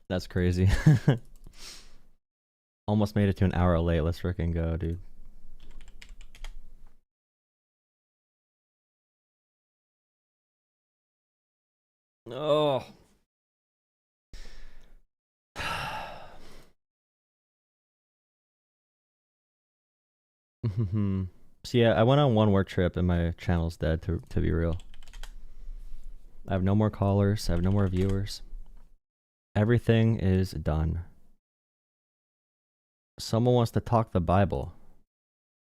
That's crazy. Almost made it to an hour late. Let's freaking go, dude. Oh. So yeah, I went on one work trip and my channel's dead, to be real. I have no more callers. I have no more viewers. Everything is done. Someone wants to talk the Bible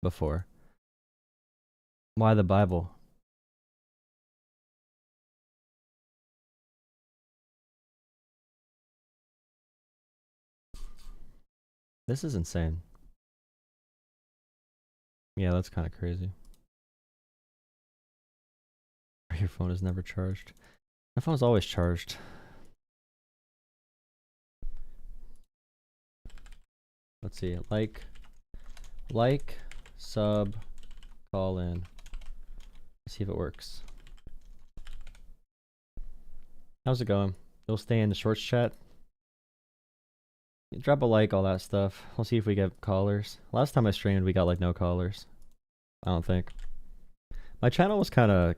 before. Why the Bible? This is insane. Yeah, that's kind of crazy. Your phone is never charged. My phone's always charged. Let's see. Like, sub, call in. Let's see if it works. How's it going? You'll stay in the shorts chat. Drop a like, all that stuff. We'll see if we get callers. Last time I streamed, we got like no callers. I don't think. My channel was kind of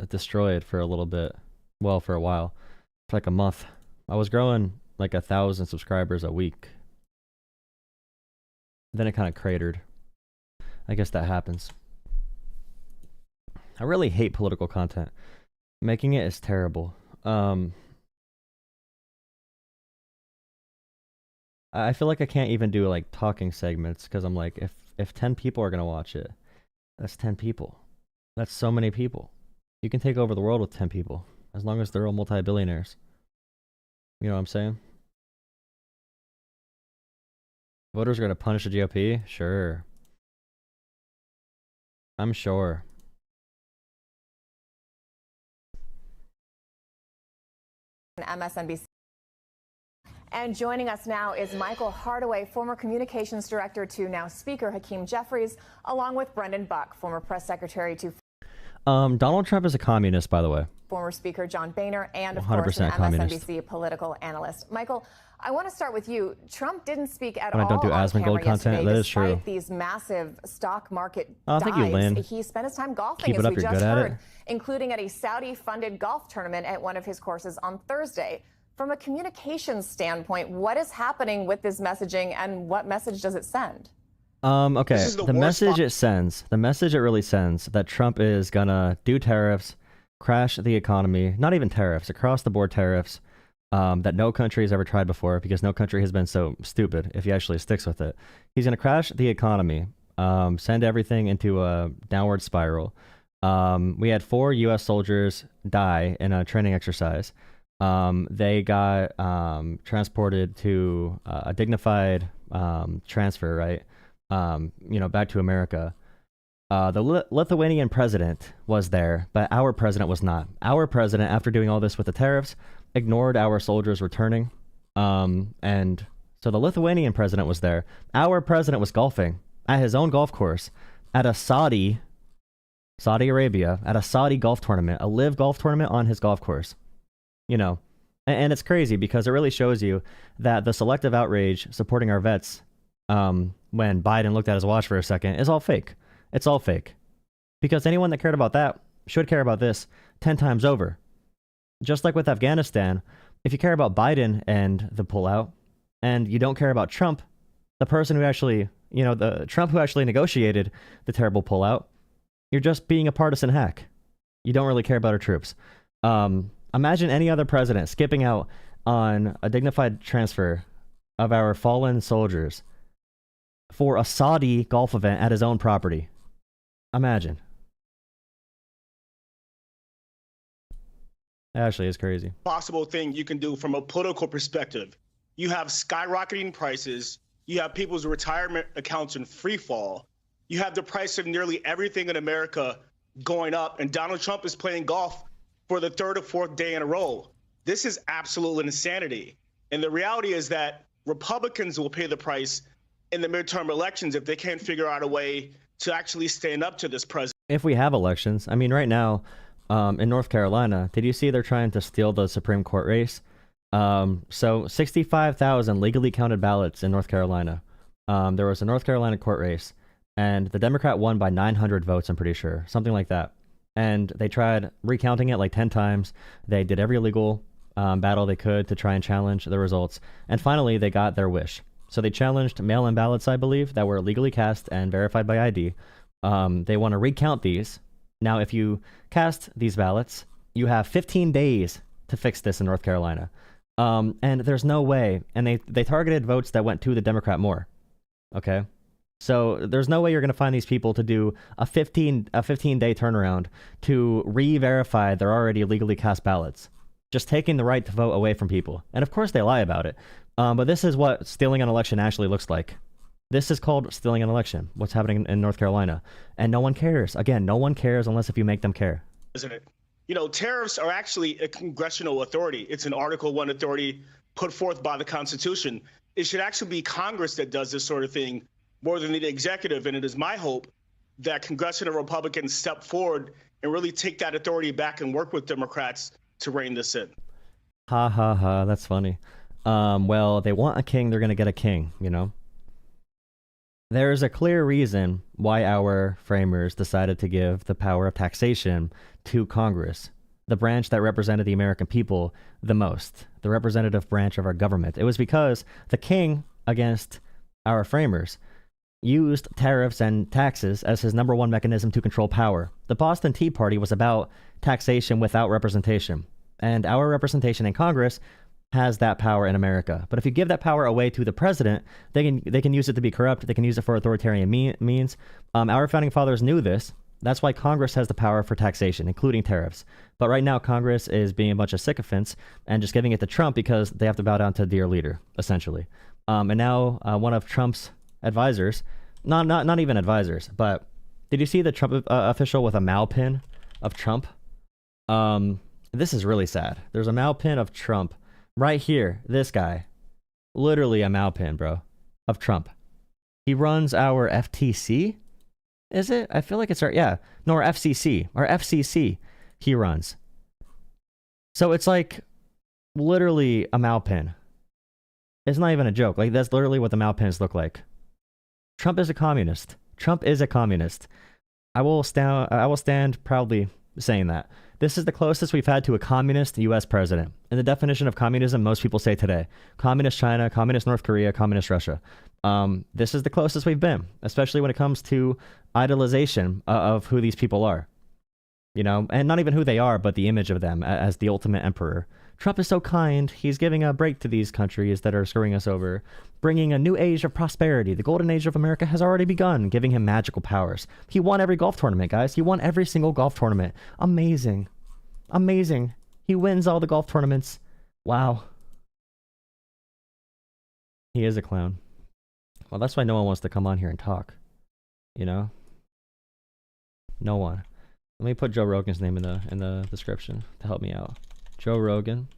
destroyed for a little bit. Well, for a while. For like a month. I was growing like 1,000 subscribers a week. Then it kind of cratered. I guess that happens. I really hate political content. Making it is terrible. I feel like I can't even do like talking segments because I'm like, if 10 people are gonna watch it, that's 10 people. That's so many people. You can take over the world with 10 people as long as they're all multi-billionaires. You know what I'm saying? Voters are gonna punish the GOP? Sure. I'm sure. MSNBC. And joining us now is Michael Hardaway, former communications director to now Speaker Hakeem Jeffries, along with Brendan Buck, former press secretary to Donald Trump is a communist, by the way. Former Speaker John Boehner, and of course an MSNBC political analyst. Michael, I want to start with you. Trump didn't speak at all. When I don't do Asmongold content, that is true. These massive stock market thank you, Lynn. He spent his time golfing, Keep it as up, we you're just good at heard, it. including at a Saudi-funded golf tournament at one of his courses on Thursday. From a communications standpoint, what is happening with this messaging, and what message does it send? Okay, the message it really sends that Trump is gonna do tariffs, crash the economy, not even tariffs, across the board tariffs, that no country has ever tried before because no country has been so stupid if he actually sticks with it. He's gonna crash the economy, send everything into a downward spiral. We had 4 US soldiers die in a training exercise. They got transported to a dignified transfer, right? Back to America. The Lithuanian president was there, but our president was not. Our president, after doing all this with the tariffs, ignored our soldiers returning. And so the Lithuanian president was there. Our president was golfing at his own golf course at a Saudi Arabia, at a Saudi golf tournament, a live golf tournament on his golf course. You know, and it's crazy because it really shows you that the selective outrage supporting our vets, when Biden looked at his watch for a second, is all fake. It's all fake. Because anyone that cared about that should care about this 10 times over. Just like with Afghanistan, if you care about Biden and the pullout, and you don't care about Trump, the person who actually, the Trump who actually negotiated the terrible pullout, you're just being a partisan hack. You don't really care about our troops. Imagine any other president skipping out on a dignified transfer of our fallen soldiers for a Saudi golf event at his own property. Imagine. Actually, it's crazy. Possible thing you can do from a political perspective. You have skyrocketing prices. You have people's retirement accounts in free fall. You have the price of nearly everything in America going up, and Donald Trump is playing golf for the 3rd or 4th day in a row. This is absolute insanity. And the reality is that Republicans will pay the price in the midterm elections if they can't figure out a way to actually stand up to this president. If we have elections, I mean, right now in North Carolina, did you see they're trying to steal the Supreme Court race? So 65,000 legally counted ballots in North Carolina. There was a North Carolina court race, and the Democrat won by 900 votes, I'm pretty sure, something like that. And they tried recounting it like 10 times. They did every legal battle they could to try and challenge the results. And finally, they got their wish. So they challenged mail-in ballots, I believe, that were legally cast and verified by ID. They want to recount these. Now, if you cast these ballots, you have 15 days to fix this in North Carolina. And there's no way. And they targeted votes that went to the Democrat more. Okay? So there's no way you're going to find these people to do a 15-day turnaround to re-verify their already legally cast ballots. Just taking the right to vote away from people. And of course they lie about it. But this is what stealing an election actually looks like. This is called stealing an election, what's happening in North Carolina. And no one cares. Again, no one cares unless if you make them care. Isn't it? You know, tariffs are actually a congressional authority. It's an Article 1 authority put forth by the Constitution. It should actually be Congress that does this sort of thing more than the executive. And it is my hope that congressional Republicans step forward and really take that authority back and work with Democrats to rein this in. Ha ha ha, that's funny. Well, they want a king, they're going to get a king, you know? There's a clear reason why our framers decided to give the power of taxation to Congress, the branch that represented the American people the most, the representative branch of our government. It was because the king, against our framers, used tariffs and taxes as his number one mechanism to control power. The Boston Tea Party was about taxation without representation, and our representation in Congress has that power in America. But if you give that power away to the president, they can use it to be corrupt. They can use it for authoritarian means. Our founding fathers knew this. That's why Congress has the power for taxation, including tariffs. But right now, Congress is being a bunch of sycophants and just giving it to Trump because they have to bow down to their leader, essentially. And now one of Trump's advisors, not even advisors, but did you see the Trump official with a Mao pin of Trump? This is really sad. There's a Mao pin of Trump right here. This guy, literally a Mao pin, bro, of Trump. He runs our FTC. Is it? I feel like it's our FCC. Our FCC he runs. So it's like literally a Mao pin. It's not even a joke. Like, that's literally what the Mao pins look like. Trump is a communist. Trump is a communist. I will stand proudly saying that. This is the closest we've had to a communist U.S. president. In the definition of communism, most people say today, communist China, communist North Korea, communist Russia. This is the closest we've been, especially when it comes to idolization of who these people are. You know, and not even who they are, but the image of them as the ultimate emperor. Trump is so kind. He's giving a break to these countries that are screwing us over, bringing a new age of prosperity. The golden age of America has already begun, giving him magical powers. He won every golf tournament, guys. He won every single golf tournament. Amazing. Amazing. He wins all the golf tournaments. Wow. He is a clown. Well, that's why no one wants to come on here and talk. You know? No one. Let me put Joe Rogan's name in the description to help me out. Joe Rogan.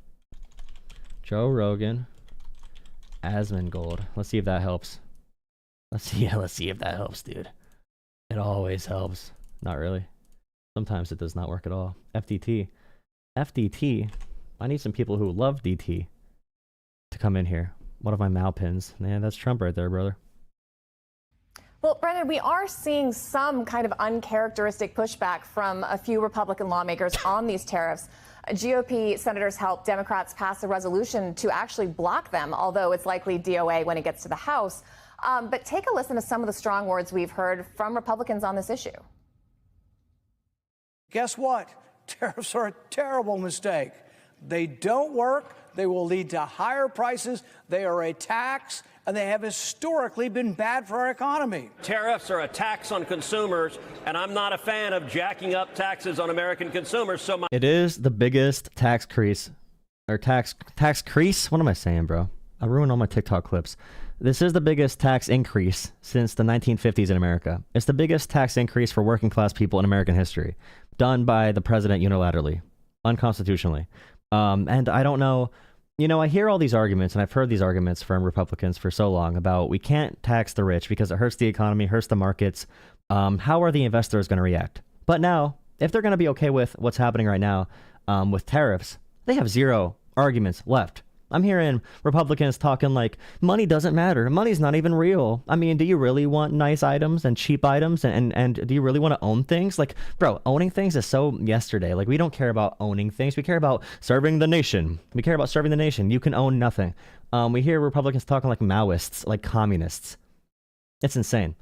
Asmongold. Let's see if that helps. Let's see if that helps, dude. It always helps. Not really. Sometimes it does not work at all. FDT. I need some people who love DT to come in here. One of my Mao pins. Yeah, that's Trump right there, brother. Well, Brendan, we are seeing some kind of uncharacteristic pushback from a few Republican lawmakers on these tariffs. GOP senators helped Democrats pass a resolution to actually block them, although it's likely DOA when it gets to the House. But take a listen to some of the strong words we've heard from Republicans on this issue. Guess what? Tariffs are a terrible mistake. They don't work. They will lead to higher prices. They are a tax, and they have historically been bad for our economy. Tariffs are a tax on consumers, and I'm not a fan of jacking up taxes on American consumers. So it is the biggest tax crease, or tax crease? What am I saying, bro? I ruined all my TikTok clips. This is the biggest tax increase since the 1950s in America. It's the biggest tax increase for working class people in American history, done by the president unilaterally, unconstitutionally. And I don't know, you know, I hear all these arguments, and I've heard these arguments from Republicans for so long about we can't tax the rich because it hurts the economy, hurts the markets. How are the investors going to react? But now, if they're going to be okay with what's happening right now with tariffs, they have zero arguments left. I'm hearing Republicans talking like money doesn't matter. Money's not even real. I mean, do you really want nice items and cheap items? And do you really want to own things? Like, bro, owning things is so yesterday. Like, we don't care about owning things. We care about serving the nation. We care about serving the nation. You can own nothing. We hear Republicans talking like Maoists, like communists. It's insane.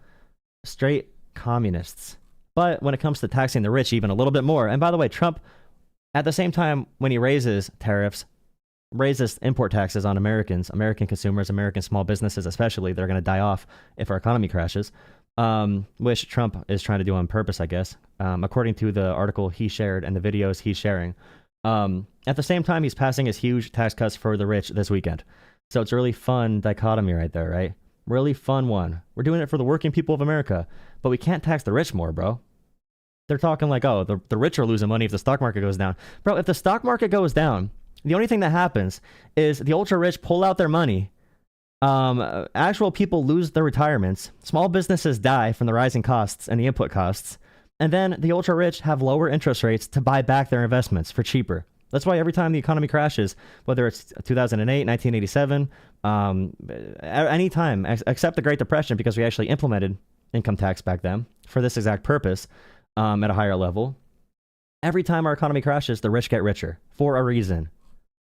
Straight communists. But when it comes to taxing the rich even a little bit more, and by the way, Trump, at the same time, when he raises tariffs, raises import taxes on Americans, American consumers, American small businesses especially, they're going to die off if our economy crashes, which Trump is trying to do on purpose, I guess, according to the article he shared and the videos he's sharing. At the same time, he's passing his huge tax cuts for the rich this weekend. So it's a really fun dichotomy right there, right? Really fun one. We're doing it for the working people of America, but we can't tax the rich more, bro. They're talking like, oh, the rich are losing money if the stock market goes down. Bro, if the stock market goes down, the only thing that happens is the ultra rich pull out their money. Actual people lose their retirements. Small businesses die from the rising costs and the input costs. And then the ultra rich have lower interest rates to buy back their investments for cheaper. That's why every time the economy crashes, whether it's 2008, 1987, any time, except the Great Depression, because we actually implemented income tax back then for this exact purpose at a higher level. Every time our economy crashes, the rich get richer for a reason.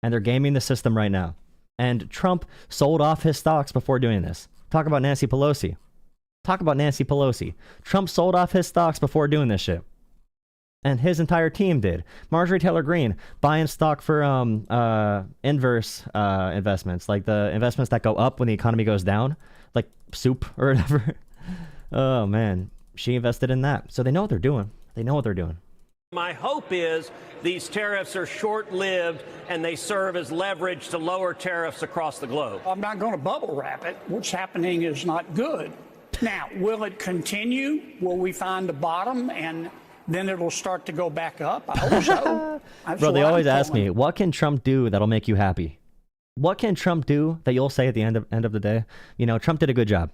And they're gaming the system right now. And Trump sold off his stocks before doing this. Talk about Nancy Pelosi. Talk about Nancy Pelosi. Trump sold off his stocks before doing this shit. And his entire team did. Marjorie Taylor Greene buying stock for inverse investments, like the investments that go up when the economy goes down, like soup or whatever. Oh, man. She invested in that. So they know what they're doing. They know what they're doing. My hope is these tariffs are short-lived and they serve as leverage to lower tariffs across the globe. I'm not going to bubble wrap it. What's happening is not good. Now, will it continue? Will we find the bottom and then it'll start to go back up? I hope so. Bro, they always ask me, what can Trump do that'll make you happy? What can Trump do that you'll say at the end of the day? You know, Trump did a good job.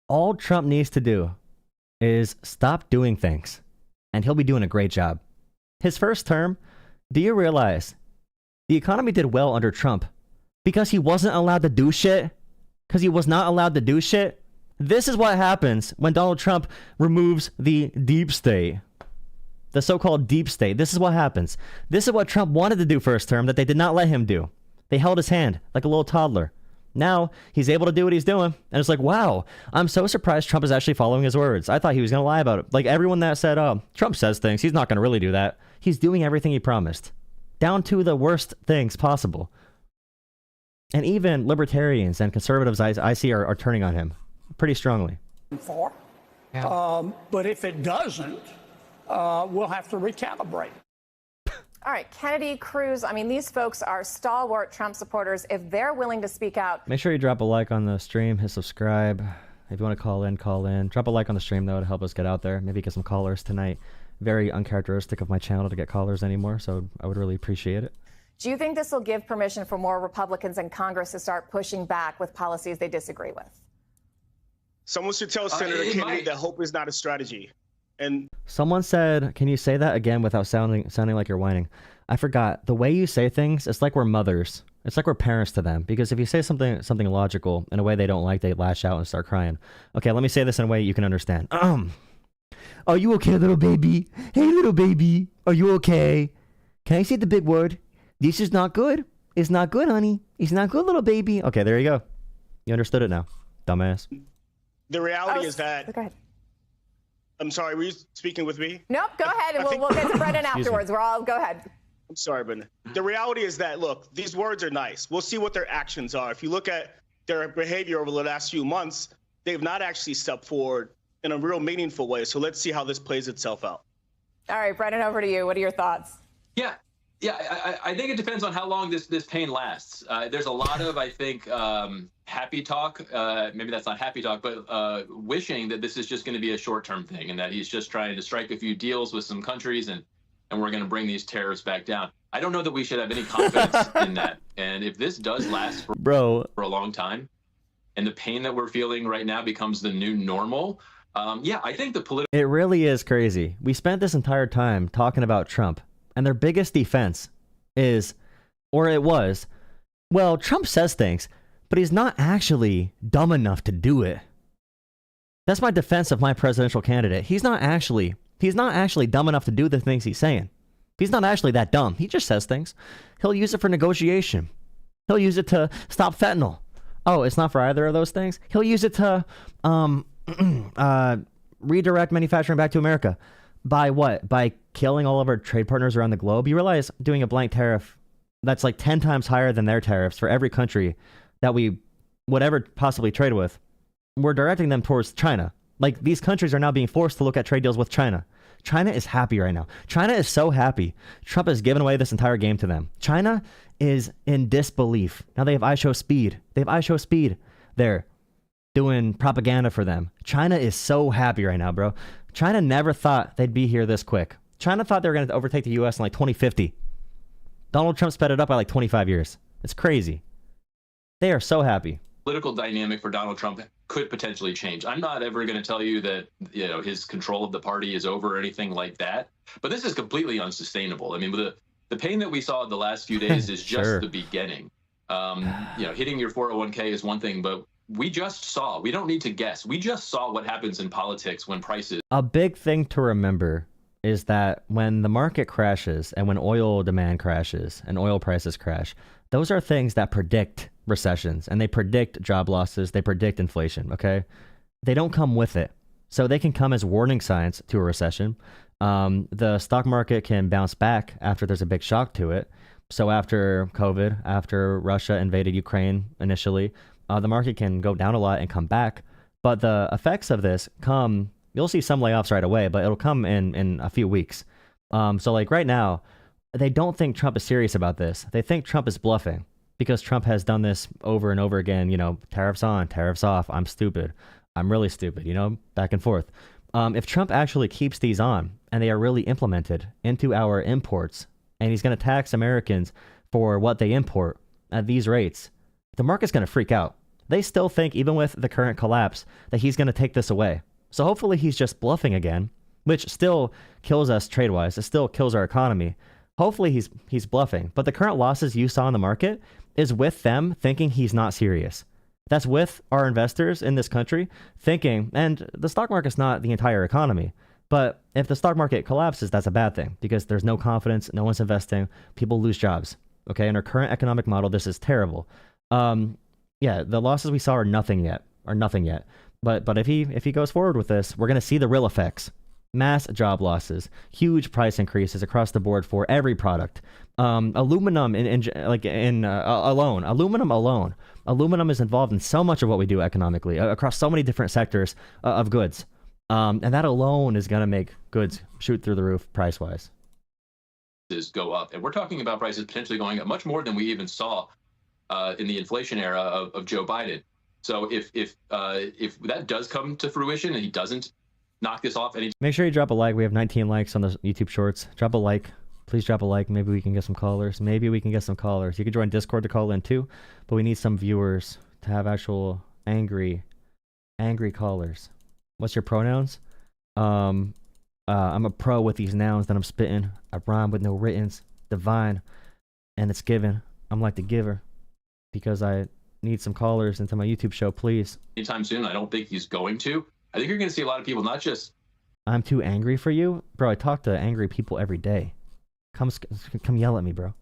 All Trump needs to do is stop doing things, and he'll be doing a great job. His first term, do you realize the economy did well under Trump because he wasn't allowed to do shit? Because he was not allowed to do shit? This is what happens when Donald Trump removes the deep state. The so-called deep state. This is what happens. This is what Trump wanted to do first term that they did not let him do. They held his hand like a little toddler. Now he's able to do what he's doing. And it's like, wow, I'm so surprised Trump is actually following his words. I thought he was going to lie about it. Like everyone that said, oh, Trump says things, he's not going to really do that. He's doing everything he promised. Down to the worst things possible. And even libertarians and conservatives I see are turning on him pretty strongly. Yeah. But if it doesn't, we'll have to recalibrate. All right, Kennedy, Cruz, I mean, these folks are stalwart Trump supporters. If they're willing to speak out. Make sure you drop a like on the stream, hit subscribe. If you want to call in, call in. Drop a like on the stream, though, to help us get out there. Maybe get some callers tonight. Very uncharacteristic of my channel to get callers anymore, so I would really appreciate it. Do you think this will give permission for more Republicans in Congress to start pushing back with policies they disagree with? Someone should tell Senator Kennedy that hope is not a strategy. And someone said, can you say that again without sounding like you're whining? I forgot. The way you say things, it's like we're mothers. It's like we're parents to them. Because if you say something illogical in a way they don't like, they lash out and start crying. Okay, let me say this in a way you can understand. Are you okay, little baby? Hey, little baby. Are you okay? Can I say the big word? This is not good. It's not good, honey. It's not good, little baby. Okay, there you go. You understood it now, dumbass. The reality is that... Go ahead. I'm sorry, were you speaking with me? Nope, go ahead, and we'll get to Brendan afterwards. Go ahead. I'm sorry, Brendan. The reality is that, look, these words are nice. We'll see what their actions are. If you look at their behavior over the last few months, they've not actually stepped forward in a real meaningful way. So let's see how this plays itself out. All right, Brendan, over to you. What are your thoughts? Yeah, I think it depends on how long this pain lasts. There's a lot of, I think, happy talk. Maybe that's not happy talk, but wishing that this is just going to be a short-term thing and that he's just trying to strike a few deals with some countries and we're going to bring these tariffs back down. I don't know that we should have any confidence in that. And if this does last for a long time and the pain that we're feeling right now becomes the new normal, yeah, I think the political... It really is crazy. We spent this entire time talking about Trump. And their biggest defense is, or it was, Well, Trump says things, but he's not actually dumb enough to do it. That's my defense of my presidential candidate. He's not actually dumb enough to do the things he's saying. He's not actually that dumb. He just says things. He'll use it for negotiation. He'll use it to stop fentanyl. Oh, it's not for either of those things? He'll use it to redirect manufacturing back to America. By what? By killing all of our trade partners around the globe? You realize doing a blank tariff that's like 10 times higher than their tariffs for every country that we would ever possibly trade with, we're directing them towards China. Like, these countries are now being forced to look at trade deals with China. China is happy right now. China is so happy. Trump has given away this entire game to them. China is in disbelief. Now they have iShowSpeed. They have iShowSpeed there doing propaganda for them. China is so happy right now, bro. China never thought they'd be here this quick. China thought they were going to overtake the U.S. in like 2050. Donald Trump sped it up by like 25 years. It's crazy. They are so happy. Political dynamic for Donald Trump could potentially change. I'm not ever going to tell you that, you know, his control of the party is over or anything like that, but this is completely unsustainable. I mean, the pain that we saw the last few days is just Sure. the beginning. You know, hitting your 401k is one thing, but we don't need to guess. We just saw what happens in politics when prices. A big thing to remember is that when the market crashes and when oil demand crashes and oil prices crash, those are things that predict recessions and they predict job losses. They predict inflation. Okay. They don't come with it. So they can come as warning signs to a recession. The stock market can bounce back after there's a big shock to it. So after COVID, after Russia invaded Ukraine initially, the market can go down a lot and come back. But the effects of this come, you'll see some layoffs right away, but it'll come in a few weeks. So like right now, they don't think Trump is serious about this. They think Trump is bluffing because Trump has done this over and over again. You know, tariffs on, tariffs off. I'm stupid. I'm really stupid, you know, back and forth. If Trump actually keeps these on and they are really implemented into our imports, and he's going to tax Americans for what they import at these rates, the market's going to freak out. They still think, even with the current collapse, that he's going to take this away. So hopefully he's just bluffing again, which still kills us trade-wise. It still kills our economy. Hopefully he's bluffing. But the current losses you saw in the market is with them thinking he's not serious. That's with our investors in this country thinking, and the stock market's not the entire economy, but if the stock market collapses, that's a bad thing because there's no confidence, no one's investing, people lose jobs. Okay, in our current economic model, this is terrible. Yeah, the losses we saw are nothing yet. But if he goes forward with this, we're going to see the real effects. Mass job losses, huge price increases across the board for every product. Aluminum aluminum is involved in so much of what we do economically across so many different sectors of goods. And that alone is going to make goods shoot through the roof price-wise. Go up, and we're talking about prices potentially going up much more than we even saw in the inflation era of Joe Biden. So if that does come to fruition and he doesn't knock this off any. Make sure you drop a like. We have 19 likes on the YouTube shorts. Drop a like. Please drop a like. Maybe we can get some callers. You can join Discord to call in too, but we need some viewers to have actual angry callers. What's your pronouns? I'm a pro with these nouns that I'm spitting. I rhyme with no writtens. Divine. And it's given. I'm like the giver because I need some callers into my YouTube show, please. Anytime soon. I don't think he's going to. I think you're going to see a lot of people, not just. I'm too angry for you? Bro, I talk to angry people every day. Come yell at me, bro.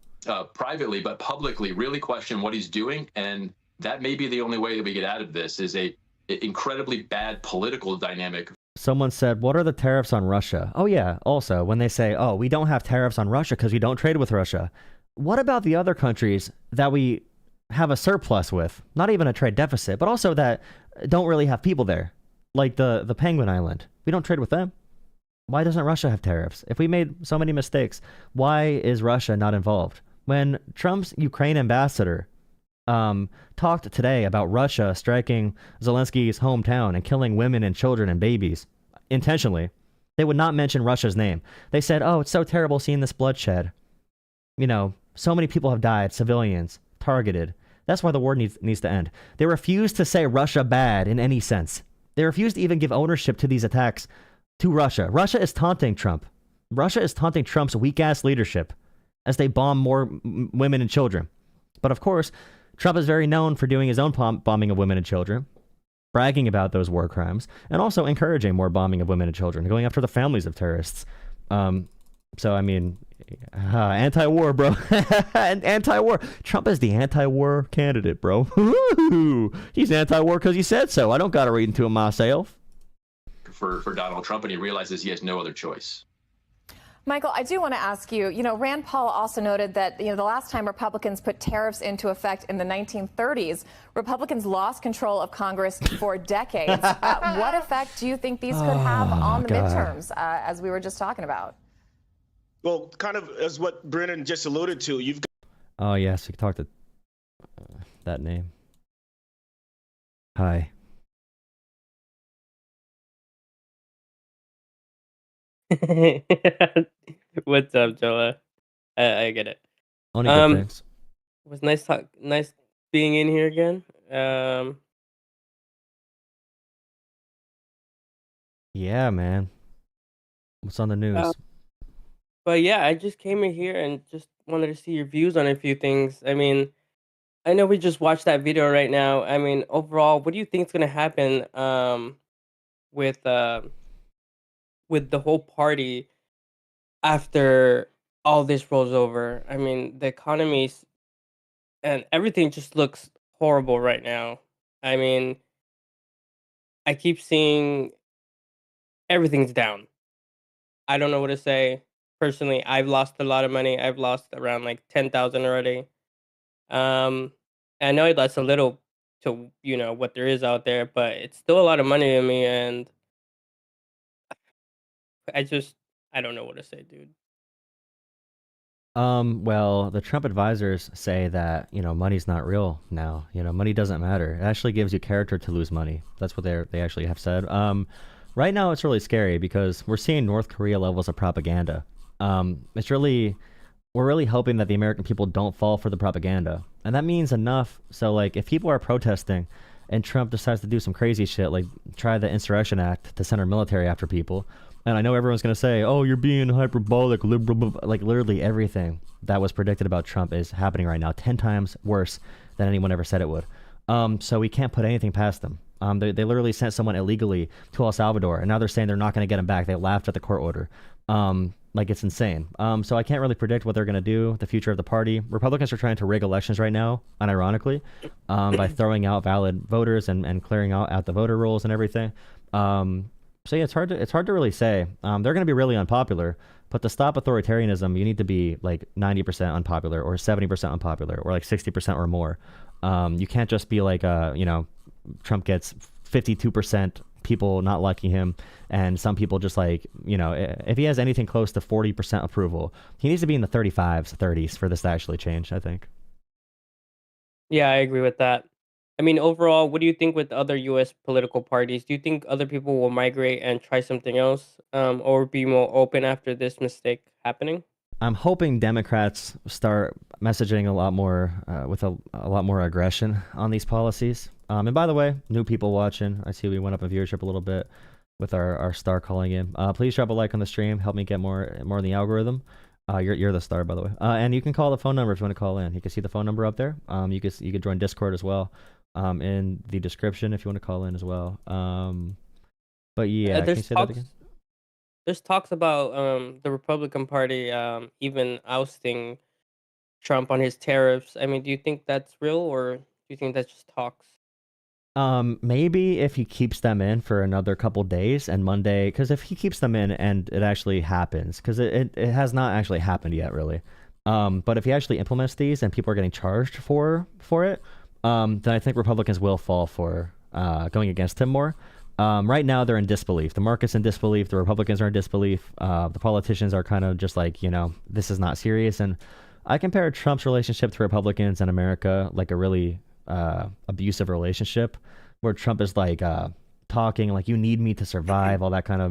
Privately, but publicly, really question what he's doing. And that may be the only way that we get out of this is a incredibly bad political dynamic. Someone said, what are the tariffs on Russia? Oh, yeah. Also, when they say, oh, we don't have tariffs on Russia because we don't trade with Russia. What about the other countries that we have a surplus with? Not even a trade deficit, but also that don't really have people there. Like the Penguin Island. We don't trade with them. Why doesn't Russia have tariffs? If we made so many mistakes, why is Russia not involved? When Trump's Ukraine ambassador talked today about Russia striking Zelensky's hometown and killing women and children and babies intentionally, they would not mention Russia's name. They said, oh, it's so terrible seeing this bloodshed. You know, so many people have died, civilians, targeted. That's why the war needs to end. They refuse to say Russia bad in any sense. They refuse to even give ownership to these attacks to Russia. Russia is taunting Trump. Russia is taunting Trump's weak-ass leadership as they bomb more women and children. But of course, Trump is very known for doing his own bombing of women and children, bragging about those war crimes, and also encouraging more bombing of women and children, going after the families of terrorists. So, I mean, anti-war, bro. Anti-war. Trump is the anti-war candidate, bro. He's anti-war because he said so. I don't got to read into it myself. For Donald Trump, and he realizes he has no other choice. Michael, I do want to ask you, Rand Paul also noted that, the last time Republicans put tariffs into effect in the 1930s, Republicans lost control of Congress for decades. What effect do you think these could have on the midterms, as we were just talking about? Well, kind of as what Brennan just alluded to, you've got... Oh, yes, we talked to that name. Hi. What's up, Jolah? I get it. Only good things. It was nice being in here again. Yeah, man. What's on the news? But yeah, I just came in here and just wanted to see your views on a few things. I mean, I know we just watched that video right now. I mean, overall, what do you think is going to happen with the whole party after all this rolls over? I mean, the economies and everything just looks horrible right now. I mean, I keep seeing everything's down. I don't know what to say. Personally, I've lost a lot of money. I've lost around like 10,000 already. I know that's a little to what there is out there, but it's still a lot of money to me, and I don't know what to say, dude. Well, the Trump advisors say that, money's not real now. Money doesn't matter. It actually gives you character to lose money. That's what they actually have said. Right now it's really scary because we're seeing North Korea levels of propaganda. We're really hoping that the American people don't fall for the propaganda. And that means enough. So like if people are protesting and Trump decides to do some crazy shit, like try the Insurrection Act to send our military after people, and I know everyone's going to say, oh, you're being hyperbolic, liberal, like literally everything that was predicted about Trump is happening right now, 10 times worse than anyone ever said it would. So we can't put anything past them. They literally sent someone illegally to El Salvador, and now they're saying they're not going to get him back. They laughed at the court order. Like it's insane. So I can't really predict what they're going to do, the future of the party. Republicans are trying to rig elections right now, unironically, by throwing out valid voters and clearing out the voter rolls and everything. So yeah, it's hard to really say. They're going to be really unpopular, but to stop authoritarianism, you need to be like 90% unpopular or 70% unpopular or like 60% or more. You can't just be like, Trump gets 52% people not liking him, and some people just like, if he has anything close to 40% approval, he needs to be in the 35s, 30s for this to actually change, I think. Yeah, I agree with that. I mean, overall, what do you think with other U.S. political parties? Do you think other people will migrate and try something else, or be more open after this mistake happening? I'm hoping Democrats start messaging a lot more with a lot more aggression on these policies. And by the way, new people watching, I see we went up in viewership a little bit with our star calling in. Please drop a like on the stream, help me get more in the algorithm. You're the star, by the way. And you can call the phone number if you want to call in. You can see the phone number up there. You could join Discord as well. In the description if you want to call in as well. But yeah, can you say that again? There's talks about the Republican Party even ousting Trump on his tariffs. I mean, do you think that's real, or do you think that's just talks? Maybe if he keeps them in for another couple days and Monday, because if he keeps them in and it actually happens, because it has not actually happened yet, really. But if he actually implements these and people are getting charged for it, then I think Republicans will fall for going against him more. Right now, they're in disbelief. The market's in disbelief. The Republicans are in disbelief. The politicians are kind of just like, this is not serious. And I compare Trump's relationship to Republicans in America like a really abusive relationship, where Trump is like talking like, you need me to survive, all that kind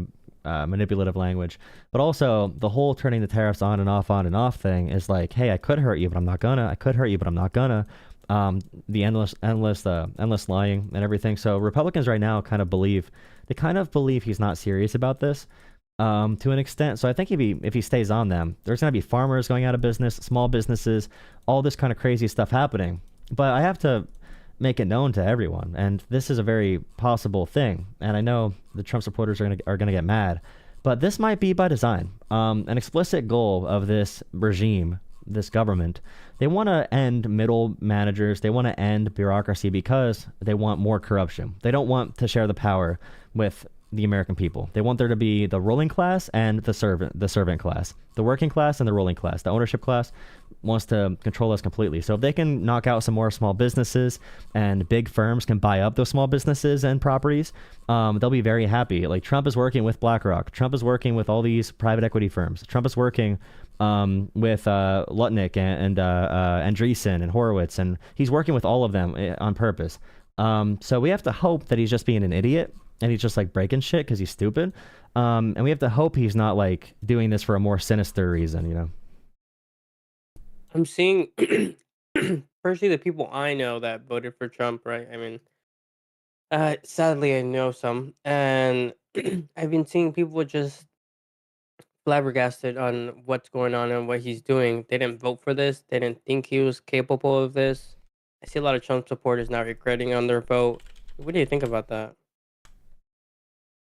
of manipulative language. But also the whole turning the tariffs on and off thing is like, hey, I could hurt you, but I'm not gonna. I could hurt you, but I'm not gonna. The endless lying and everything. So Republicans right now kind of believe he's not serious about this to an extent. So I think if he stays on them, there's going to be farmers going out of business, small businesses, all this kind of crazy stuff happening. But I have to make it known to everyone, and this is a very possible thing. And I know the Trump supporters are gonna get mad, but this might be by design. An explicit goal of this regime, this government, they want to end middle managers. They want to end bureaucracy because they want more corruption. They don't want to share the power with the American people. They want there to be the ruling class and the servant class. The working class and the ruling class. The ownership class wants to control us completely. So if they can knock out some more small businesses and big firms can buy up those small businesses and properties, they'll be very happy. Like Trump is working with BlackRock. Trump is working with all these private equity firms. Trump is working with Lutnick and Andreessen and Horowitz, and he's working with all of them on purpose. So we have to hope that he's just being an idiot and he's just like breaking shit because he's stupid. And we have to hope he's not like doing this for a more sinister reason, you know? I'm seeing, firstly, the people I know that voted for Trump, right? I mean, sadly, I know some, and I've been seeing people just flabbergasted on what's going on and what he's doing. They didn't vote for this. They didn't think he was capable of this. I see a lot of Trump supporters now regretting on their vote. What do you think about that?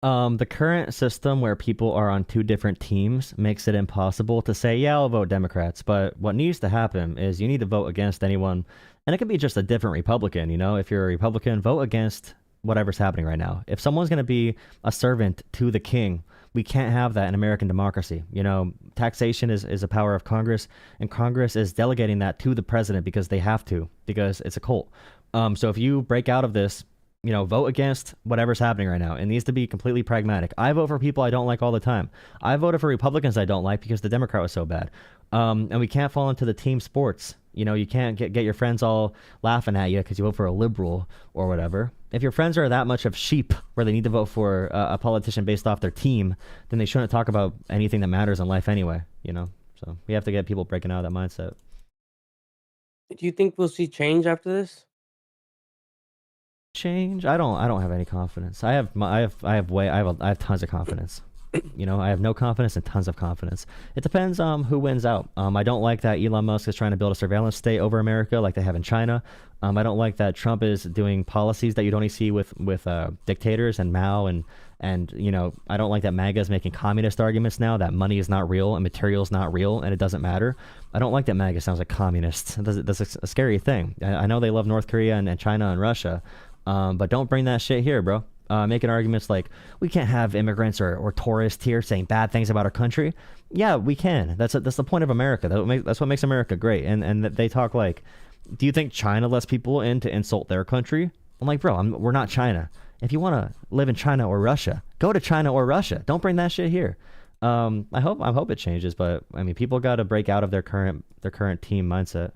The current system where people are on two different teams makes it impossible to say, yeah, I'll vote Democrats. But what needs to happen is you need to vote against anyone. And it could be just a different Republican, you know? If you're a Republican, vote against whatever's happening right now. If someone's going to be a servant to the king, we can't have that in American democracy. You know, taxation is a power of Congress, and Congress is delegating that to the president because they have to, because it's a cult. So if you break out of this, you know, vote against whatever's happening right now. It needs to be completely pragmatic. I vote for people I don't like all the time. I voted for Republicans I don't like because the Democrat was so bad. And we can't fall into the team sports. You know, you can't get your friends all laughing at you because you vote for a liberal or whatever. If your friends are that much of sheep where they need to vote for a politician based off their team, then they shouldn't talk about anything that matters in life anyway, you know? So we have to get people breaking out of that mindset. Do you think we'll see change after this? Change? I don't have any confidence. I have tons of confidence. You know, I have no confidence and tons of confidence. It depends who wins out. I don't like that Elon Musk is trying to build a surveillance state over America like they have in China. I don't like that Trump is doing policies that you'd only see with dictators and Mao and you know, I don't like that MAGA is making communist arguments now that money is not real and material is not real and it doesn't matter. I don't like that MAGA sounds like communists. That's a scary thing. I know they love North Korea and China and Russia, but don't bring that shit here, bro. Making arguments like we can't have immigrants or tourists here saying bad things about our country. Yeah, we can. That's the point of America. That's what makes America great. And they talk like, do you think China lets people in to insult their country? I'm like, bro, we're not China. If you want to live in China or Russia, go to China or Russia. Don't bring that shit here. I hope it changes, but I mean, people got to break out of their current team mindset.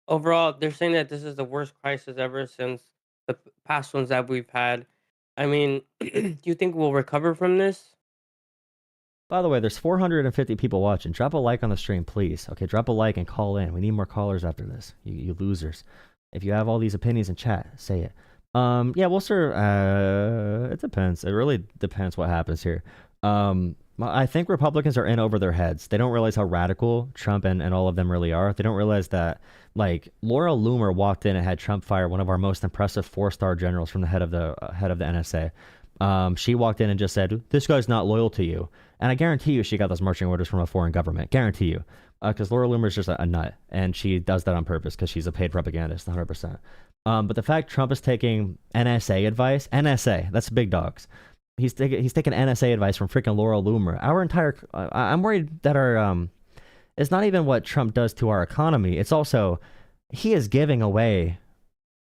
Overall, they're saying that this is the worst crisis ever since the past ones that we've had. I mean, do you think we'll recover from this? By the way, there's 450 people watching. Drop a like on the stream, please. Okay, drop a like and call in. We need more callers after this. You losers. If you have all these opinions in chat, say it. Yeah, we'll it depends. It really depends what happens here. I think Republicans are in over their heads. They don't realize how radical Trump and all of them really are. They don't realize that, like, Laura Loomer walked in and had Trump fire one of our most impressive 4-star generals from the head of the NSA. She walked in and just said, "This guy's not loyal to you." And I guarantee you she got those marching orders from a foreign government. Guarantee you. Because Laura Loomer is just a nut. And she does that on purpose because she's a paid propagandist, 100%. But the fact Trump is taking NSA advice, NSA, that's big dogs. He's taking NSA advice from freaking Laura Loomer. Our entire, I'm worried that our, it's not even what Trump does to our economy. It's also, he is giving away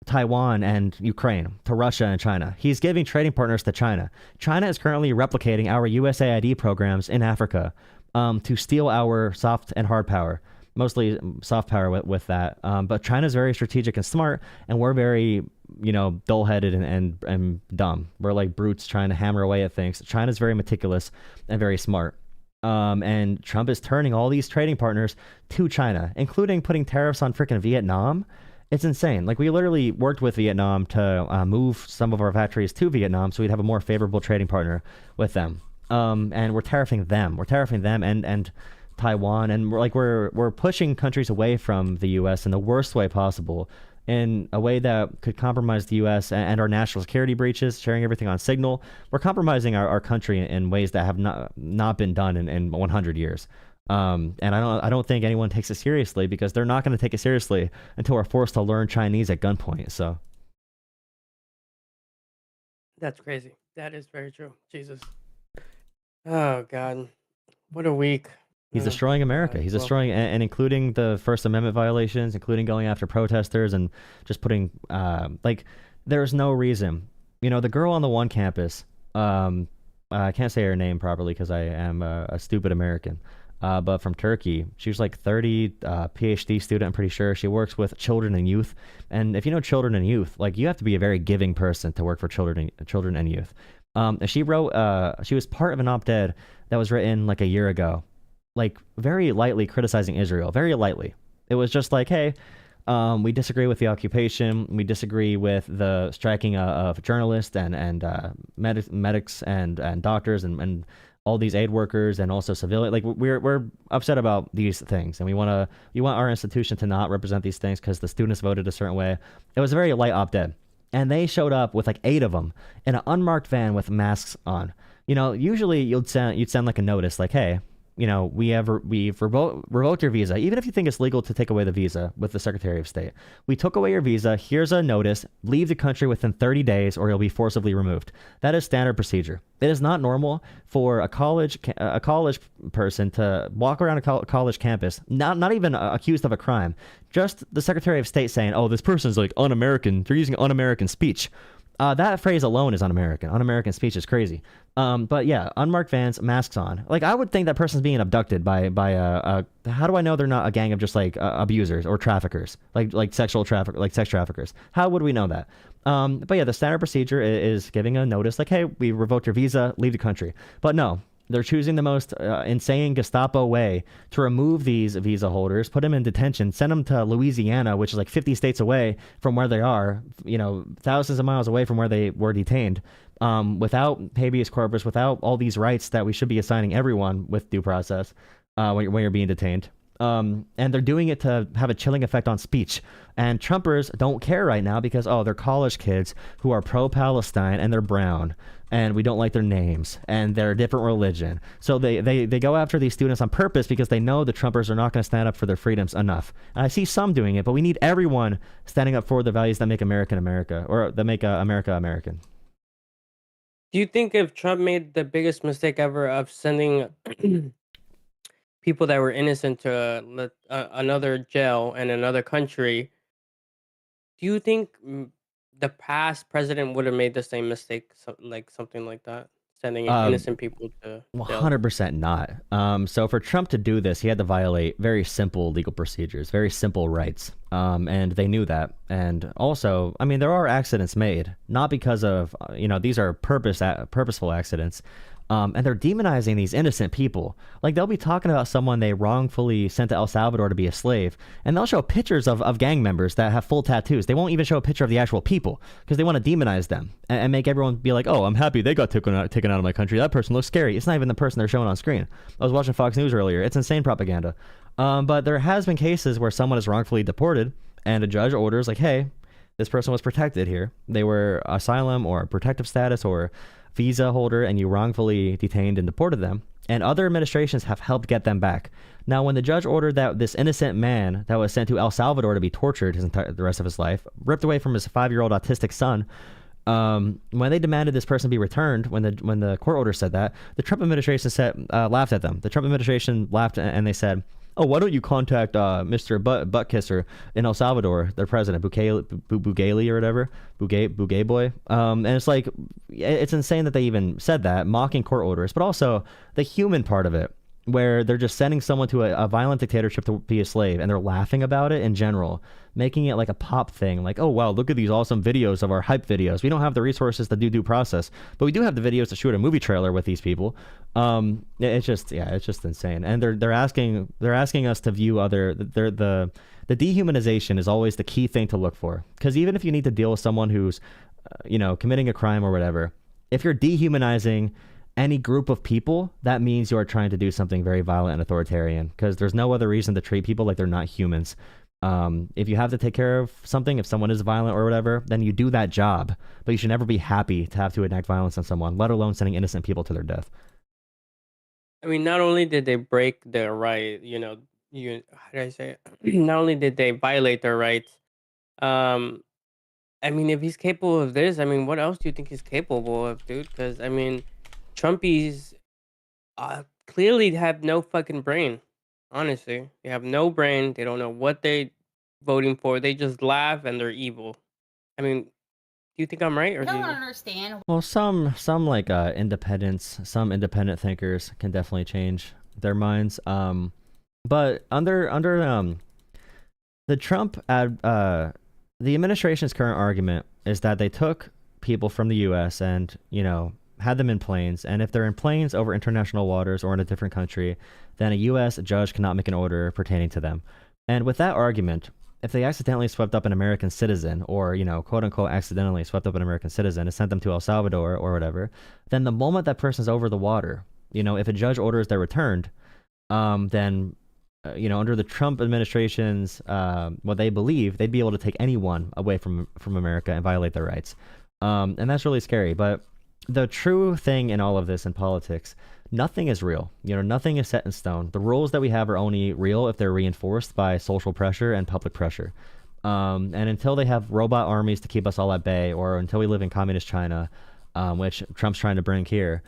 Taiwan and Ukraine to Russia and China. He's giving trading partners to China. China is currently replicating our USAID programs in Africa to steal our soft and hard power. Mostly soft power with that. But China's very strategic and smart, and we're very, you know, dull-headed and dumb. We're like brutes trying to hammer away at things. China's very meticulous and very smart. And Trump is turning all these trading partners to China, including putting tariffs on freaking Vietnam. It's insane. Like, we literally worked with Vietnam to move some of our factories to Vietnam so we'd have a more favorable trading partner with them. And we're tariffing them. We're tariffing them and Taiwan, and we're pushing countries away from the U.S. in the worst way possible, in a way that could compromise the U.S. and our national security breaches, sharing everything on Signal. We're compromising our country in ways that have not been done in 100 years. And I don't think anyone takes it seriously, because they're not going to take it seriously until we're forced to learn Chinese at gunpoint. So That's crazy. That is very true. Jesus. Oh God, what a week. he's Oh, destroying America. God. He's Well, destroying, and including the First Amendment violations, including going after protesters and just putting there's no reason. The girl on the one campus, I can't say her name properly because I am a stupid American. But from Turkey, she was like 30, PhD student, I'm pretty sure. She works with children and youth. And if you know children and youth, like, you have to be a very giving person to work for children and youth. And she wrote, she was part of an op-ed that was written like a year ago, like very lightly criticizing Israel, very lightly. It was just like, hey, we disagree with the occupation. We disagree with the striking of journalists and medics and doctors and all these aid workers, and also civilian. Like, we're upset about these things, and we want our institution to not represent these things because the students voted a certain way. It was a very light op-ed, and they showed up with like 8 of them in an unmarked van with masks on. Usually you'd send like a notice like, hey, we've revoked your visa, even if you think it's legal to take away the visa with the Secretary of State. We took away your visa. Here's a notice. Leave the country within 30 days or you'll be forcibly removed. That is standard procedure. It is not normal for a college person to walk around a college campus, not even accused of a crime, just the Secretary of State saying, oh, this person's like un-American. They're using un-American speech. That phrase alone is un-American. Un-American speech is crazy. But yeah, unmarked vans, masks on. Like, I would think that person's being abducted by how do I know they're not a gang of just like abusers or traffickers, like sex traffickers? How would we know that? But yeah, the standard procedure is giving a notice like, hey, we revoked your visa, leave the country. But no, they're choosing the most insane Gestapo way to remove these visa holders, put them in detention, send them to Louisiana, which is like 50 states away from where they are, thousands of miles away from where they were detained, without habeas corpus, without all these rights that we should be assigning everyone with due process when you're being detained. And they're doing it to have a chilling effect on speech. And Trumpers don't care right now because, they're college kids who are pro-Palestine and they're brown and we don't like their names and they're a different religion. So they go after these students on purpose because they know the Trumpers are not going to stand up for their freedoms enough. And I see some doing it, but we need everyone standing up for the values that make America, or that make America American. do you think if Trump made the biggest mistake ever of sending people that were innocent to another jail in another country, do you think the past president would have made the same mistake, something like that, sending innocent people to jail? 100% not. So for Trump to do this, he had to violate very simple legal procedures, very simple rights. And they knew that. And also, there are accidents made, not because of, these are purposeful accidents. And they're demonizing these innocent people. Like, they'll be talking about someone they wrongfully sent to El Salvador to be a slave, and they'll show pictures of gang members that have full tattoos. They won't even show a picture of the actual people because they want to demonize them and make everyone be like, oh, I'm happy they got taken out of my country. That person looks scary. It's not even the person they're showing on screen. I was watching Fox News earlier. It's insane propaganda. But there has been cases where someone is wrongfully deported and a judge orders like, hey, this person was protected here. They were asylum or protective status or visa holder, and you wrongfully detained and deported them. And other administrations have helped get them back. Now, when the judge ordered that this innocent man that was sent to El Salvador to be tortured the rest of his life, ripped away from his 5-year-old autistic son, when they demanded this person be returned, when the court order said that, the Trump administration laughed at them. The Trump administration laughed and they said, oh, why don't you contact Mr. Butt Kisser in El Salvador, their president, Bukele or whatever, Bugay boy. And it's like, it's insane that they even said that, mocking court orders, but also the human part of it, where they're just sending someone to a violent dictatorship to be a slave, and they're laughing about it in general, making it like a pop thing, like, oh wow, look at these awesome videos of our hype videos. We don't have the resources to do due process, but we do have the videos to shoot a movie trailer with these people. It's just insane. And they're asking us to view the dehumanization is always the key thing to look for, because even if you need to deal with someone who's committing a crime or whatever, if you're dehumanizing any group of people, that means you are trying to do something very violent and authoritarian, because there's no other reason to treat people like they're not humans. If you have to take care of something, if someone is violent or whatever, then you do that job. But you should never be happy to have to enact violence on someone, let alone sending innocent people to their death. I mean, not only did they break their right, how do I say it? Not only did they violate their rights, um, I mean, if he's capable of this, I mean, what else do you think he's capable of, dude? Because I mean, Trumpies clearly have no fucking brain. Honestly, they have no brain. They don't know what they voting for. They just laugh and they're evil. I mean, do you think I'm right, or I do don't you? understand. Well, some like independents, some independent thinkers can definitely change their minds. But under the Trump the administration's current argument is that they took people from the U.S. and had them in planes, and if they're in planes over international waters or in a different country, then a U.S. judge cannot make an order pertaining to them. And with that argument, if they accidentally swept up an American citizen, or quote unquote accidentally swept up an American citizen and sent them to El Salvador or whatever, then the moment that person's over the water, if a judge orders they're returned, then under the Trump administration's what they believe, they'd be able to take anyone away from America and violate their rights, and that's really scary. But the true thing in all of this in politics, nothing is real. Nothing is set in stone. The rules that we have are only real if they're reinforced by social pressure and public pressure. And until they have robot armies to keep us all at bay, or until we live in communist China, which Trump's trying to bring here,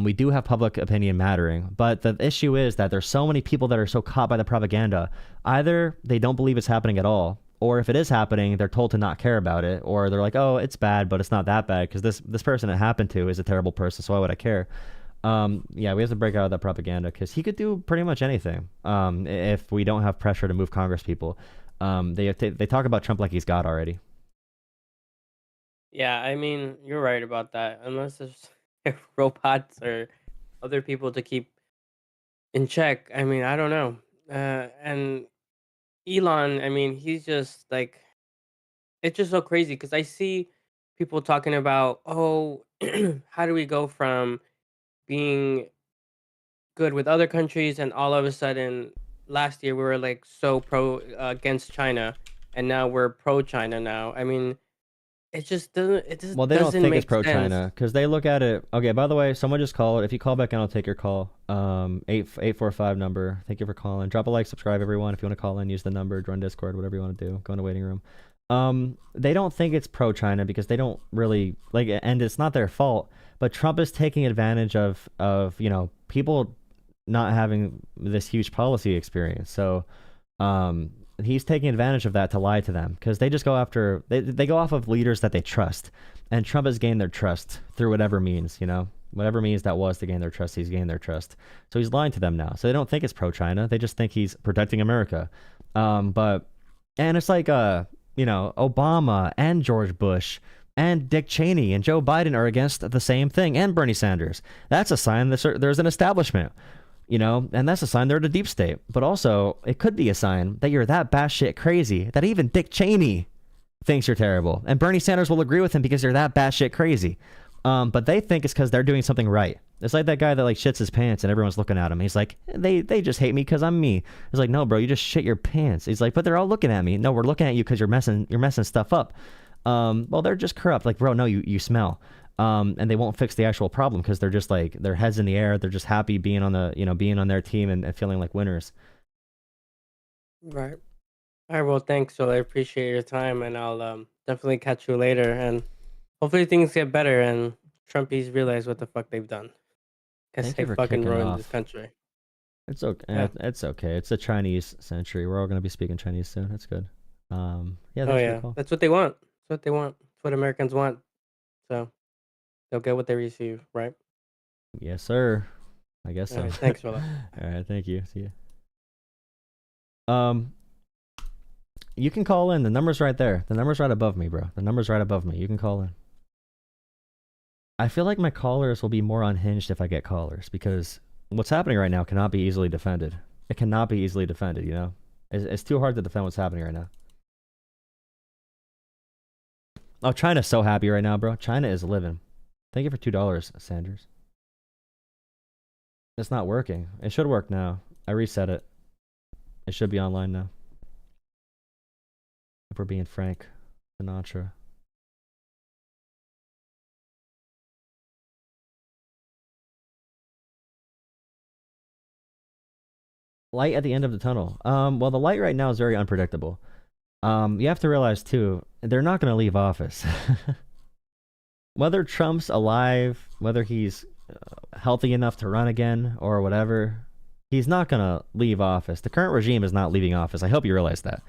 we do have public opinion mattering. But the issue is that there's so many people that are so caught by the propaganda. Either they don't believe it's happening at all, or if it is happening, they're told to not care about it, or they're like, oh, it's bad, but it's not that bad because this person it happened to is a terrible person, so why would I care? Yeah, we have to break out of that propaganda, because he could do pretty much anything if we don't have pressure to move Congress people. They talk about Trump like he's God already. Yeah, I mean, you're right about that. Unless there's robots or other people to keep in check. I mean, I don't know. And Elon, I mean, he's just like, it's just so crazy because I see people talking about, oh, how do we go from being good with other countries and all of a sudden last year we were like so pro against China, and now we're pro China now. I mean, it just doesn't. It just Well, they don't doesn't think make it's pro-China sense. because they look at it. Okay, by the way, someone just called. If you call back in, I'll take your call. 845 number. Thank you for calling. Drop a like, subscribe, everyone. If you want to call in, use the number, join Discord, whatever you want to do. Go in the waiting room. They don't think it's pro-China because they don't really like it, and it's not their fault. But Trump is taking advantage of people not having this huge policy experience. So, he's taking advantage of that to lie to them, because they just go after they go off of leaders that they trust, and Trump has gained their trust through whatever means, whatever means that was to gain their trust. He's gained their trust, so he's lying to them now. So they don't think it's pro-China, they just think he's protecting America. And it's like Obama and George Bush and Dick Cheney and Joe Biden are against the same thing, and Bernie Sanders. That's a sign that there's an establishment. And that's a sign they're the deep state. But also, it could be a sign that you're that batshit crazy that even Dick Cheney thinks you're terrible. And Bernie Sanders will agree with him because you're that batshit crazy. But they think it's because they're doing something right. It's like that guy that like shits his pants and everyone's looking at him. He's like, they just hate me because I'm me. It's like, no, bro, you just shit your pants. He's like, but they're all looking at me. No, we're looking at you because you're messing stuff up. Well, they're just corrupt. Like, bro, no, you smell. And they won't fix the actual problem because they're just like their heads in the air. They're just happy being on their team and feeling like winners. Right. All right. Well, thanks. So I appreciate your time, and I'll definitely catch you later. And hopefully things get better and Trumpies realize what the fuck they've done, because Thank they you for fucking kicking ruined off. this country. It's okay. Yeah. It's okay. It's a Chinese century. We're all gonna be speaking Chinese soon. That's good. Yeah. Oh Thanks for the yeah, call. that's what they want. That's what they want. That's what Americans want. So they'll get what they receive, right? Yes, sir. I guess All so. right. Thanks for that. All right. Thank you. See you. You can call in. The number's right there. The number's right above me, bro. The number's right above me. You can call in. I feel like my callers will be more unhinged if I get callers, because what's happening right now cannot be easily defended. It cannot be easily defended, It's too hard to defend what's happening right now. Oh, China's so happy right now, bro. China is living. Thank you for $2, Sanders. It's not working. It should work now. I reset it. It should be online now. If we're being Frank Sinatra. Light at the end of the tunnel. Well, the light right now is very unpredictable. You have to realize too, they're not going to leave office. Whether Trump's alive, whether he's healthy enough to run again or whatever, he's not going to leave office. The current regime is not leaving office. I hope you realize that.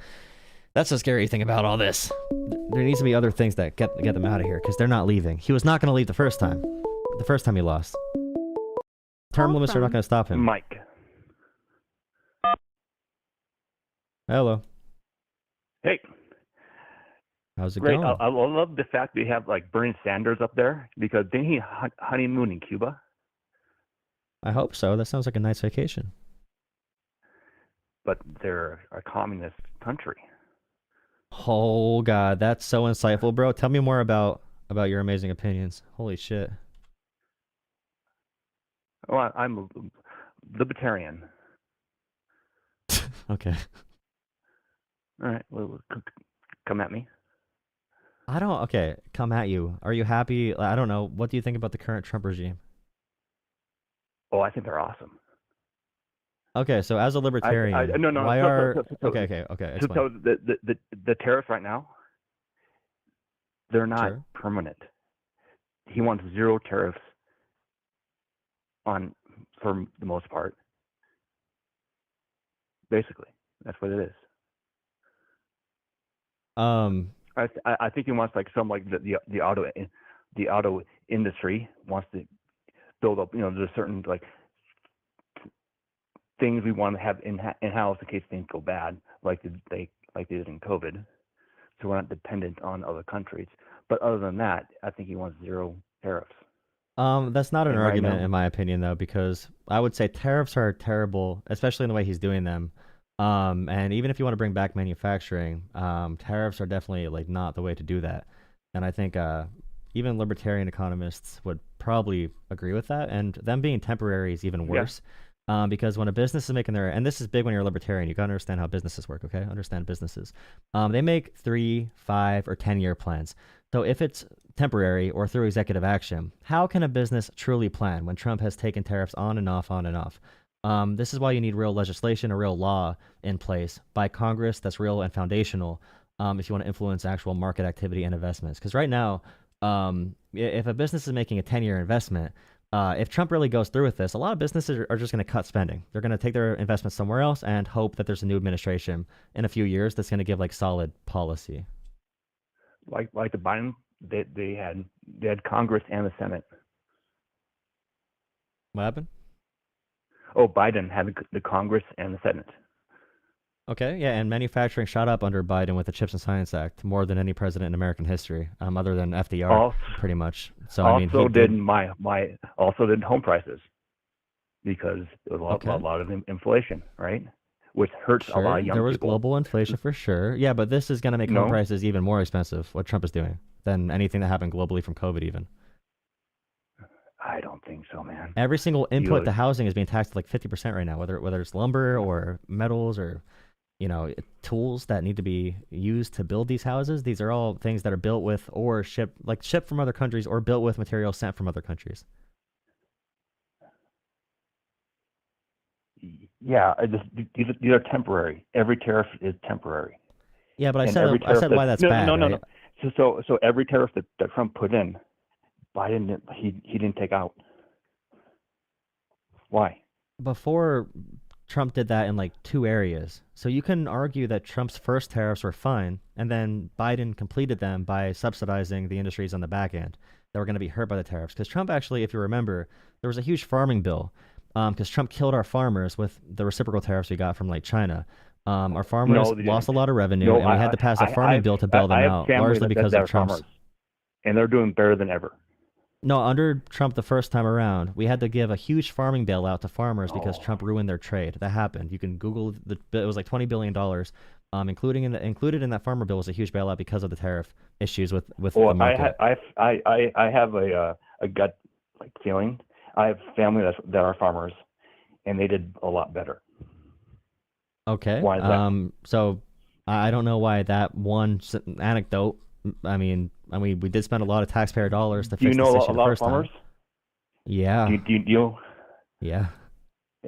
That's the scary thing about all this. There needs to be other things that get them out of here because they're not leaving. He was not going to leave the first time. The first time he lost. Term limits are not going to stop him. Mike. Hello. Hey. How's it Great. going? I love the fact that you have like Bernie Sanders up there because didn't he honeymoon in Cuba? I hope so. That sounds like a nice vacation. But they're a communist country. Oh God, that's so insightful, bro. Tell me more about your amazing opinions. Holy shit. Well, I'm a libertarian. Okay. All right. Well, come at me. Okay, come at you. Are you happy? I don't know. What do you think about the current Trump regime? Oh, I think they're awesome. Okay, so as a libertarian, no. why are... Okay. So the tariffs right now, they're not Sure. permanent. He wants zero tariffs on, for the most part. Basically, that's what it is. I think he wants like some like the auto industry wants to build up. There's certain like things we want to have in house in case things go bad, like they did in COVID. So we're not dependent on other countries. But other than that, I think he wants zero tariffs. That's not an And right argument now- in my opinion, though, because I would say tariffs are terrible, especially in the way he's doing them. And even if you want to bring back manufacturing, tariffs are definitely like not the way to do that. And I think even libertarian economists would probably agree with that. And them being temporary is even worse. Because when a business is making and this is big when you're a libertarian, you got to understand how businesses work, okay? Understand businesses. They make 3, 5, or 10-year plans. So if it's temporary or through executive action, how can a business truly plan when Trump has taken tariffs on and off, on and off? This is why you need real legislation, a real law in place by Congress that's real and foundational if you want to influence actual market activity and investments. Because right now, if a business is making a 10-year investment, if Trump really goes through with this, a lot of businesses are just going to cut spending. They're going to take their investments somewhere else and hope that there's a new administration in a few years that's going to give like solid policy. Like the Biden, they had Congress and the Senate. What happened? Oh, Biden had the Congress and the Senate. Okay, yeah, and manufacturing shot up under Biden with the Chips and Science Act more than any president in American history, other than FDR, pretty much. So I mean, also did home prices because there was a lot of inflation, right? Which hurts a lot of young people. There was global inflation for sure. Yeah, but this is going to make home prices even more expensive, what Trump is doing, than anything that happened globally from COVID even. I don't think so, man. Every single input to housing is being taxed at like 50% right now, whether it's lumber or metals or tools that need to be used to build these houses. These are all things that are built with or shipped from other countries or built with materials sent from other countries. Yeah, these are temporary. Every tariff is temporary. Yeah, but I said why that's bad. No. So every tariff that Trump put in, Biden he didn't take out. Why? Before Trump did that in like 2 areas. So you can argue that Trump's first tariffs were fine, and then Biden completed them by subsidizing the industries on the back end that were going to be hurt by the tariffs. Because Trump actually, if you remember, there was a huge farming bill because Trump killed our farmers with the reciprocal tariffs we got from like China. Our farmers lost a lot of revenue, and we had to pass a farming bill to bail them out, largely because of Trump's. Farmers, and they're doing better than ever. No, under Trump the first time around, we had to give a huge farming bailout to farmers because Trump ruined their trade. That happened. You can Google it was like $20 billion, included in that farmer bill was a huge bailout because of the tariff issues with the market. I have a gut like feeling. I have family that are farmers, and they did a lot better. Okay. Why is that? So I don't know why that one anecdote. I mean, we did spend a lot of taxpayer dollars to Do you fix know this issue a the lot of first time. farmers? Yeah. Do you Yeah.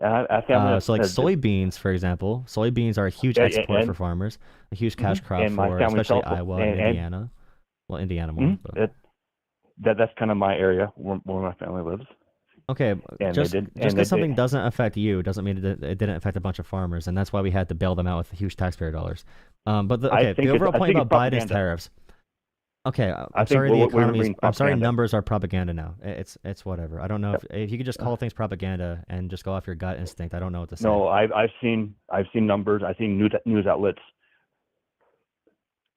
I found So like soybeans, for example, soybeans are a huge export for farmers, a huge cash crop and my for family's especially also- Iowa and Indiana. Well, Indiana more. But. That's kind of my area where my family lives. Okay, And just they did- because and they something did- doesn't affect you doesn't mean it didn't affect a bunch of farmers, and that's why we had to bail them out with huge taxpayer dollars. But the overall point about Biden's tariffs. Okay, I'm sorry the economy. I'm sorry numbers are propaganda now. It's whatever. I don't know if you could just call things propaganda and just go off your gut instinct. I don't know what to say. No, I've seen numbers. I've seen news outlets.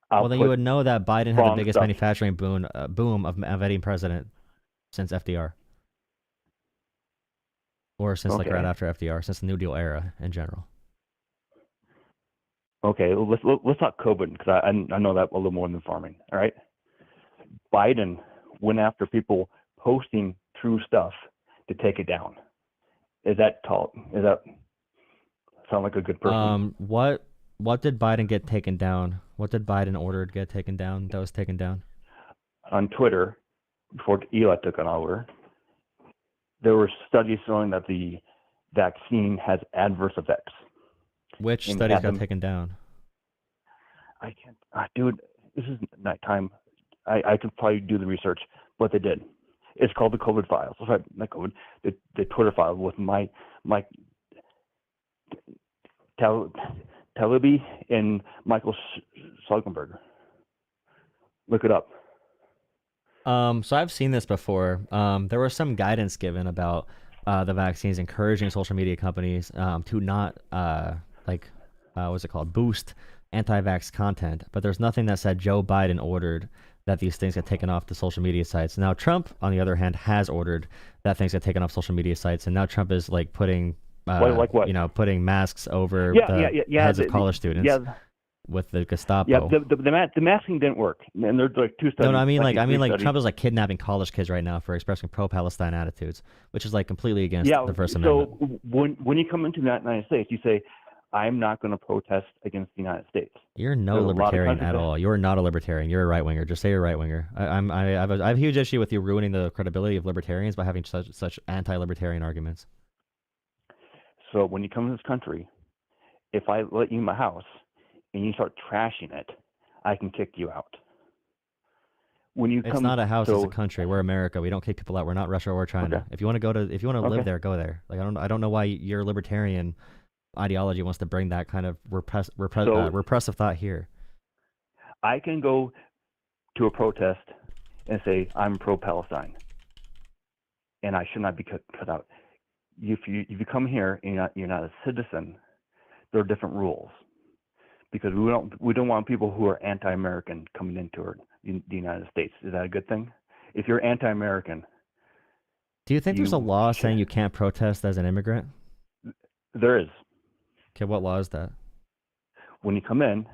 Well, then you would know that Biden had the biggest manufacturing boom of any president since FDR, or since like right after FDR, since the New Deal era in general. Okay, let's talk COVID because I know that a little more than farming. All right, Biden went after people posting true stuff to take it down. Is that sound like a good person? What did Biden get taken down? What did Biden order to get taken down? That was taken down on Twitter before Eli took it over. There were studies showing that the vaccine has adverse effects. Which studies got taken down? I can't, dude. This is nighttime. I could probably do the research, but they did. It's called the COVID files. Sorry, not COVID. The Twitter file with Mike Talibi and Michael Schellenberger. Look it up. So I've seen this before. There was some guidance given about the vaccines encouraging social media companies to not what's it called, boost anti-vax content. But there's nothing that said Joe Biden ordered that these things get taken off the social media sites. Now Trump, on the other hand, has ordered that things get taken off social media sites, and now Trump is like putting like what? Putting masks over the heads of college students. Yeah. With the Gestapo. Yeah, the masking didn't work, and there's like two studies. No, I mean Trump is like kidnapping college kids right now for expressing pro-Palestine attitudes, which is like completely against the First Amendment. So when you come into the United States, you say, "I'm not going to protest against the United States." You're no libertarian at all. You're not a libertarian. You're a right winger. Just say you're a right winger. I have a huge issue with you ruining the credibility of libertarians by having such anti-libertarian arguments. So when you come to this country, if I let you in my house and you start trashing it, I can kick you out. It's not a house; it's a country. We're America. We don't kick people out. We're not Russia or China. Okay. If you want to live there, go there. Like I don't know why your libertarian ideology wants to bring that kind of repressive thought here. I can go to a protest and say I'm pro-Palestine, and I should not be cut out. If you come here and you're not a citizen, there are different rules, because we don't want people who are anti-American coming into the United States. Is that a good thing? If you're anti-American, do you think there's a law saying you can't protest as an immigrant? There is. Okay, what law is that? When you come in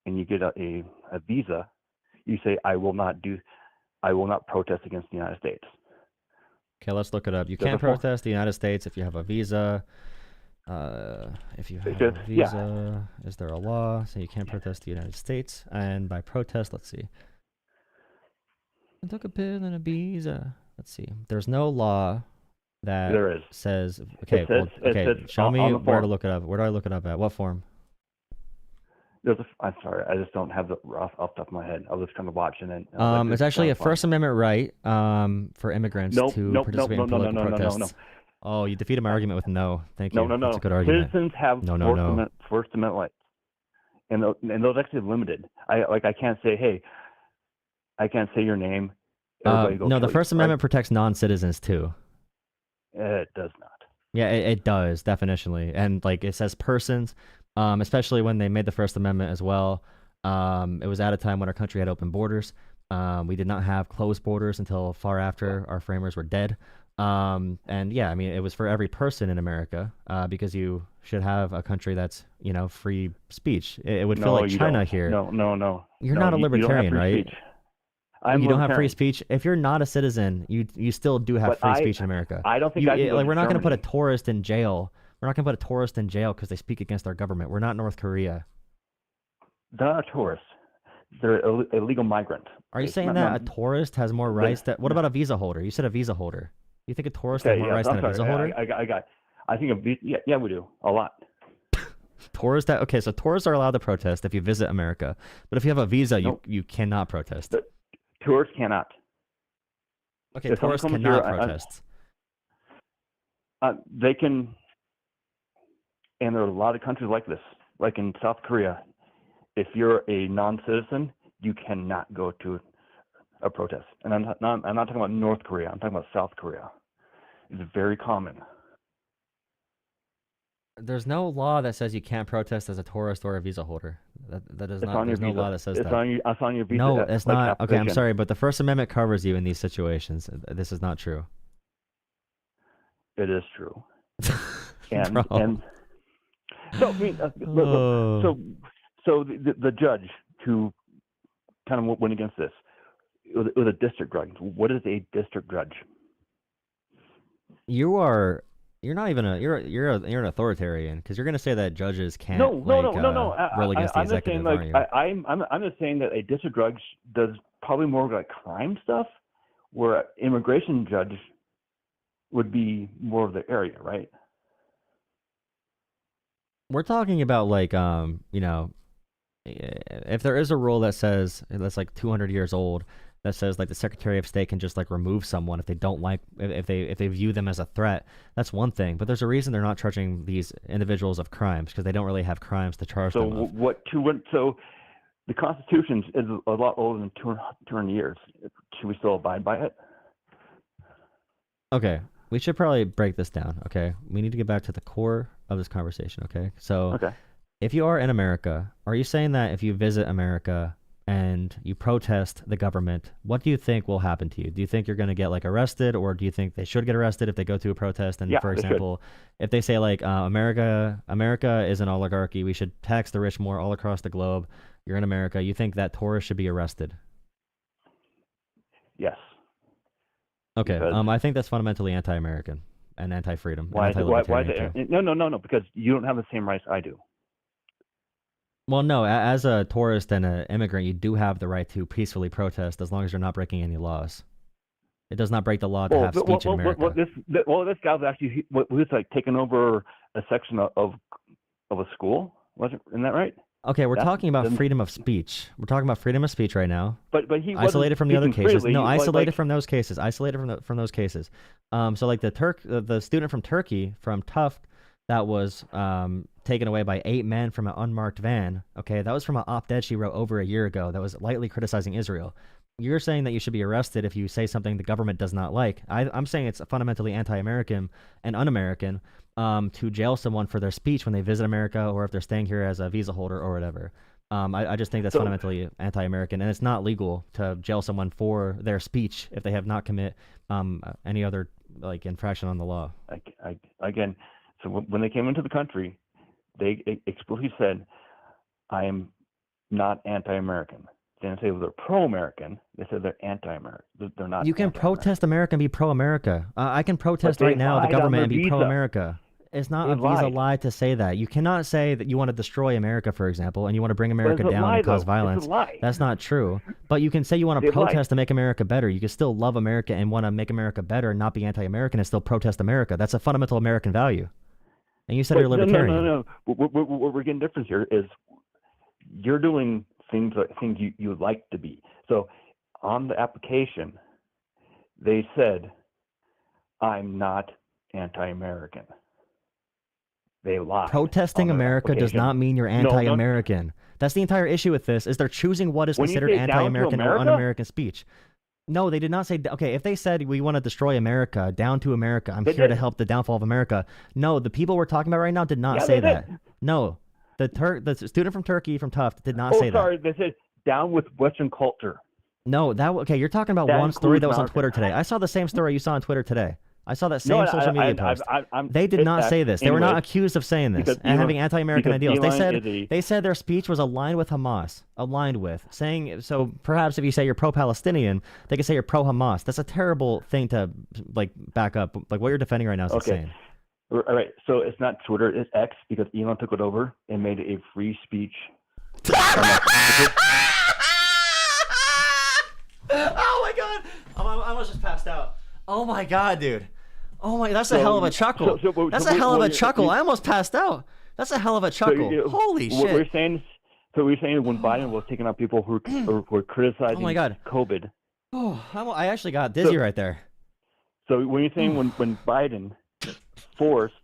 and you get a visa, you say I will not protest against the United States. Okay, let's look it up. You can't protest the United States if you have a visa. If you have a visa, is there a law saying you can't protest the United States? And by protest, let's see. I took a pill and a visa. Let's see. There's no law that says. Okay, show me where to look it up. Where do I look it up at? What form? I'm sorry, I just don't have the off the top of my head. I was kind of watching it. It's actually a First Amendment right for immigrants to participate in political protests. No. Oh, you defeated my argument with no. Thank you. No. That's a good argument. Citizens have First Amendment rights, and those actually limited. I can't say, hey, I can't say your name. No, the First Amendment protects non-citizens too. It does not. Yeah, it does definitionally, and like it says persons. Especially when they made the First Amendment as well. It was at a time when our country had open borders. We did not have closed borders until far after our framers were dead. And yeah, I mean, it was for every person in America because you should have a country that's, free speech. It would feel like China here. No. You're not a libertarian, right? Speech. You don't have free speech. If you're not a citizen, you still do have free speech in America. I don't think we're not going to put a tourist in jail. We're not going to put a tourist in jail because they speak against our government. We're not North Korea. They're not a tourist. They're illegal migrant. Are you saying that a tourist has more rights? What about a visa holder? You said a visa holder. You think a tourist has more rights than a visa holder? I think yeah, we do a lot. Tourists so tourists are allowed to protest if you visit America, but if you have a visa, you cannot protest. Tourists cannot. Okay, tourists cannot protest. They can, and there are a lot of countries like this, like in South Korea. If you're a non-citizen, you cannot go to a protest. And I'm not talking about North Korea. I'm talking about South Korea. It's very common. There's no law that says you can't protest as a tourist or a visa holder. That is not. There's no law that says that. It's on your visa. No, it's not. Okay, I'm sorry, but the First Amendment covers you in these situations. This is not true. It is true. and so I mean, so the judge who kind of went against this, it was a district judge. What is a district judge? You're not even you're an authoritarian because you're going to say that judges can't no. rule against the executive, aren't you? I'm just saying that a district judge does probably more like crime stuff, where an immigration judge would be more of the area, right? We're talking about if there is a rule that says that's like 200 years old, that says like the Secretary of State can just like remove someone if they don't like if they view them as a threat. That's one thing, but there's a reason they're not charging these individuals of crimes because they don't really have crimes to charge them of. So the Constitution is a lot older than 200 years. Should we still abide by it? Okay, we should probably break this down. Okay, we need to get back to the core of this conversation. Okay, so if you are in America, are you saying that if you visit America and you protest the government, what do you think will happen to you? Do you think you're going to get like arrested, or do you think they should get arrested if they go to a protest? And for example, if they say like America is an oligarchy, we should tax the rich more all across the globe. You're in America. You think that tourists should be arrested? Yes. Okay. I think that's fundamentally anti-American and anti-freedom. Why? No. Because you don't have the same rights I do. Well, no, as a tourist and an immigrant, you do have the right to peacefully protest as long as you're not breaking any laws. It does not break the law to have speech in America. This guy was actually was like taking over a section of a school. Isn't that right? Okay, we're talking about freedom of speech. We're talking about freedom of speech right now. But he isolated from the other cases. Freely. No, isolated from those cases. Isolated from those cases. So like the student from Turkey from Tufts that was taken away by 8 men from an unmarked van. Okay, that was from an op-ed she wrote over a year ago that was lightly criticizing Israel. You're saying that you should be arrested if you say something the government does not like. I'm saying it's fundamentally anti-American and un-American to jail someone for their speech when they visit America or if they're staying here as a visa holder or whatever. I just think that's fundamentally anti-American, and it's not legal to jail someone for their speech if they have not commit any other like infraction on the law. Again, so when they came into the country, they explicitly said, "I am not anti-American." They didn't say they're pro-American. They said they're anti-American. They're not. You can protest America and be pro-America. I can protest right now the government and be pro-America. It's not a visa lie to say that. You cannot say that you want to destroy America, for example, and you want to bring America down and cause violence. It's a lie. That's not true. But you can say you want to protest to make America better. You can still love America and want to make America better and not be anti-American and still protest America. That's a fundamental American value. And you said you're libertarian. No. What we're getting different here is you're doing things you like to be. So on the application, they said, "I'm not anti-American." They lied. Protesting America does not mean you're anti-American. That's the entire issue with this, is they're choosing what is considered anti-American or un-American speech. No, they did not say, okay, if they said we want to destroy America, down to America, I'm here to help the downfall of America. No, the people we're talking about right now did not say that. No, the student from Turkey, from Tufts, did not say that. Oh, sorry, they said down with Western culture. No, okay, you're talking about one story that was on Twitter today. I saw the same story you saw on Twitter today. I saw that same social media post. They did not say this. They were not accused of saying this and having anti-American ideals. They said their speech was aligned with Hamas, saying, so perhaps if you say you're pro-Palestinian, they could say you're pro-Hamas. That's a terrible thing to like back up. Like what you're defending right now is insane. All right, so it's not Twitter, it's X, because Elon took it over and made it a free speech. Oh my god! I almost just passed out. Oh my god, dude. Oh my, that's a hell of a chuckle. That's a hell of a chuckle. I almost passed out. That's a hell of a chuckle. Holy shit. We're saying when Biden was taking out people who were criticizing COVID. Oh, I actually got dizzy right there. So when you're saying when Biden forced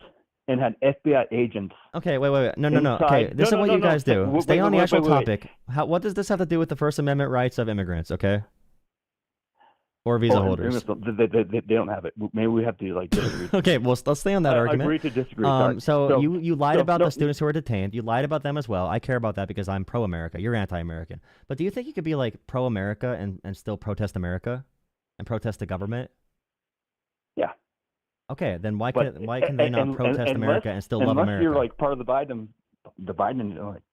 and had FBI agents. Okay, wait. No. Okay, this is what you guys do. Stay on the actual topic. What does this have to do with the First Amendment rights of immigrants, okay? Or visa holders. They don't have it. Maybe we have to like disagree. Okay, well, let's stay on that argument. Agree to disagree. So you lied about the students who were detained. You lied about them as well. I care about that because I'm pro-America. You're anti-American. But do you think you could be like pro-America and still protest America and protest the government? Yeah. Okay, then why can they not protest America and still love America? Unless you're like part of the Biden.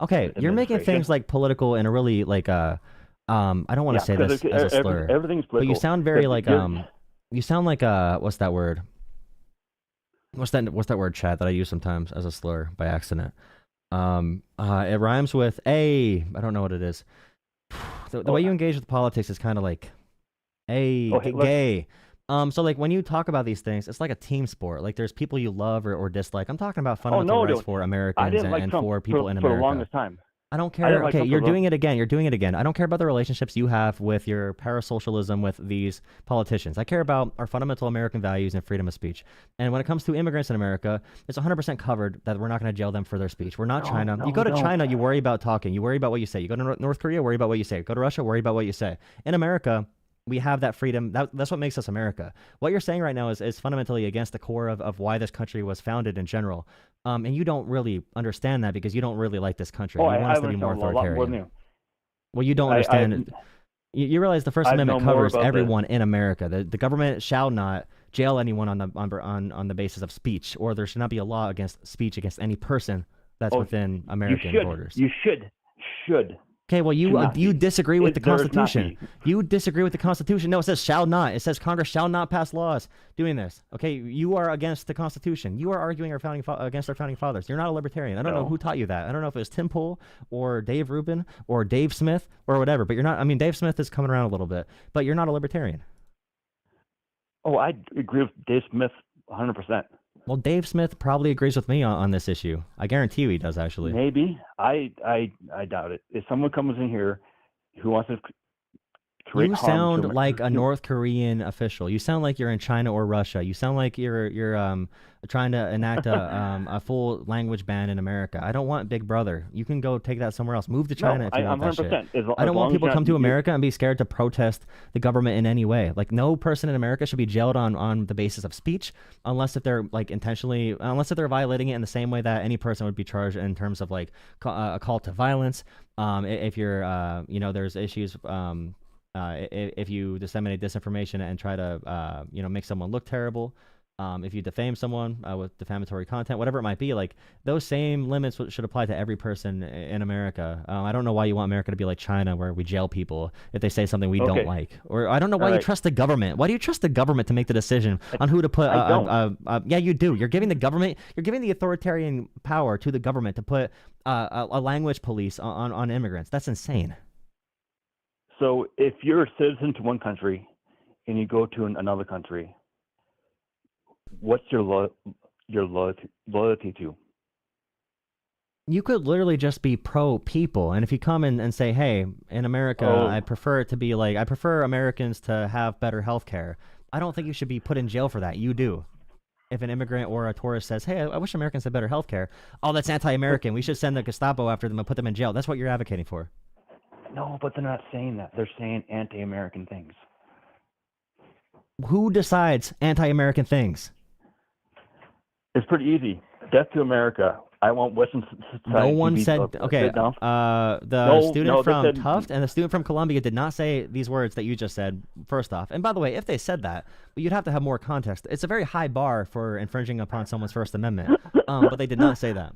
Okay, you're making things like political in a really like I don't want to say this as a slur. Everything's political. But you sound very like you sound like what's that word? What's that word, Chad, that I use sometimes as a slur by accident? It rhymes with I don't know what it is. The way you engage with politics is kind of like gay. So like when you talk about these things, it's like a team sport. Like there's people you love or dislike. I'm talking about fundamental rights for Americans and for people in America. For the longest time. I don't care. Okay, you're doing it again. You're doing it again. I don't care about the relationships you have with your parasocialism with these politicians. I care about our fundamental American values and freedom of speech. And when it comes to immigrants in America, it's 100% covered that we're not going to jail them for their speech. We're not China. You go to China, you worry about talking. You worry about what you say. You go to North Korea, worry about what you say. Go to Russia, worry about what you say. In America, we have that freedom. That's what makes us America. What you're saying right now is fundamentally against the core of why this country was founded in general. And you don't really understand that because you don't really like this country. You want us to be more authoritarian. Well, you don't understand. You realize the First Amendment covers everyone in America. The government shall not jail anyone on the basis of speech, or there should not be a law against speech against any person that's within American borders. You should. Okay, well, you disagree with the Constitution. You disagree with the Constitution. No, it says shall not. It says Congress shall not pass laws doing this. Okay, you are against the Constitution. You are arguing against our founding fathers. You're not a libertarian. I don't know who taught you that. I don't know if it was Tim Pool or Dave Rubin or Dave Smith or whatever, but you're not. I mean, Dave Smith is coming around a little bit, but you're not a libertarian. Oh, I agree with Dave Smith 100%. Well, Dave Smith probably agrees with me on this issue. I guarantee you he does, actually. Maybe. I doubt it. If someone comes in here who wants to create harm, you sound like a North Korean official. You sound like you're in China or Russia. You sound like you're trying to enact a full language ban in America. I don't want Big Brother. You can go take that somewhere else. Move to China if you want that shit. I don't want people to come to America and be scared to protest the government in any way. Like no person in America should be jailed on the basis of speech, unless if they're like unless if they're violating it in the same way that any person would be charged in terms of like a call to violence. If you're there's issues. If you disseminate disinformation and try to make someone look terrible, if you defame someone with defamatory content, whatever it might be, like those same limits should apply to every person in America. I don't know why you want America to be like China, where we jail people if they say something we don't like. Or I don't know why you trust the government. Why do you trust the government to make the decision on who to put? Yeah, you do. You're giving the authoritarian power to the government to put a language police on immigrants. That's insane. So if you're a citizen to one country and you go to another country, what's your loyalty to? You could literally just be pro-people. And if you come in and say, hey, in America, I prefer it to be like, I prefer Americans to have better health care. I don't think you should be put in jail for that. You do. If an immigrant or a tourist says, hey, I wish Americans had better health care. Oh, that's anti-American. We should send the Gestapo after them and put them in jail. That's what you're advocating for. No, but they're not saying that. They're saying anti-American things. Who decides anti-American things? It's pretty easy. Death to America. I want Western society No one to be said, okay, sit down. the student from said, Tufts and the student from Columbia did not say these words that you just said, first off. And by the way, if they said that, you'd have to have more context. It's a very high bar for infringing upon someone's First Amendment, but they did not say that.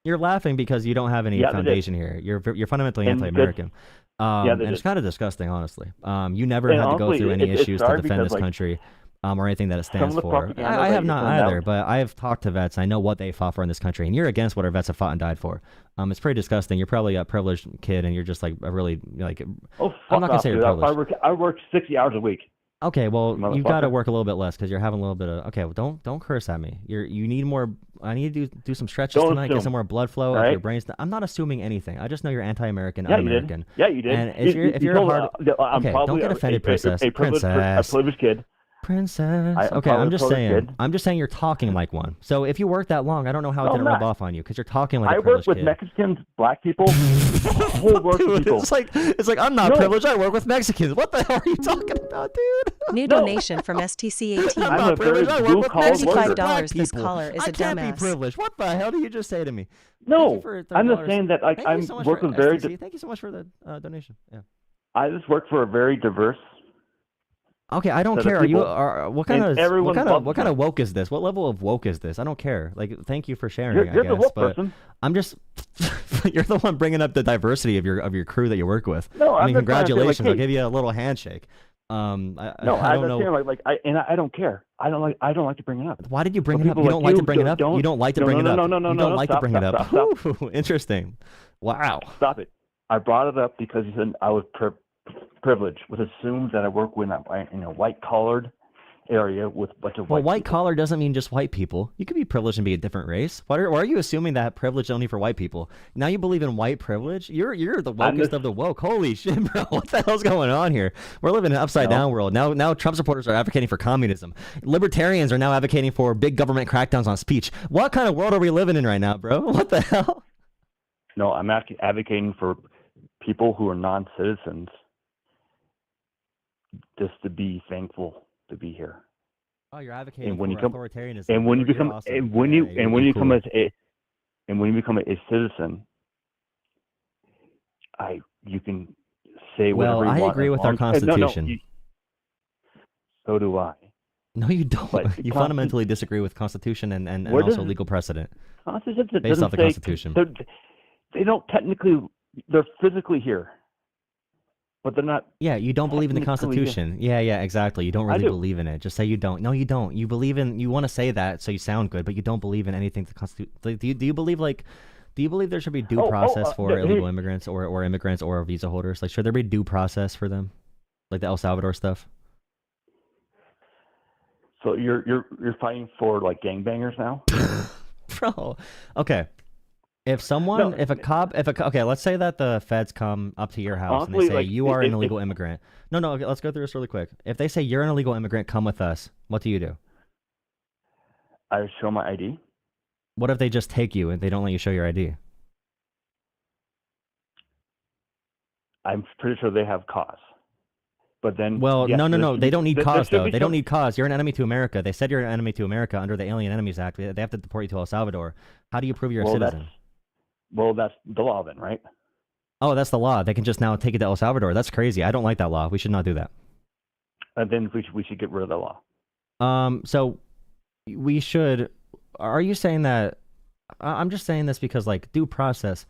You're laughing because you don't have any foundation here. You're fundamentally anti-American. And it's kind of disgusting, honestly. You never had to go through any issues to defend this country. Or anything that it stands for. I have not either, but I have talked to vets. I know what they fought for in this country, and you're against what our vets have fought and died for. It's pretty disgusting. You're probably a privileged kid, and you're just like a really like. Oh, I'm not gonna say you're privileged. I work 60 hours a week. Okay, well you got to work a little bit less because you're having a little bit of. Okay, well don't curse at me. You need more. I need to do some stretches tonight, get some more blood flow of your brains. I'm not assuming anything. I just know you're anti-American, un-American. Yeah, you did. And if you're hard, okay, don't get offended, princess. A privileged kid. Princess. Okay, I'm just saying. I'm just saying you're talking like one. So if you work that long, I don't know how it didn't rub off on you because you're talking like a privileged kid. I work with Mexicans, black people, whole work of people. It's like I'm not privileged. I work with Mexicans. What the hell are you talking about, dude? New donation from STC18. I'm not privileged. I work with $35. This caller is a dumbass. I can't be privileged. What the hell did you just say to me? No, I'm just saying that I'm working very. Thank you so much for the donation. Yeah. I just work for a very diverse. Okay, I don't care. What kind of woke is this? What level of woke is this? I don't care. Like, thank you for sharing. You're I the guess, woke but person. I'm just you're the one bringing up the diversity of your crew that you work with. No, I mean, congratulations. I'll give you a little handshake. I don't know. I don't care. I don't like to bring it up. Why did you bring it up? You don't like to bring it up. You don't like to bring it up. No. You don't like to bring it up. Stop. Interesting. Wow. Stop it. I brought it up because you said I was privileged, which assumes that I work in a white-collared area with a bunch of white white people. collar doesn't mean just white people. You could be privileged and be a different race. Why are you assuming that privilege is only for white people? Now you believe in white privilege? You're the wokest of the woke. Holy shit, bro. What the hell's going on here? We're living in an upside-down world. Now Trump supporters are advocating for communism. Libertarians are now advocating for big government crackdowns on speech. What kind of world are we living in right now, bro? What the hell? No, I'm advocating for people who are non-citizens just to be thankful to be here. Oh, you're advocating for authoritarianism. And when you become awesome. when you become a citizen, you can say whatever you want. Well, I agree with our Constitution. So do I. No, you don't. You fundamentally disagree with Constitution and also legal precedent. Constitution based off the Constitution. They don't technically. They're physically here. But they're not. Yeah, you don't believe in the Constitution. Yeah, exactly. You don't really believe in it. Just say you don't. No, you don't. You believe in. You want to say that so you sound good, but you don't believe in anything the Constitution. Like, do you believe there should be due process for illegal immigrants or immigrants or visa holders? Like, should there be due process for them, like the El Salvador stuff? So you're fighting for like gangbangers now, bro? Okay. Okay, let's say that the feds come up to your house and they say you are an illegal immigrant. No, okay, let's go through this really quick. If they say you're an illegal immigrant, come with us. What do you do? I show my ID. What if they just take you and they don't let you show your ID? I'm pretty sure they have cause. But then, no. They don't need cause, though. They don't need cause. You're an enemy to America. They said you're an enemy to America under the Alien Enemies Act. They have to deport you to El Salvador. How do you prove you're a citizen? Well, that's the law then, right? Oh, that's the law. They can just now take it to El Salvador. That's crazy. I don't like that law. We should not do that. And then we should get rid of the law. So we should. Are you saying that? I'm just saying this because, like, due process.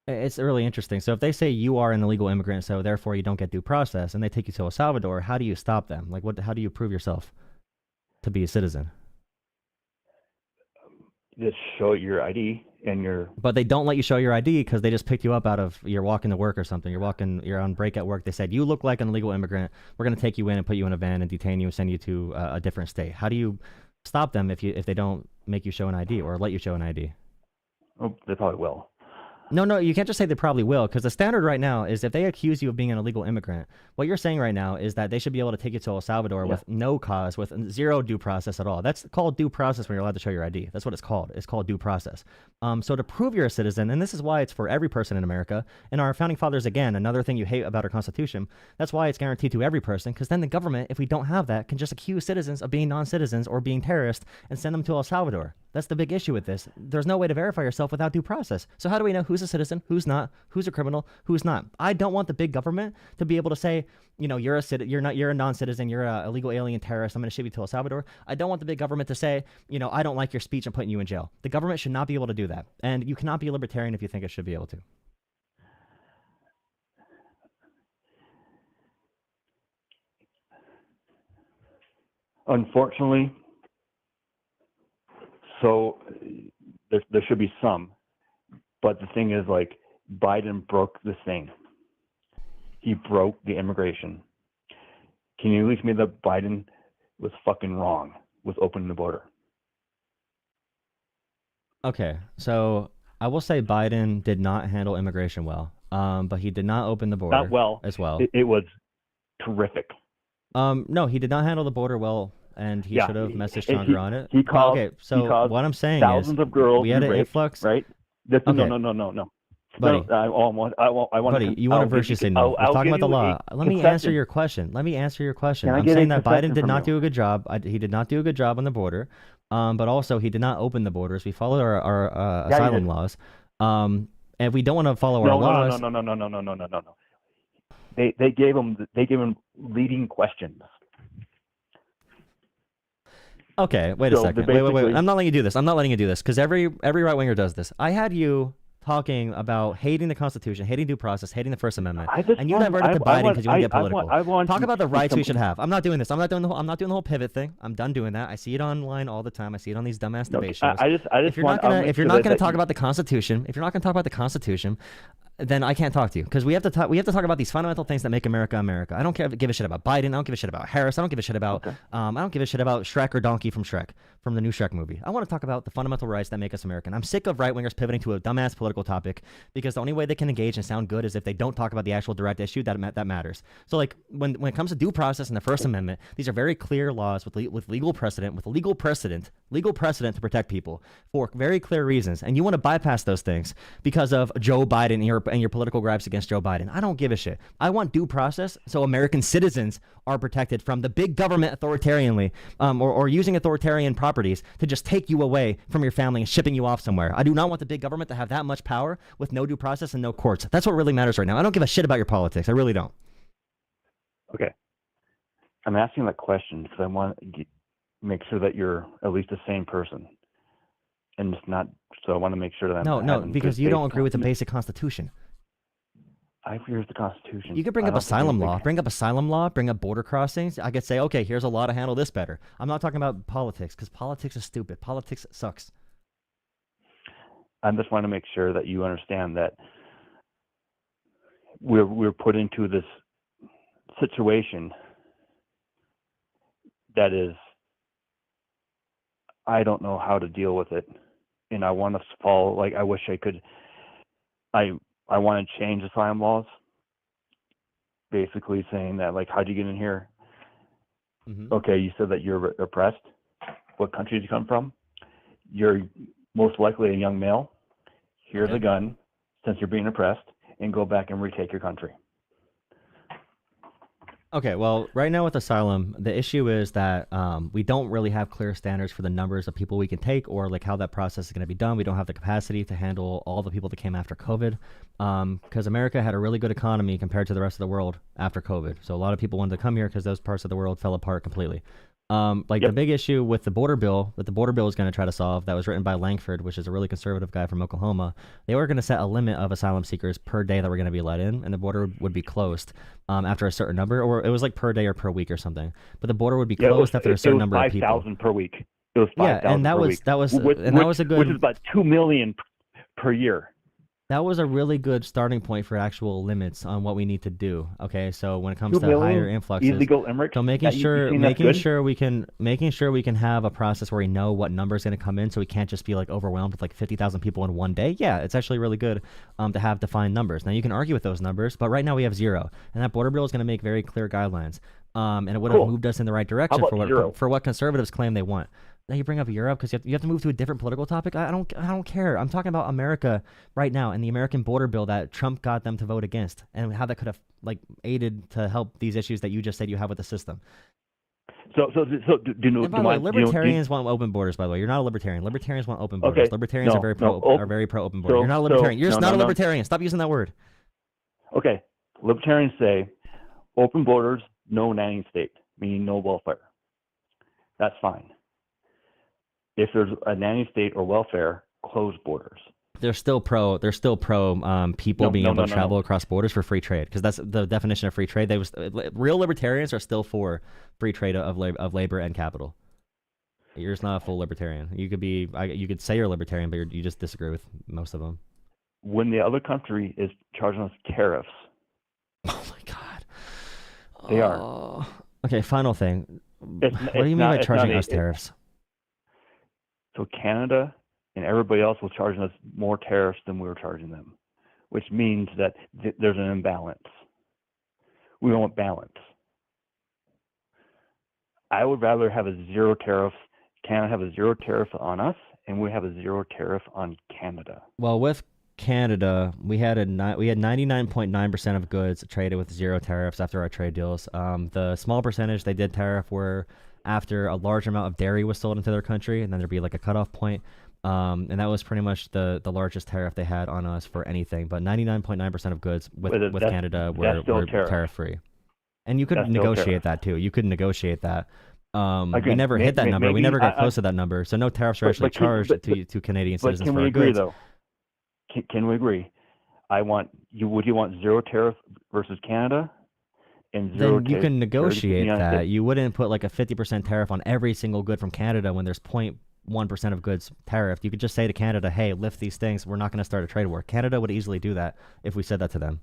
It's really interesting. So if they say you are an illegal immigrant, so therefore you don't get due process, and they take you to El Salvador, how do you stop them? Like, how do you prove yourself to be a citizen? Just show your ID and your. But they don't let you show your ID because they just picked you up out of you're walking to work or something. You're on break at work. They said you look like an illegal immigrant. We're gonna take you in and put you in a van and detain you and send you to a different state. How do you stop them if they don't make you show an ID or let you show an ID? Oh, they probably will. No, you can't just say they probably will, because the standard right now is if they accuse you of being an illegal immigrant, what you're saying right now is that they should be able to take you to El Salvador with no cause, with zero due process at all. That's called due process when you're allowed to show your ID. That's what it's called. It's called due process. So to prove you're a citizen, and this is why it's for every person in America, and our founding fathers, again, another thing you hate about our Constitution, that's why it's guaranteed to every person, because then the government, if we don't have that, can just accuse citizens of being non-citizens or being terrorists and send them to El Salvador. That's the big issue with this. There's no way to verify yourself without due process. So how do we know who's a citizen, who's not, who's a criminal, who's not? I don't want the big government to be able to say, you're a non-citizen, you're a illegal alien terrorist, I'm going to ship you to El Salvador. I don't want the big government to say, I don't like your speech, I'm putting you in jail. The government should not be able to do that. And you cannot be a libertarian if you think it should be able to. Unfortunately, so there should be some, but the thing is, like, Biden broke this thing. He broke the immigration. Can you at least admit that Biden was fucking wrong with opening the border? Okay, so I will say Biden did not handle immigration well, but he did not open the border Not well. as well. It was terrific. No, he did not handle the border well, and he should have messaged stronger on it. He caused, okay, so what I'm saying thousands is of girls we had an raped, influx, right? Okay. No. Buddy, I want. Buddy, you want to versus say no. We're talking about the law. Let me answer your question. I'm saying that Biden did not do a good job. He did not do a good job on the border, but also he did not open the borders. We followed our asylum laws, and we don't want to follow our laws. No. They gave him leading questions. Okay, wait a second. Wait. I'm not letting you do this because every right winger does this. I had you talking about hating the Constitution, hating due process, hating the First Amendment, and you diverted to Biden because you want to get political. Talk about the rights we should have. I'm not doing this. I'm not doing the whole pivot thing. I'm done doing that. I see it online all the time. I see it on these dumbass debate shows. If you're not gonna talk about the Constitution, then I can't talk to you because we have to talk about these fundamental things that make America America. I don't give a shit about Biden. I don't give a shit about Harris. I don't give a shit about I don't give a shit about Shrek or Donkey from the new Shrek movie. I want to talk about the fundamental rights that make us American. I'm sick of right wingers pivoting to a dumbass political topic because the only way they can engage and sound good is if they don't talk about the actual direct issue that matters. So like when it comes to due process and the First Amendment, these are very clear laws with legal precedent to protect people for very clear reasons. And you want to bypass those things because of Joe Biden and your political gripes against Joe Biden. I don't give a shit. I want due process so American citizens are protected from the big government authoritarianly or using authoritarian properties to just take you away from your family and shipping you off somewhere. I do not want the big government to have that much power with no due process and no courts. That's what really matters right now. I don't give a shit about your politics. I really don't. Okay. I'm asking that question because I want to make sure that you're at least the same person. And it's not, so I want to make sure that I'm No, because you don't agree with the basic Constitution. I agree with the Constitution. You could bring up asylum law, bring up border crossings. I could say, okay, here's a law to handle this better. I'm not talking about politics because politics is stupid. Politics sucks. I just want to make sure that you understand that we're put into this situation that is, I don't know how to deal with it, and I want to follow. Like I wish I could. I want to change asylum laws. Basically saying that, like, how'd you get in here? Mm-hmm. Okay, you said that you're oppressed. What country did you come from? You're most likely a young male. Here's a gun, since you're being oppressed, and go back and retake your country. Okay, well, right now with asylum, the issue is that we don't really have clear standards for the numbers of people we can take or like how that process is going to be done. We don't have the capacity to handle all the people that came after COVID because America had a really good economy compared to the rest of the world after COVID. So a lot of people wanted to come here because those parts of the world fell apart completely. The big issue with the border bill that the border bill is going to try to solve that was written by Langford, which is a really conservative guy from Oklahoma. They were going to set a limit of asylum seekers per day that were going to be let in, and the border would be closed after a certain number, or it was like per day or per week or something. But the border would be closed after a certain number of people. 5,000 per week. It was 5,000 and that per was week. that was a good. Which is about 2 million per year. That was a really good starting point for actual limits on what we need to do. Okay, so when it comes to higher influxes, illegal immigrants. So making sure we can have a process where we know what number is going to come in, so we can't just be like overwhelmed with like 50,000 people in one day. Yeah, it's actually really good to have defined numbers. Now you can argue with those numbers, but right now we have 0, and that border bill is going to make very clear guidelines. And it would have moved us in the right direction for what conservatives claim they want. Now you bring up Europe because you have to move to a different political topic. I don't care. I'm talking about America right now and the American border bill that Trump got them to vote against and how that could have like aided to help these issues that you just said you have with the system. And by the way, libertarians want open borders. By the way, you're not a libertarian. Libertarians want open borders. Okay. Libertarians No, are very pro open border. You're not a libertarian. You're just not a libertarian. Stop using that word. Okay, libertarians say open borders, no nanny state, meaning no welfare. That's fine. If there's a nanny state or welfare, close borders. They're still pro. People being able to travel across borders for free trade, because that's the definition of free trade. Real libertarians are still for free trade of labor and capital. You're just not a full libertarian. You could say you're a libertarian, but you just disagree with most of them. When the other country is charging us tariffs. Oh my God. They are. Okay. Final thing. What do you mean by charging us tariffs? So Canada and everybody else was charging us more tariffs than we were charging them, which means that there's an imbalance. We want balance. I would rather have a zero tariff. Canada have a zero tariff on us, and we have a zero tariff on Canada. Well, with Canada, we had 99.9% of goods traded with zero tariffs after our trade deals. The small percentage they did tariff were after a large amount of dairy was sold into their country, and then there'd be like a cutoff point. And that was pretty much the largest tariff they had on us for anything. But 99.9% of goods with Canada were tariff free. And you could negotiate that too. You could negotiate that. We never hit that number. We never got close to that number. So no tariffs are actually charged to Canadian citizens for our goods. Though? Can we agree? Would you want zero tariff versus Canada? And then you can negotiate that. You wouldn't put like a 50% tariff on every single good from Canada when there's 0.1% of goods tariffed. You could just say to Canada, hey, lift these things. We're not going to start a trade war. Canada would easily do that if we said that to them.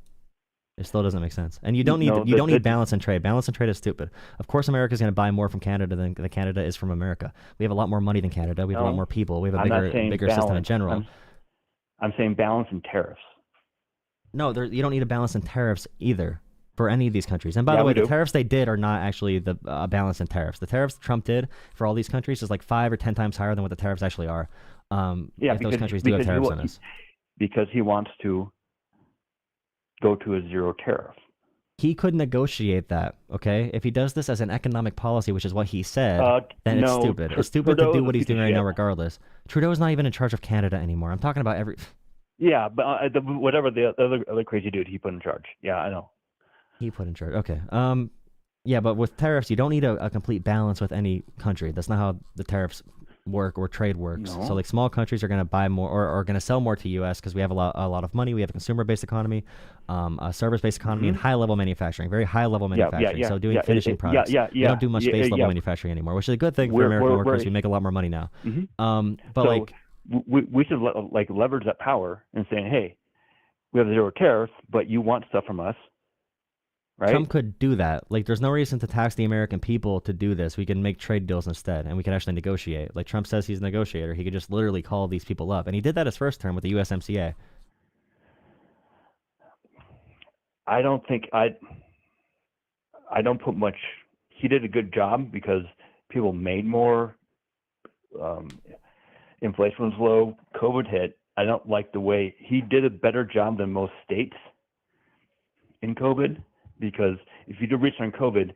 It still doesn't make sense. And you don't need balance in trade. Balance in trade is stupid. Of course, America is going to buy more from Canada than Canada is from America. We have a lot more money than Canada. We have a lot more people. We have a bigger system in general. I'm saying balance in tariffs. No, you don't need a balance in tariffs either for any of these countries. And by the way, the tariffs they did are not actually the balance in tariffs. The tariffs Trump did for all these countries is like 5 or 10 times higher than what the tariffs actually are. If those countries do have tariffs on us. Because he wants to go to a zero tariff. He could negotiate that, okay? If he does this as an economic policy, which is what he said, then it's stupid. It's stupid to do what he's doing right now regardless. Trudeau's not even in charge of Canada anymore. I'm talking about every... Yeah, but whatever the other crazy dude he put in charge. Yeah, I know. He put in charge. Okay. Yeah, but with tariffs, you don't need a complete balance with any country. That's not how the tariffs work or trade works. No. So like small countries are going to buy more or are going to sell more to U.S. because we have a lot of money. We have a consumer-based economy, a service-based economy, and high-level manufacturing, very high-level manufacturing. So doing finishing products. We don't do much base-level manufacturing anymore, which is a good thing for American workers. We make a lot more money now. But so we should leverage that power and saying, hey, we have zero tariffs, but you want stuff from us. Right? Trump could do that. Like, there's no reason to tax the American people to do this. We can make trade deals instead, and we can actually negotiate. Like, Trump says he's a negotiator. He could just literally call these people up. And he did that his first term with the USMCA. I don't put much... He did a good job because people made more. Inflation was low. COVID hit. I don't like the way... He did a better job than most states in COVID. Because if you do research on COVID,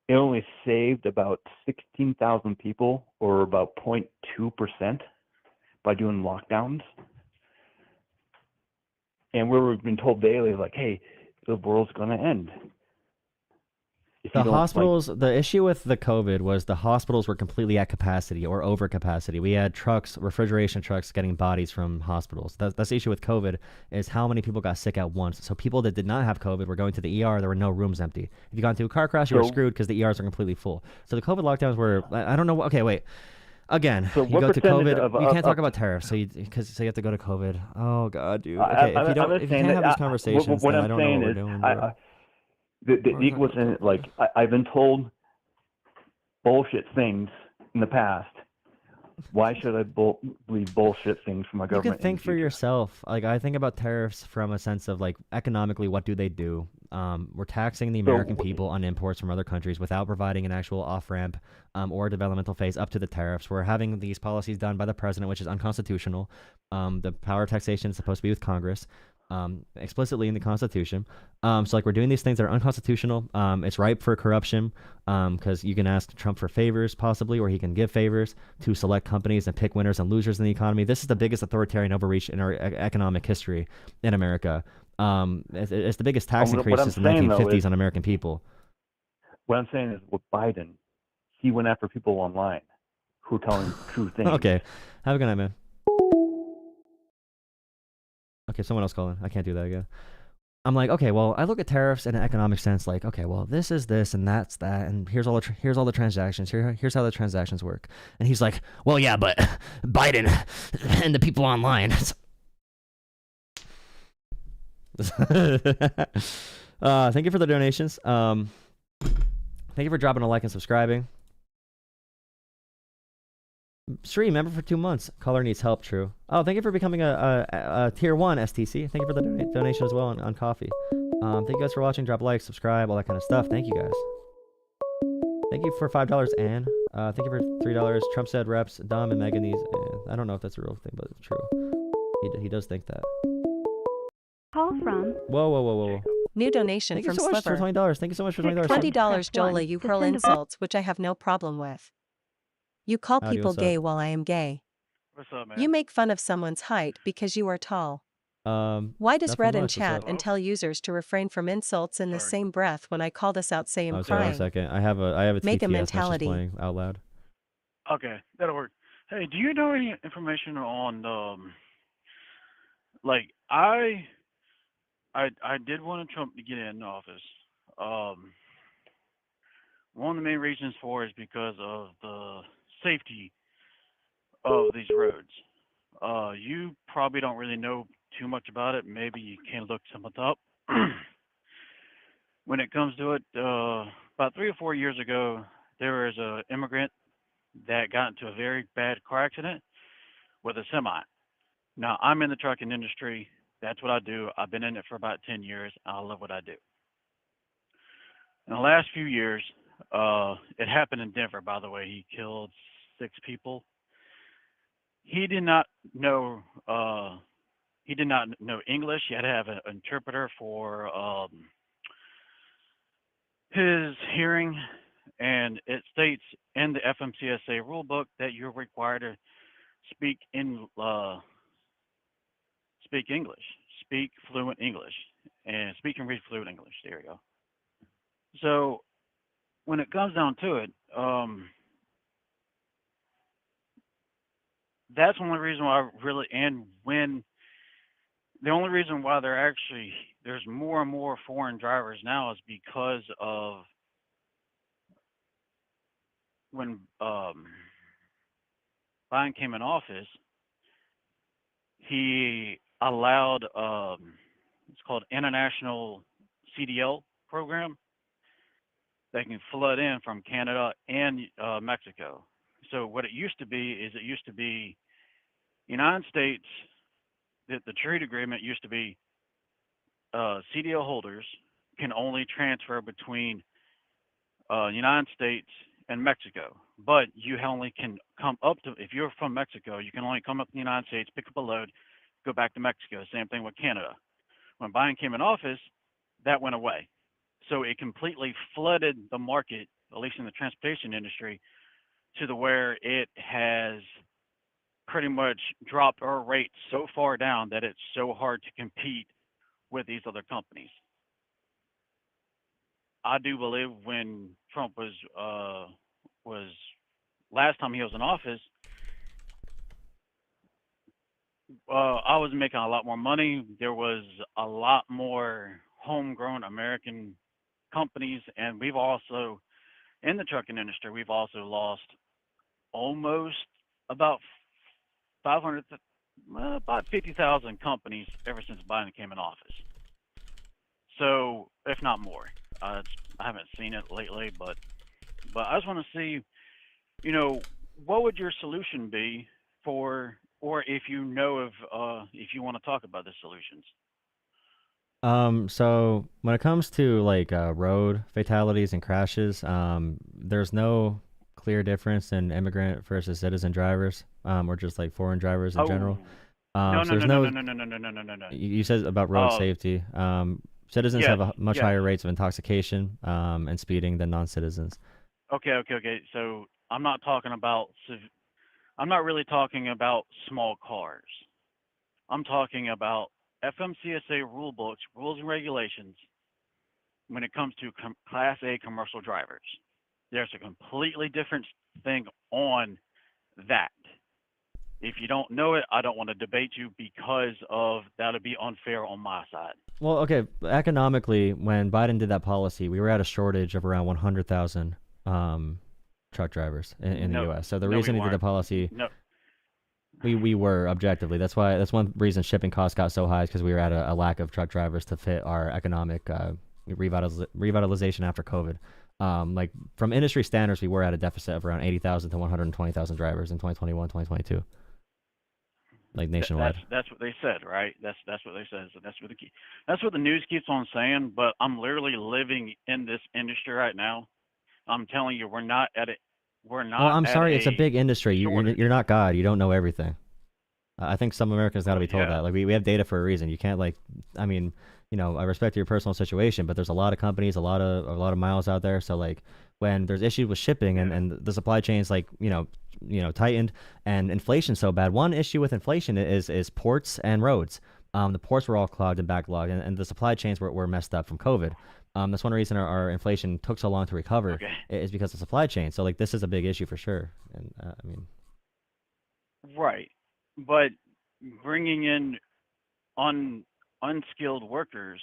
it only saved about 16,000 people, or about 0.2%, by doing lockdowns. And we've been told daily, like, hey, the world's going to end. The hospitals, the issue with the COVID was the hospitals were completely at capacity or over capacity. We had trucks, refrigeration trucks getting bodies from hospitals. That's the issue with COVID, is how many people got sick at once. So people that did not have COVID were going to the ER. There were no rooms empty. If you got into a car crash, you were screwed because the ERs are completely full. So the COVID lockdowns were, I don't know. Okay, wait. Again, so you go to COVID. You can't talk about tariffs, so you have to go to COVID. Oh God, dude. Okay, if you can't have these conversations, then I don't know what we're doing. The equals in like I've been told bullshit things in the past. Why should I believe bullshit things from my government? You can think for yourself. Like, I think about tariffs from a sense of like economically, what do they do? We're taxing the American people on imports from other countries without providing an actual off-ramp or developmental phase up to the tariffs. We're having these policies done by the president, which is unconstitutional. The power of taxation is supposed to be with Congress. explicitly in the Constitution. So like we're doing these things that are unconstitutional. It's ripe for corruption because you can ask Trump for favors possibly, or he can give favors to select companies and pick winners and losers in the economy. This is the biggest authoritarian overreach in our economic history in America. It's the biggest tax increase since the 1950s on American people. What I'm saying is with Biden, he went after people online who are telling true things. Okay. Have a good night, man. Okay, someone else calling. I can't do that again. I'm like, okay, well, I look at tariffs in an economic sense, like, okay, well, this is this and that's that, and here's all the transactions. Here's how the transactions work. And he's like, well, yeah, but Biden and the people online. Thank you for the donations. Thank you for dropping a like and subscribing. Stream member for 2 months. Caller needs help. True. Oh, thank you for becoming a tier 1 STC. Thank you for the donation as well on coffee. Thank you guys for watching. Drop a like, subscribe, all that kind of stuff. Thank you guys. Thank you for $5, Ann. Thank you for $3. Trump said reps dumb and Megan needs. I don't know if that's a real thing, but it's true. He does think that. Call from. Whoa. New donation Thank from you so much Sliver. for $20. Thank you so much for $20. $20, Jolah. one You to hurl send a vote. insults, which I have no problem with. You call Howdy, people what's up? gay while I am gay. What's up, man? You make fun of someone's height because you are tall. Why does nothing Red in much. What's chat up? and tell users to refrain from insults in the Sorry. same breath when I call this out, say I'm Oh, sorry, one crying? second. I have a Make a TTS mentality. playing out loud. Okay, that'll work. Hey, do you know any information on like I did want Trump to get in office. One of the main reasons for it is because of the safety of these roads. You probably don't really know too much about it. Maybe you can look something up. When it comes to it, about 3 or 4 years ago, there was an immigrant that got into a very bad car accident with a semi. Now, I'm in the trucking industry. That's what I do. I've been in it for about 10 years. I love what I do. In the last few years, it happened in Denver, by the way. He killed 6 people. He did not know English. He had to have an interpreter for his hearing, and it states in the FMCSA rule book that you're required to speak English, speak fluent English, and speak and read fluent English. There you go. So when it comes down to it, that's the only reason why the only reason why there's more and more foreign drivers now is because of when Biden came in office, he allowed it's called International CDL program that can flood in from Canada and Mexico. So what it used to be United States, the trade agreement used to be CDL holders can only transfer between United States and Mexico, but you only can come up to, if you're from Mexico, you can only come up to the United States, pick up a load, go back to Mexico. Same thing with Canada. When Biden came in office, that went away. So it completely flooded the market, at least in the transportation industry, to the where it has pretty much dropped our rates so far down that it's so hard to compete with these other companies. I do believe when Trump was last time he was in office, I was making a lot more money. There was a lot more homegrown American companies, and we've also, in the trucking industry, we've also lost almost about 50,000 companies ever since Biden came in office. So, if not more. I haven't seen it lately, but I just want to see, what would your solution be for, or if you know of, if you want to talk about the solutions. So when it comes to like road fatalities and crashes, there's no clear difference in immigrant versus citizen drivers, or just like foreign drivers in general. No, So no, there's no, no. no, no, no, no, no, no, no, no. You said about road safety. Citizens Yes, have much yes. higher rates of intoxication and speeding than non-citizens. Okay. So I'm not talking about. I'm not really talking about small cars. I'm talking about FMCSA rule books, rules and regulations when it comes to Class A commercial drivers. There's a completely different thing on that. If you don't know it, I don't want to debate you because of that'll be unfair on my side. Well, okay, economically, when Biden did that policy, we were at a shortage of around 100,000 truck drivers in the U.S. So the reason he did the policy, we were objectively. That's one reason shipping costs got so high is because we were at a lack of truck drivers to fit our economic revitalization after COVID. Like from industry standards, we were at a deficit of around 80,000 to 120,000 drivers in 2021, 2022. Like nationwide. That's what they said, right? That's what they said. So that's what the news keeps on saying. But I'm literally living in this industry right now. I'm telling you, we're not at it. We're not. Well, I'm at sorry, it's a big industry. You're not God. You don't know everything. I think some Americans got to be told that. Like we have data for a reason. You can't I mean, I respect your personal situation, but there's a lot of companies, a lot of miles out there. So like when there's issues with shipping and the supply chains tightened and inflation's so bad. One issue with inflation is ports and roads. The ports were all clogged and backlogged, and the supply chains were messed up from COVID. That's one reason our inflation took so long to recover is because of supply chain. So like this is a big issue for sure. And I mean, right, but bringing in unskilled workers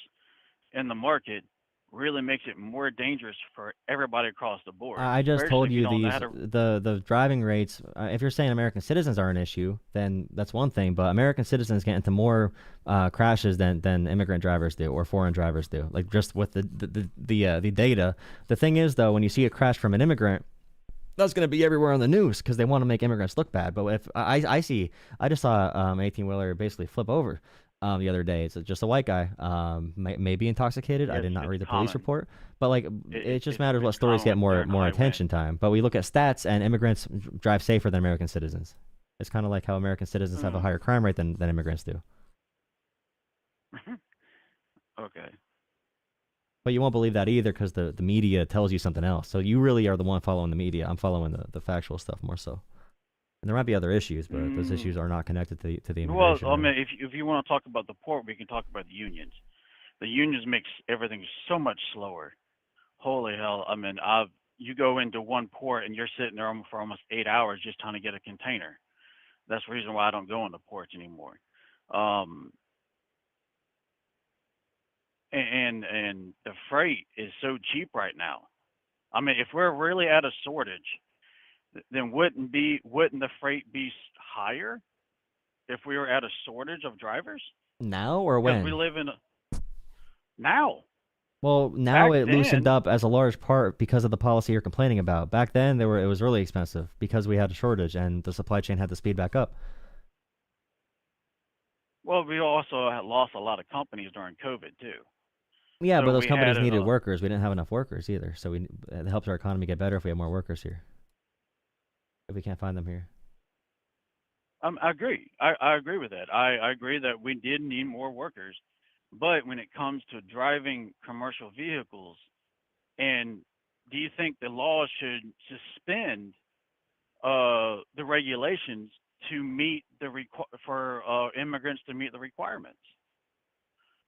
in the market really makes it more dangerous for everybody across the board. I just told you the driving rates. If you're saying American citizens are an issue, then that's one thing. But American citizens get into more crashes than immigrant drivers do or foreign drivers do. Like just with the data. The thing is though, when you see a crash from an immigrant, that's going to be everywhere on the news because they want to make immigrants look bad. But if I just saw an 18-wheeler basically flip over the other day. It's just a white guy, maybe intoxicated. I did not read the police report, but like it just matters what stories get more attention time. But we look at stats, and immigrants drive safer than American citizens. It's kind of like how American citizens have a higher crime rate than immigrants do. Okay. But you won't believe that either because the media tells you something else. So you really are the one following the media. I'm following the factual stuff more so. And there might be other issues, but those issues are not connected to the immigration. Well, I mean, if you want to talk about the port, we can talk about the unions. The unions makes everything so much slower. Holy hell! I mean, you go into one port and you're sitting there for almost 8 hours just trying to get a container. That's the reason why I don't go into ports anymore. And the freight is so cheap right now. I mean, if we're really at a shortage, then wouldn't the freight be higher if we were at a shortage of drivers? Now or when? Because we live in now. Well, now it loosened up as a large part because of the policy you're complaining about. Back then, it was really expensive because we had a shortage and the supply chain had to speed back up. Well, we also had lost a lot of companies during COVID too. Yeah, so but those companies needed workers. We didn't have enough workers either. So it helps our economy get better if we have more workers here. If we can't find them here. I agree. I agree with that. I agree that we did need more workers. But when it comes to driving commercial vehicles, and do you think the law should suspend the regulations to meet for immigrants to meet the requirements?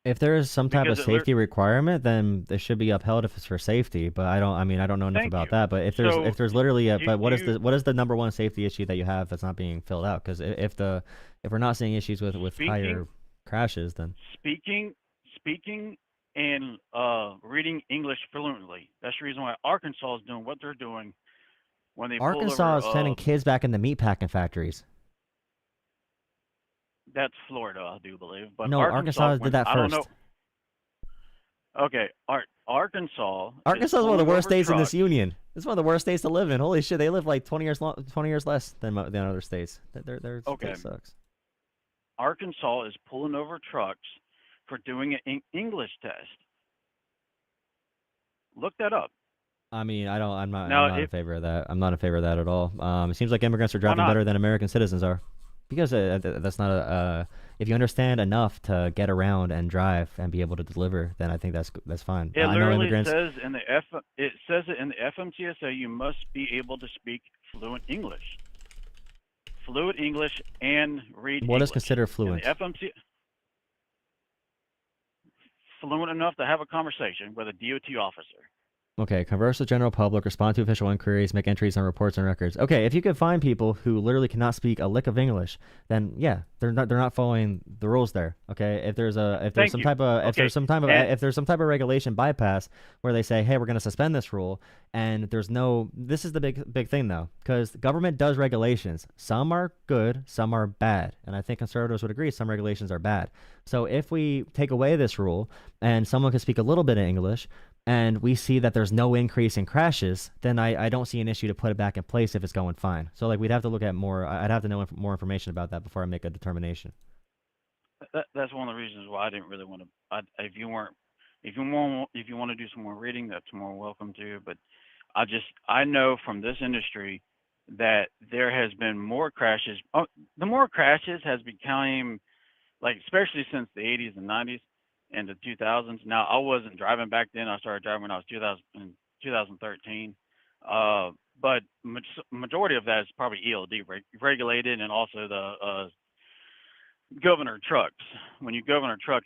If there is some type of safety requirement, then it should be upheld if it's for safety. But I don't know enough about that. But if there's literally what is the number one safety issue that you have that's not being filled out? Because if we're not seeing issues with higher crashes, then speaking and reading English fluently. That's the reason why Arkansas is doing what they're doing when they Arkansas is sending kids back in the meatpacking factories. That's Florida, I do believe. But no, Arkansas did that first. I don't know. Okay, Arkansas. Arkansas is one of the worst states in this union. It's one of the worst states to live in. Holy shit, they live like 20 years less than other states. Their state sucks. Arkansas is pulling over trucks for doing an English test. Look that up. I mean, I'm not in favor of that. I'm not in favor of that at all. It seems like immigrants are driving better than American citizens are. because that's not a. If you understand enough to get around and drive and be able to deliver, then I think that's fine. It I know literally immigrants. says in the FMCSA you must be able to speak fluent English. Fluent English and read What English. is considered fluent? In the FMC, fluent enough to have a conversation with a DOT officer. Okay, converse with general public, respond to official inquiries, make entries on reports and records. Okay, if you could find people who literally cannot speak a lick of English, then yeah, they're not following the rules there. Okay, if there's some type of regulation bypass where they say, hey, we're going to suspend this rule, and this is the big thing though, because the government does regulations. Some are good, some are bad, and I think conservatives would agree some regulations are bad. So if we take away this rule and someone can speak a little bit of English, and we see that there's no increase in crashes, then I don't see an issue to put it back in place if it's going fine. So like we'd have to look at more. I'd have to know more information about that before I make a determination. That's one of the reasons why I didn't really want to. If you want to do some more reading, that's more welcome to. But I know from this industry that there has been more crashes. The more crashes has become like, especially since the 80s and 90s. And the 2000s. Now, I wasn't driving back then. I started driving when I was 2013. But majority of that is probably ELD regulated, and also the governor trucks. When you govern a truck,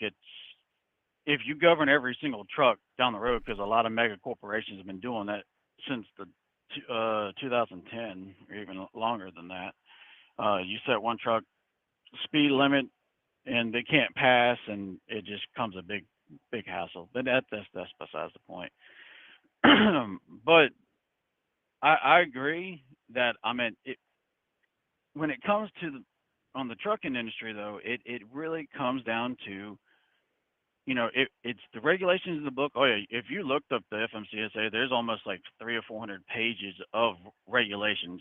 if you govern every single truck down the road, because a lot of mega corporations have been doing that since the 2010 or even longer than that. You set one truck speed limit, and they can't pass, and it just becomes a big hassle. But that's besides the point. But I agree that when it comes to on the trucking industry though, it really comes down to, it's the regulations in the book. Oh yeah, if you looked up the FMCSA, there's almost like 300 or 400 pages of regulations.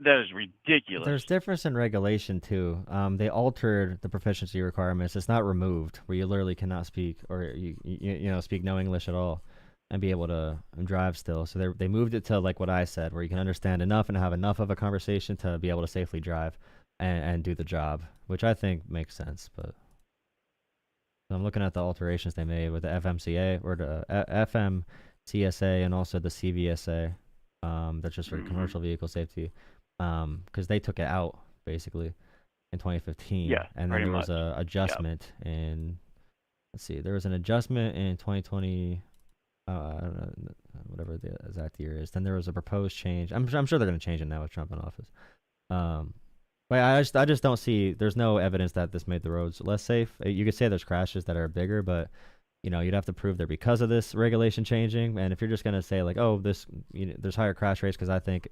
That is ridiculous. There's difference in regulation too. They altered the proficiency requirements. It's not removed, where you literally cannot speak or you speak no English at all and be able to drive still. So they moved it to like what I said, where you can understand enough and have enough of a conversation to be able to safely drive and do the job, which I think makes sense. But I'm looking at the alterations they made with the FMCA or the FMCSA and also the CVSA. That's just for commercial vehicle safety. Because they took it out basically in 2015. Yeah, and then there was a adjustment in. Let's see, there was an adjustment in 2020. I don't know, whatever the exact year is. Then there was a proposed change. I'm sure they're going to change it now with Trump in office. But I just don't see. There's no evidence that this made the roads less safe. You could say there's crashes that are bigger, but you'd have to prove they're because of this regulation changing. And if you're just going to say like, oh, there's higher crash rates because I think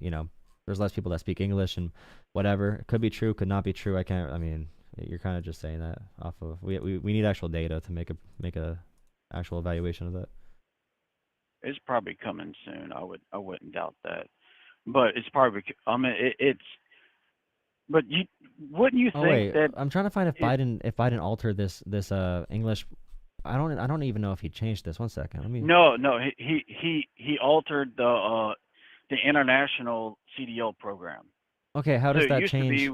there's less people that speak English and whatever. It could be true, could not be true. You're kind of just saying that off of we need actual data to make a actual evaluation of that. It's probably coming soon. I wouldn't doubt that. But it's probably but wouldn't you think that I'm trying to find if Biden altered this English. I don't even know if he changed this. 1 second. No, he altered the international CDL program. Okay, how does that change?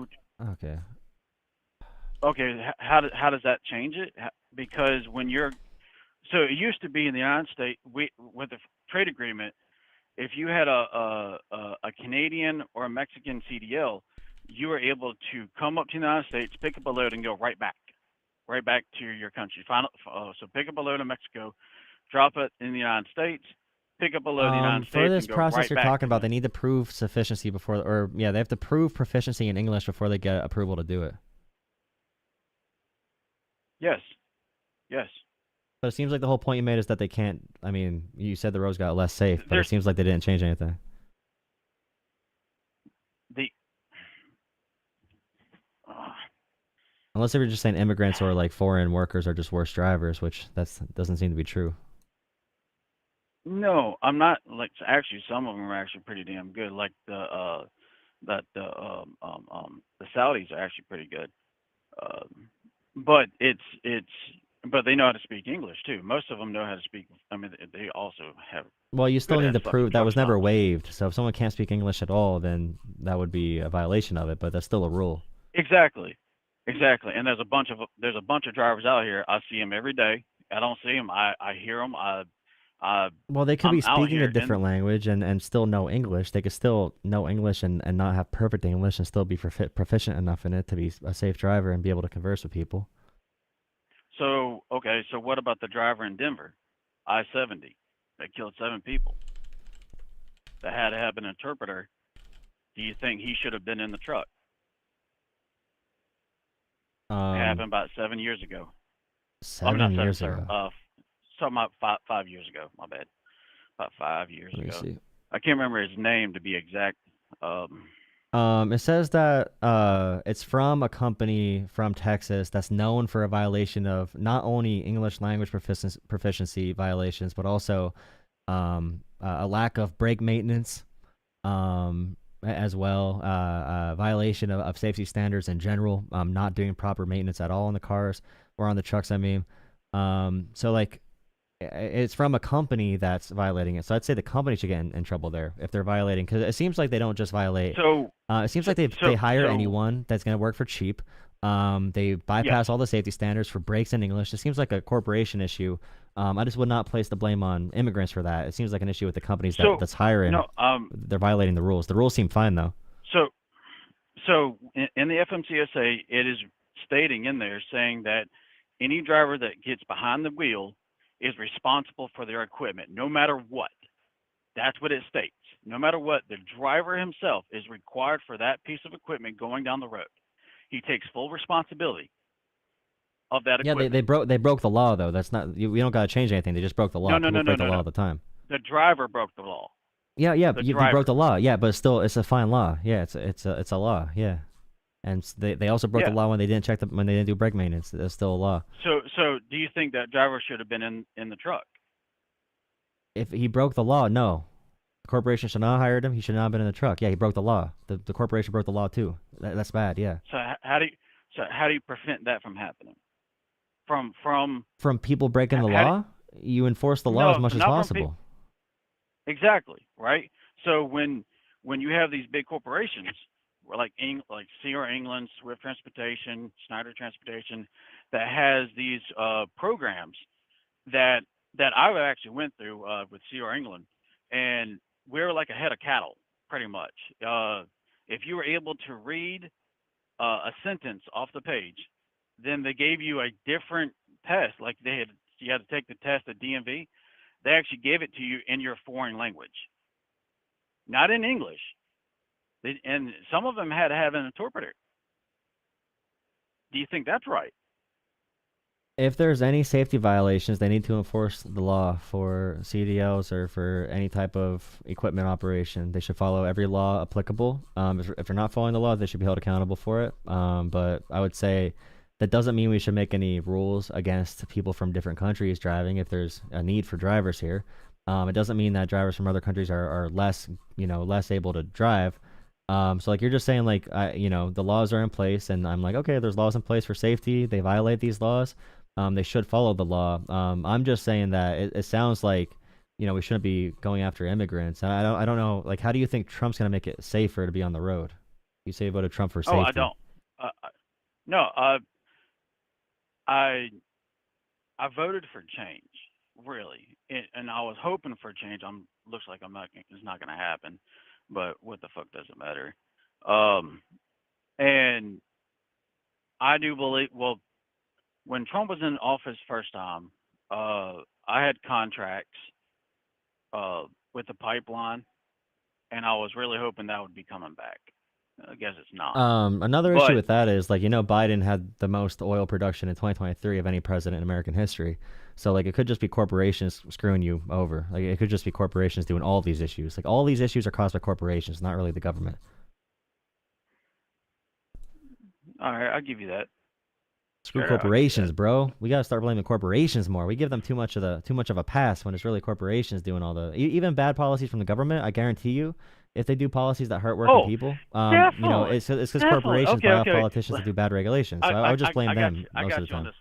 Okay, how does that change it? Because so it used to be in the United States with the trade agreement, if you had a Canadian or a Mexican CDL, you were able to come up to the United States, pick up a load, and go right back to your country. So pick up a load in Mexico, drop it in the United States, pick up a load in the United States. For this and go process right you're back talking about, they need to prove sufficiency they have to prove proficiency in English before they get approval to do it. Yes. But it seems like the whole point you made is that they can't. You said the roads got less safe, but it seems like they didn't change anything. Unless they were just saying immigrants or like foreign workers are just worse drivers, which doesn't seem to be true. No, I'm not. Like, actually, some of them are actually pretty damn good. Like the Saudis are actually pretty good. But but they know how to speak English too. Most of them know how to speak. They also have. Well, you still need to prove that was never waived. So if someone can't speak English at all, then that would be a violation of it. But that's still a rule. Exactly, exactly. And there's a bunch of drivers out here. I see them every day. I don't see them. I hear them. Well, they could I'm be out speaking a here, different language and still know English. They could still know English and not have perfect English and still be proficient enough in it to be a safe driver and be able to converse with people. so okay. So what about the driver in Denver, I-70, that killed 7 people? That had to have an interpreter. Do you think he should have been in the truck? It happened about 7 years ago. I'm not 7 years ago. Something about 5 years ago. My bad. About 5 years Let me ago. see. I can't remember his name to be exact. It says that it's from a company from Texas that's known for a violation of not only English language proficiency violations, but also a lack of brake maintenance, as well, violation of safety standards in general, not doing proper maintenance at all on the cars or on the trucks, I mean. So like, it's from a company that's violating it. So I'd say the company should get in trouble there if they're violating, because it seems like they don't just violate. It seems like they hire anyone that's going to work for cheap. They bypass all the safety standards for brakes in English. It seems like a corporation issue. I just would not place the blame on immigrants for that. It seems like an issue with the companies that's hiring. No, they're violating the rules. The rules seem fine though. So in the FMCSA, it is stating in there saying that any driver that gets behind the wheel is responsible for their equipment, no matter what. That's what it states. No matter what, the driver himself is required for that piece of equipment going down the road. He takes full responsibility of that equipment. Yeah, they broke the law though. That's not we don't gotta change anything. They just broke the law. No, People break the law all the time. The driver broke the law. Yeah, you broke the law. Yeah, but still, it's a fine law. Yeah, it's a law. Yeah, and they also broke the law when they didn't when they didn't do brake maintenance. That's still a law. So do you think that driver should have been in the truck? If he broke the law, no. The corporation should not have hired him. He should not have been in the truck. Yeah, he broke the law. The corporation broke the law too. That's bad. Yeah. So how do you prevent that from happening? From people breaking the law, you enforce the law as much as possible. Exactly, right? So when you have these big corporations, like Sierra England, Swift Transportation, Schneider Transportation, that has these programs that I actually went through with Sierra England, and we're like a head of cattle, pretty much. If you were able to read a sentence off the page, then they gave you a different test. Like you had to take the test at DMV. They actually gave it to you in your foreign language, not in English. And some of them had to have an interpreter. Do you think that's right? If there's any safety violations, they need to enforce the law for CDLs or for any type of equipment operation. They should follow every law applicable. If they're not following the law, they should be held accountable for it. But I would say that doesn't mean we should make any rules against people from different countries driving if there's a need for drivers here. It doesn't mean that drivers from other countries are less able to drive. So like you're just saying like, the laws are in place and I'm like, okay, there's laws in place for safety. They violate these laws. They should follow the law. I'm just saying that it sounds like, we shouldn't be going after immigrants. And I don't know, like, how do you think Trump's going to make it safer to be on the road? You say you voted Trump for safety. Oh, I don't. No, I voted for change, really. And I was hoping for change. Looks like it's not going to happen. But what the fuck does it matter? And I do believe, when Trump was in office first time, I had contracts with the pipeline, and I was really hoping that would be coming back. I guess it's not. Another issue with that is, like, Biden had the most oil production in 2023 of any president in American history. So, like, it could just be corporations screwing you over. Like, it could just be corporations doing all these issues. Like, all these issues are caused by corporations, not really the government. All right, I'll give you that. Screw corporations, bro. We gotta start blaming corporations more. We give them too much of a pass when it's really corporations doing all the even bad policies from the government. I guarantee you, if they do policies that hurt working people, it's because corporations buy off politicians to do bad regulations. So I would just blame them most of the time.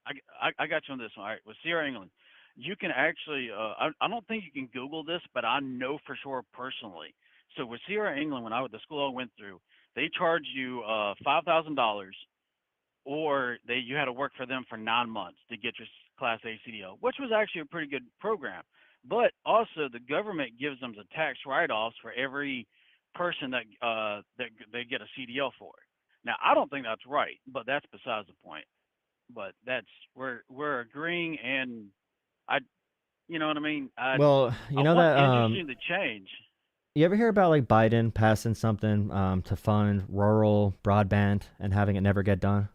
I got you on this one. All right, with Sierra England, you can actually. I don't think you can Google this, but I know for sure personally. So with Sierra England, the school I went through, they charged you $5,000, or you had to work for them for 9 months to get your Class A CDL, which was actually a pretty good program. But also, the government gives them the tax write-offs for every person that they get a CDL for. Now, I don't think that's right, but that's besides the point. But we're agreeing, and you know what I mean? Well, you know want that industry to change. You ever hear about like Biden passing something to fund rural broadband and having it never get done?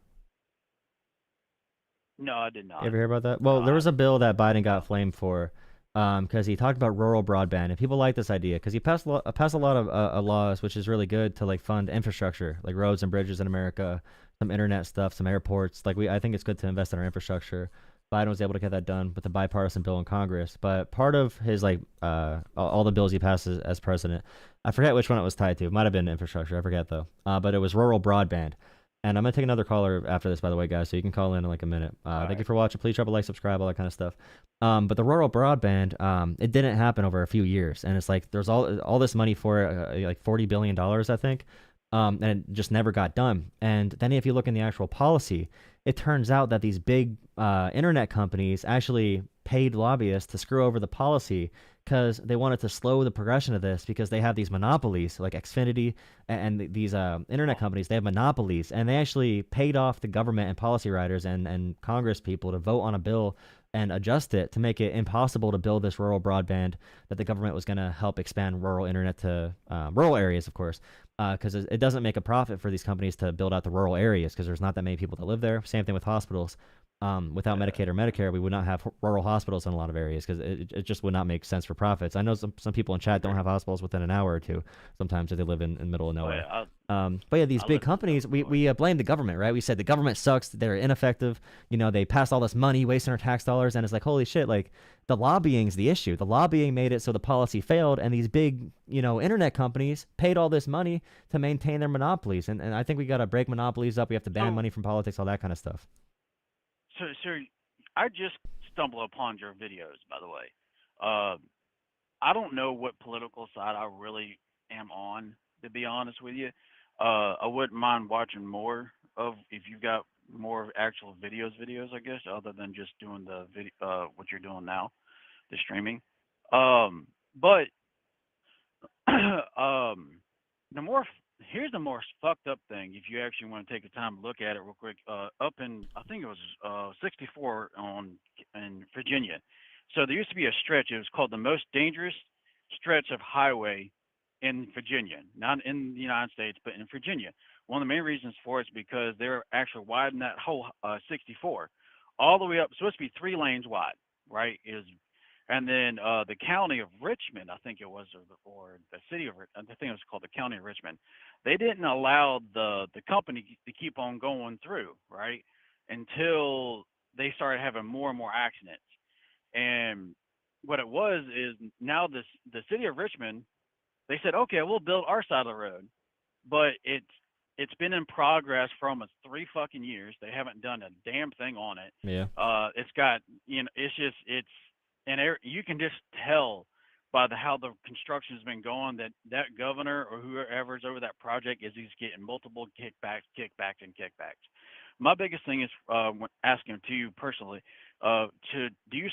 No, I did not. You ever hear about that? Well, there was a bill that Biden got flamed for because he talked about rural broadband, and people like this idea because he passed a lot of laws, which is really good to like fund infrastructure, like roads and bridges in America, some internet stuff, some airports. I think it's good to invest in our infrastructure. Biden was able to get that done with a bipartisan bill in Congress. But part of his all the bills he passed as president, I forget which one it was tied to. It might have been infrastructure. I forget though. But it was rural broadband. And I'm gonna take another caller after this, by the way, guys. So you can call in like a minute. Thank you for watching. Please drop a like, subscribe, all that kind of stuff. But the rural broadband, it didn't happen over a few years, and it's like there's all this money for it, like $40 billion, I think. And it just never got done. And then if you look in the actual policy, it turns out that these big internet companies actually paid lobbyists to screw over the policy because they wanted to slow the progression of this because they have these monopolies like Xfinity and these internet companies. They have monopolies, and they actually paid off the government and policy writers and Congress people to vote on a bill and adjust it to make it impossible to build this rural broadband that the government was going to help expand rural internet to rural areas, of course, because it doesn't make a profit for these companies to build out the rural areas because there's not that many people that live there. Same thing with hospitals. Without Medicaid or Medicare, we would not have rural hospitals in a lot of areas because it just would not make sense for profits. I know some people in chat don't have hospitals within an hour or two sometimes if they live in the middle of nowhere. But yeah, these big companies, we blame the government, right? We said the government sucks, they're ineffective, they pass all this money, wasting our tax dollars, and it's like, holy shit, like the lobbying's the issue. The lobbying made it so the policy failed, and these big, internet companies paid all this money to maintain their monopolies. And I think we got to break monopolies up. We have to ban money from politics, all that kind of stuff. So, I just stumbled upon your videos, by the way. I don't know what political side I really am on, to be honest with you. I wouldn't mind watching more of if you've got more actual videos, I guess, other than just doing the video, what you're doing now, the streaming. But here's the more fucked up thing. If you actually want to take the time to look at it real quick, up in I think it was 64 in Virginia. So there used to be a stretch. It was called the most dangerous stretch of highway in Virginia, not in the United States, but in Virginia. One of the main reasons for it is because they're actually widening that whole 64 all the way up. It's supposed to be 3 lanes wide, right? And then the county of Richmond, I think it was, or the city of, I think it was called the county of Richmond. They didn't allow the company to keep on going through, right, until they started having more and more accidents. And what it was is now the city of Richmond, they said, okay, we'll build our side of the road, but it's been in progress for almost 3 fucking years. They haven't done a damn thing on it. Yeah. It's got, and you can just tell by how the construction has been going that governor or whoever's over that project he's getting multiple kickbacks. My biggest thing is when asking to you personally, do you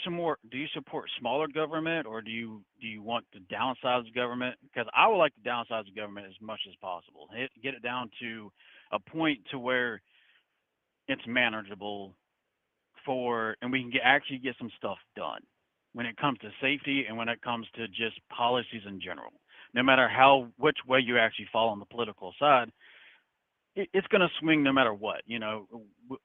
support smaller government, or do you want to downsize the government? Because I would like to downsize the government as much as possible. Get it down to a point to where it's manageable and we can actually get some stuff done when it comes to safety and when it comes to just policies in general. No matter which way you actually fall on the political side, it's going to swing no matter what.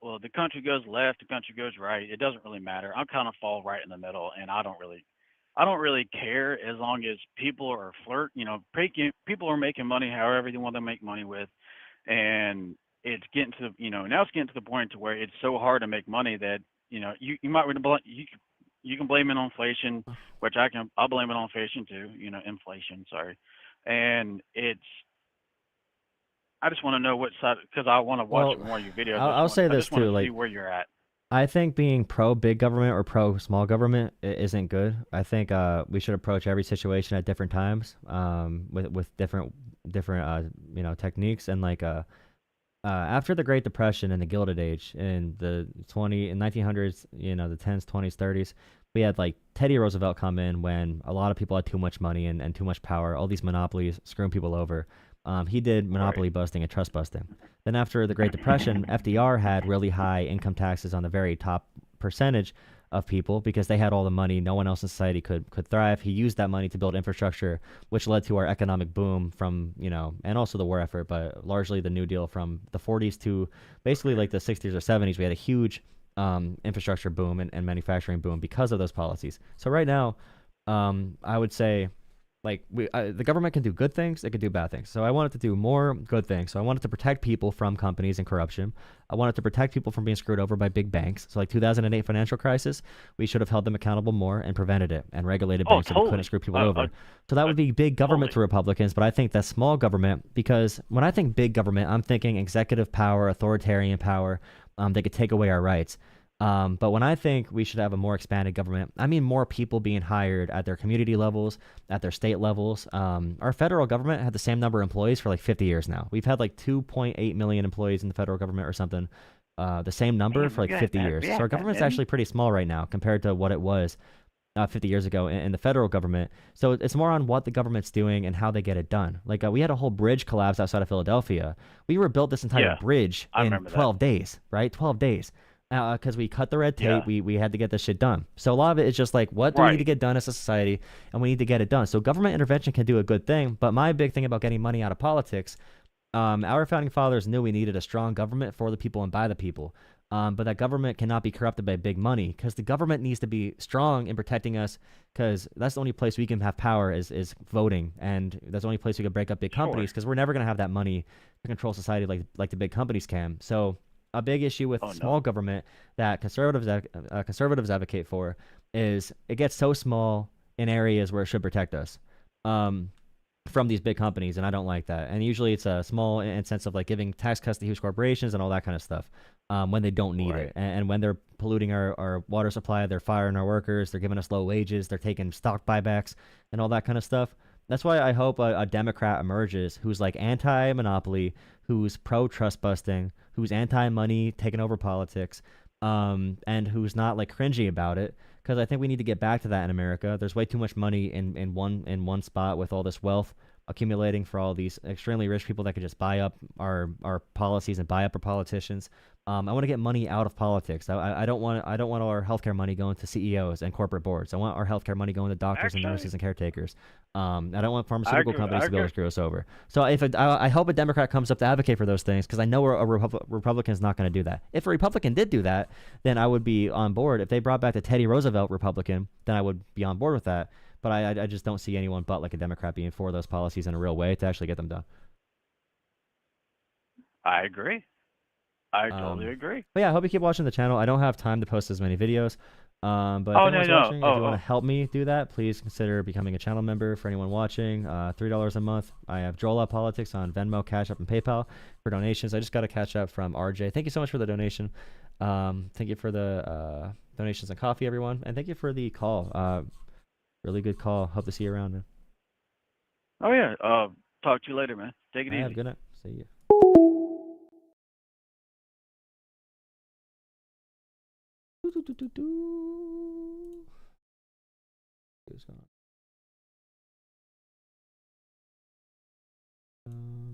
Well, the country goes left, the country goes right. It doesn't really matter. I kind of fall right in the middle, and I don't really care as long as people are people are making money however they want to make money with, and it's getting to now it's getting to the point to where it's so hard to make money that you might you can blame it on inflation, which I'll blame it on inflation too. Inflation, sorry, and I just want to know what side, because I want to watch more of your videos. I'll say this too, see where you're at. I think being pro big government or pro small government isn't good. I think we should approach every situation at different times, with different techniques. And like after the Great Depression and the Gilded Age in the 1900s, the 10s, 20s, 30s, we had like Teddy Roosevelt come in when a lot of people had too much money and too much power, all these monopolies screwing people over. He did monopoly busting and trust busting. Then after the Great Depression, FDR had really high income taxes on the very top percentage of people because they had all the money. No one else in society could thrive. He used that money to build infrastructure, which led to our economic boom from, and also the war effort, but largely the New Deal from the 40s to basically like the 60s or 70s. We had a huge infrastructure boom and manufacturing boom because of those policies. So right now, I would say like the government can do good things, it can do bad things. So I want it to do more good things. So I want it to protect people from companies and corruption. I want it to protect people from being screwed over by big banks. So like 2008 financial crisis, we should have held them accountable more and prevented it and regulated banks so they couldn't screw people over. So that would be big government to Republicans, but I think that's small government because when I think big government, I'm thinking executive power, authoritarian power. They could take away our rights. But when I think we should have a more expanded government, I mean more people being hired at their community levels, at their state levels. Our federal government had the same number of employees for like 50 years now. We've had like 2.8 million employees in the federal government or something, the same number for like 50 years. So our government's actually pretty small right now compared to what it was 50 years ago in the federal government. So it's more on what the government's doing and how they get it done. Like we had a whole bridge collapse outside of Philadelphia. We rebuilt this entire bridge in 12 days, right? 12 days. Because we cut the red tape, we had to get this shit done. So a lot of it is just like, what do we need to get done as a society, and we need to get it done. So government intervention can do a good thing, but my big thing about getting money out of politics, our founding fathers knew we needed a strong government for the people and by the people, but that government cannot be corrupted by big money, because the government needs to be strong in protecting us, because that's the only place we can have power is voting, and that's the only place we can break up big companies, because we're never going to have that money to control society like the big companies can. So a big issue with small government that conservatives advocate for is it gets so small in areas where it should protect us from these big companies, and I don't like that. And usually it's a small in sense of like giving tax cuts to huge corporations and all that kind of stuff when they don't need it, and when they're polluting our water supply, they're firing our workers, they're giving us low wages, they're taking stock buybacks and all that kind of stuff. That's why I hope a Democrat emerges who's like anti-monopoly, who's pro-trust busting, who's anti-money taking over politics, and who's not like cringy about it. Because I think we need to get back to that in America. There's way too much money in one spot with all this wealth accumulating for all these extremely rich people that could just buy up our policies and buy up our politicians. I want to get money out of politics. I don't want our healthcare money going to CEOs and corporate boards. I want our healthcare money going to doctors and nurses and caretakers. I don't want pharmaceutical companies to be able to screw us over. So I hope a Democrat comes up to advocate for those things, because I know a Republican is not going to do that. If a Republican did do that, then I would be on board. If they brought back the Teddy Roosevelt Republican, then I would be on board with that. But I just don't see anyone but like a Democrat being for those policies in a real way to actually get them done. I agree. I totally agree. But yeah, I hope you keep watching the channel. I don't have time to post as many videos. But if anyone's watching, if you want to help me do that, please consider becoming a channel member. For anyone watching, $3 a month. I have Jolah Politics on Venmo, Cash App, and PayPal for donations. I just got a Cash App from RJ. Thank you so much for the donation. Thank you for the donations and coffee, everyone. And thank you for the call. Really good call. Hope to see you around, man. Oh, yeah. Talk to you later, man. Take it easy. Have a good night. See you.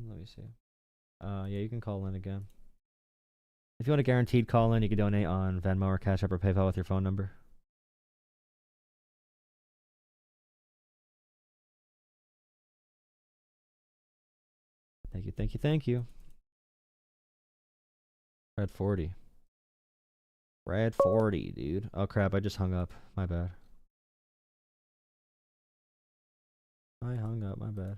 Let me see. Yeah, you can call in again. If you want a guaranteed call in, you can donate on Venmo or Cash App or PayPal with your phone number. Thank you, thank you, thank you. Red 40. Red 40, dude. Oh crap, I just hung up. My bad. I hung up, my bad.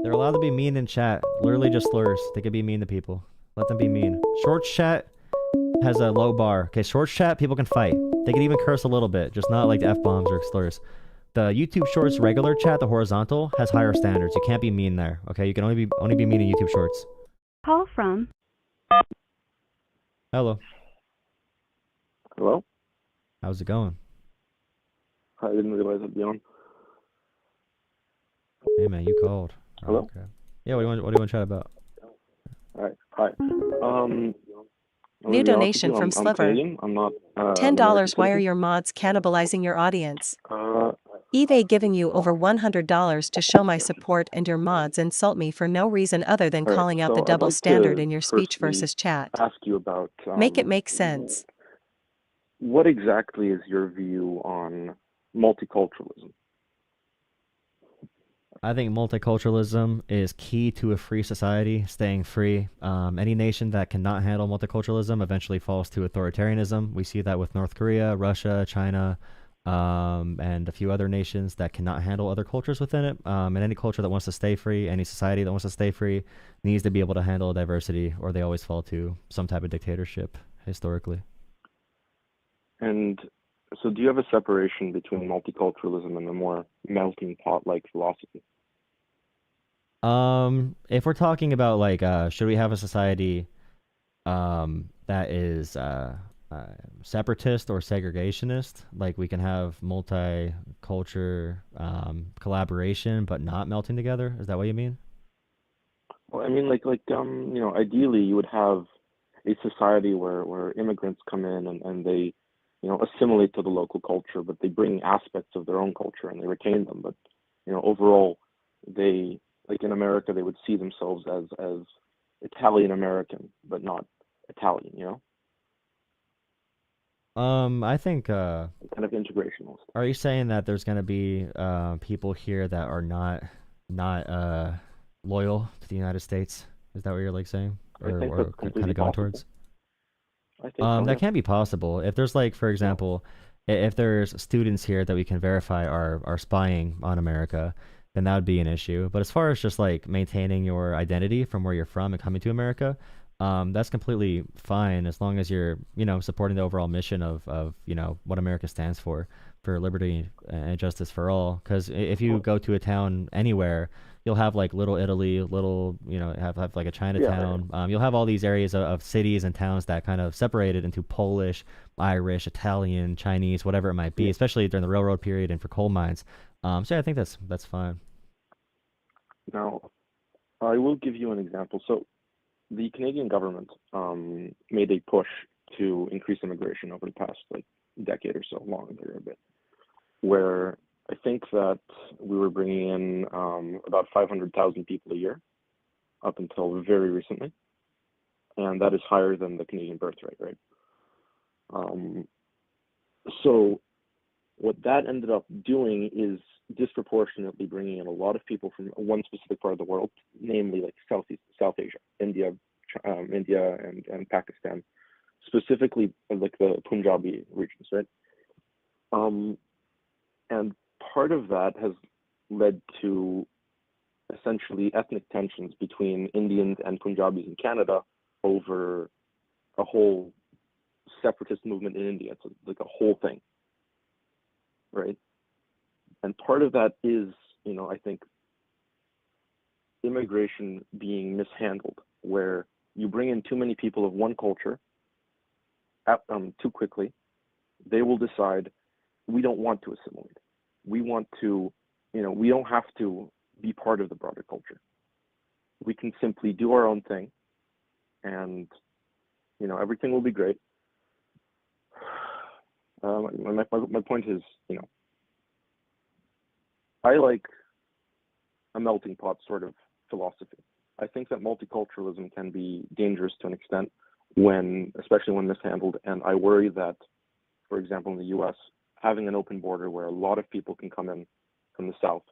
They're allowed to be mean in chat. Literally just slurs. They could be mean to people. Let them be mean. Shorts chat has a low bar. Okay, shorts chat, people can fight. They can even curse a little bit, just not like F-bombs or slurs. The YouTube Shorts regular chat, the horizontal, has higher standards. You can't be mean there. Okay, you can only be mean in YouTube Shorts. Call from. Hello. Hello? How's it going? I didn't realize I'd be on. Hey man, you called. Hello? Okay. Yeah, what do you want to chat about? All right. Hi. New donation from I'm Sliver. Canadian. I'm not $10. Why are your mods cannibalizing your audience? eBay giving you over $100 to show my support, and your mods insult me for no reason other than calling out the double standard in your speech versus chat. Ask you about Make it make sense. What exactly is your view on multiculturalism? I think multiculturalism is key to a free society, staying free. Any nation that cannot handle multiculturalism eventually falls to authoritarianism. We see that with North Korea, Russia, China, and a few other nations that cannot handle other cultures within it. And any culture that wants to stay free, any society that wants to stay free, needs to be able to handle diversity, or they always fall to some type of dictatorship historically. And so do you have a separation between multiculturalism and the more melting pot-like philosophy? If we're talking about like, should we have a society that is separatist or segregationist? Like we can have multicultural collaboration, but not melting together. Is that what you mean? Well, I mean, ideally you would have a society where immigrants come in and they, assimilate to the local culture, but they bring aspects of their own culture and they retain them. But, overall, they, like in America, they would see themselves as Italian American, but not Italian, I think kind of integrationalist. Are you saying that there's going to be people here that are not loyal to the United States? Is that what you're like saying, or kind of going towards? I think so, that can be possible. If there's like, for example, if there's students here that we can verify are spying on America, then that would be an issue. But as far as just like maintaining your identity from where you're from and coming to America, that's completely fine as long as you're, supporting the overall mission of what America stands for liberty and justice for all. Because if you go to a town anywhere, you'll have like Little Italy, have like a Chinatown. Yeah. You'll have all these areas of cities and towns that kind of separated into Polish, Irish, Italian, Chinese, whatever it might be, especially during the railroad period and for coal mines. So yeah, I think that's fine. Now, I will give you an example. So the Canadian government made a push to increase immigration over the past decade or so, longer a bit, where I think that we were bringing in about 500,000 people a year up until very recently, and that is higher than the Canadian birth rate, right? So what that ended up doing is disproportionately bringing in a lot of people from one specific part of the world, namely like South Asia, India and Pakistan, specifically like the Punjabi regions, right? And part of that has led to essentially ethnic tensions between Indians and Punjabis in Canada over a whole separatist movement in India. It's like a whole thing, right? And part of that is, I think, immigration being mishandled, where you bring in too many people of one culture too quickly. They will decide, we don't want to assimilate. We want to, we don't have to be part of the broader culture. We can simply do our own thing and, everything will be great. My point is, I like a melting pot sort of philosophy. I think that multiculturalism can be dangerous to an extent especially when mishandled. And I worry that, for example, in the US, having an open border where a lot of people can come in from the South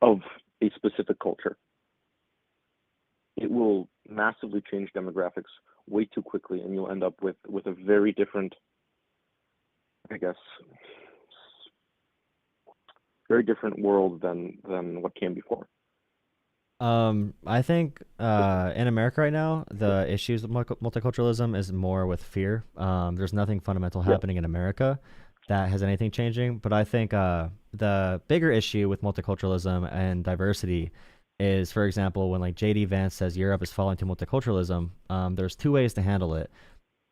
of a specific culture, it will massively change demographics way too quickly, and you'll end up with a very different, very different world than what came before. I think in America right now, the issues with multiculturalism is more with fear. There's nothing fundamental happening in America that has anything changing. But I think the bigger issue with multiculturalism and diversity is, for example, when like J.D. Vance says Europe is falling to multiculturalism, there's two ways to handle it.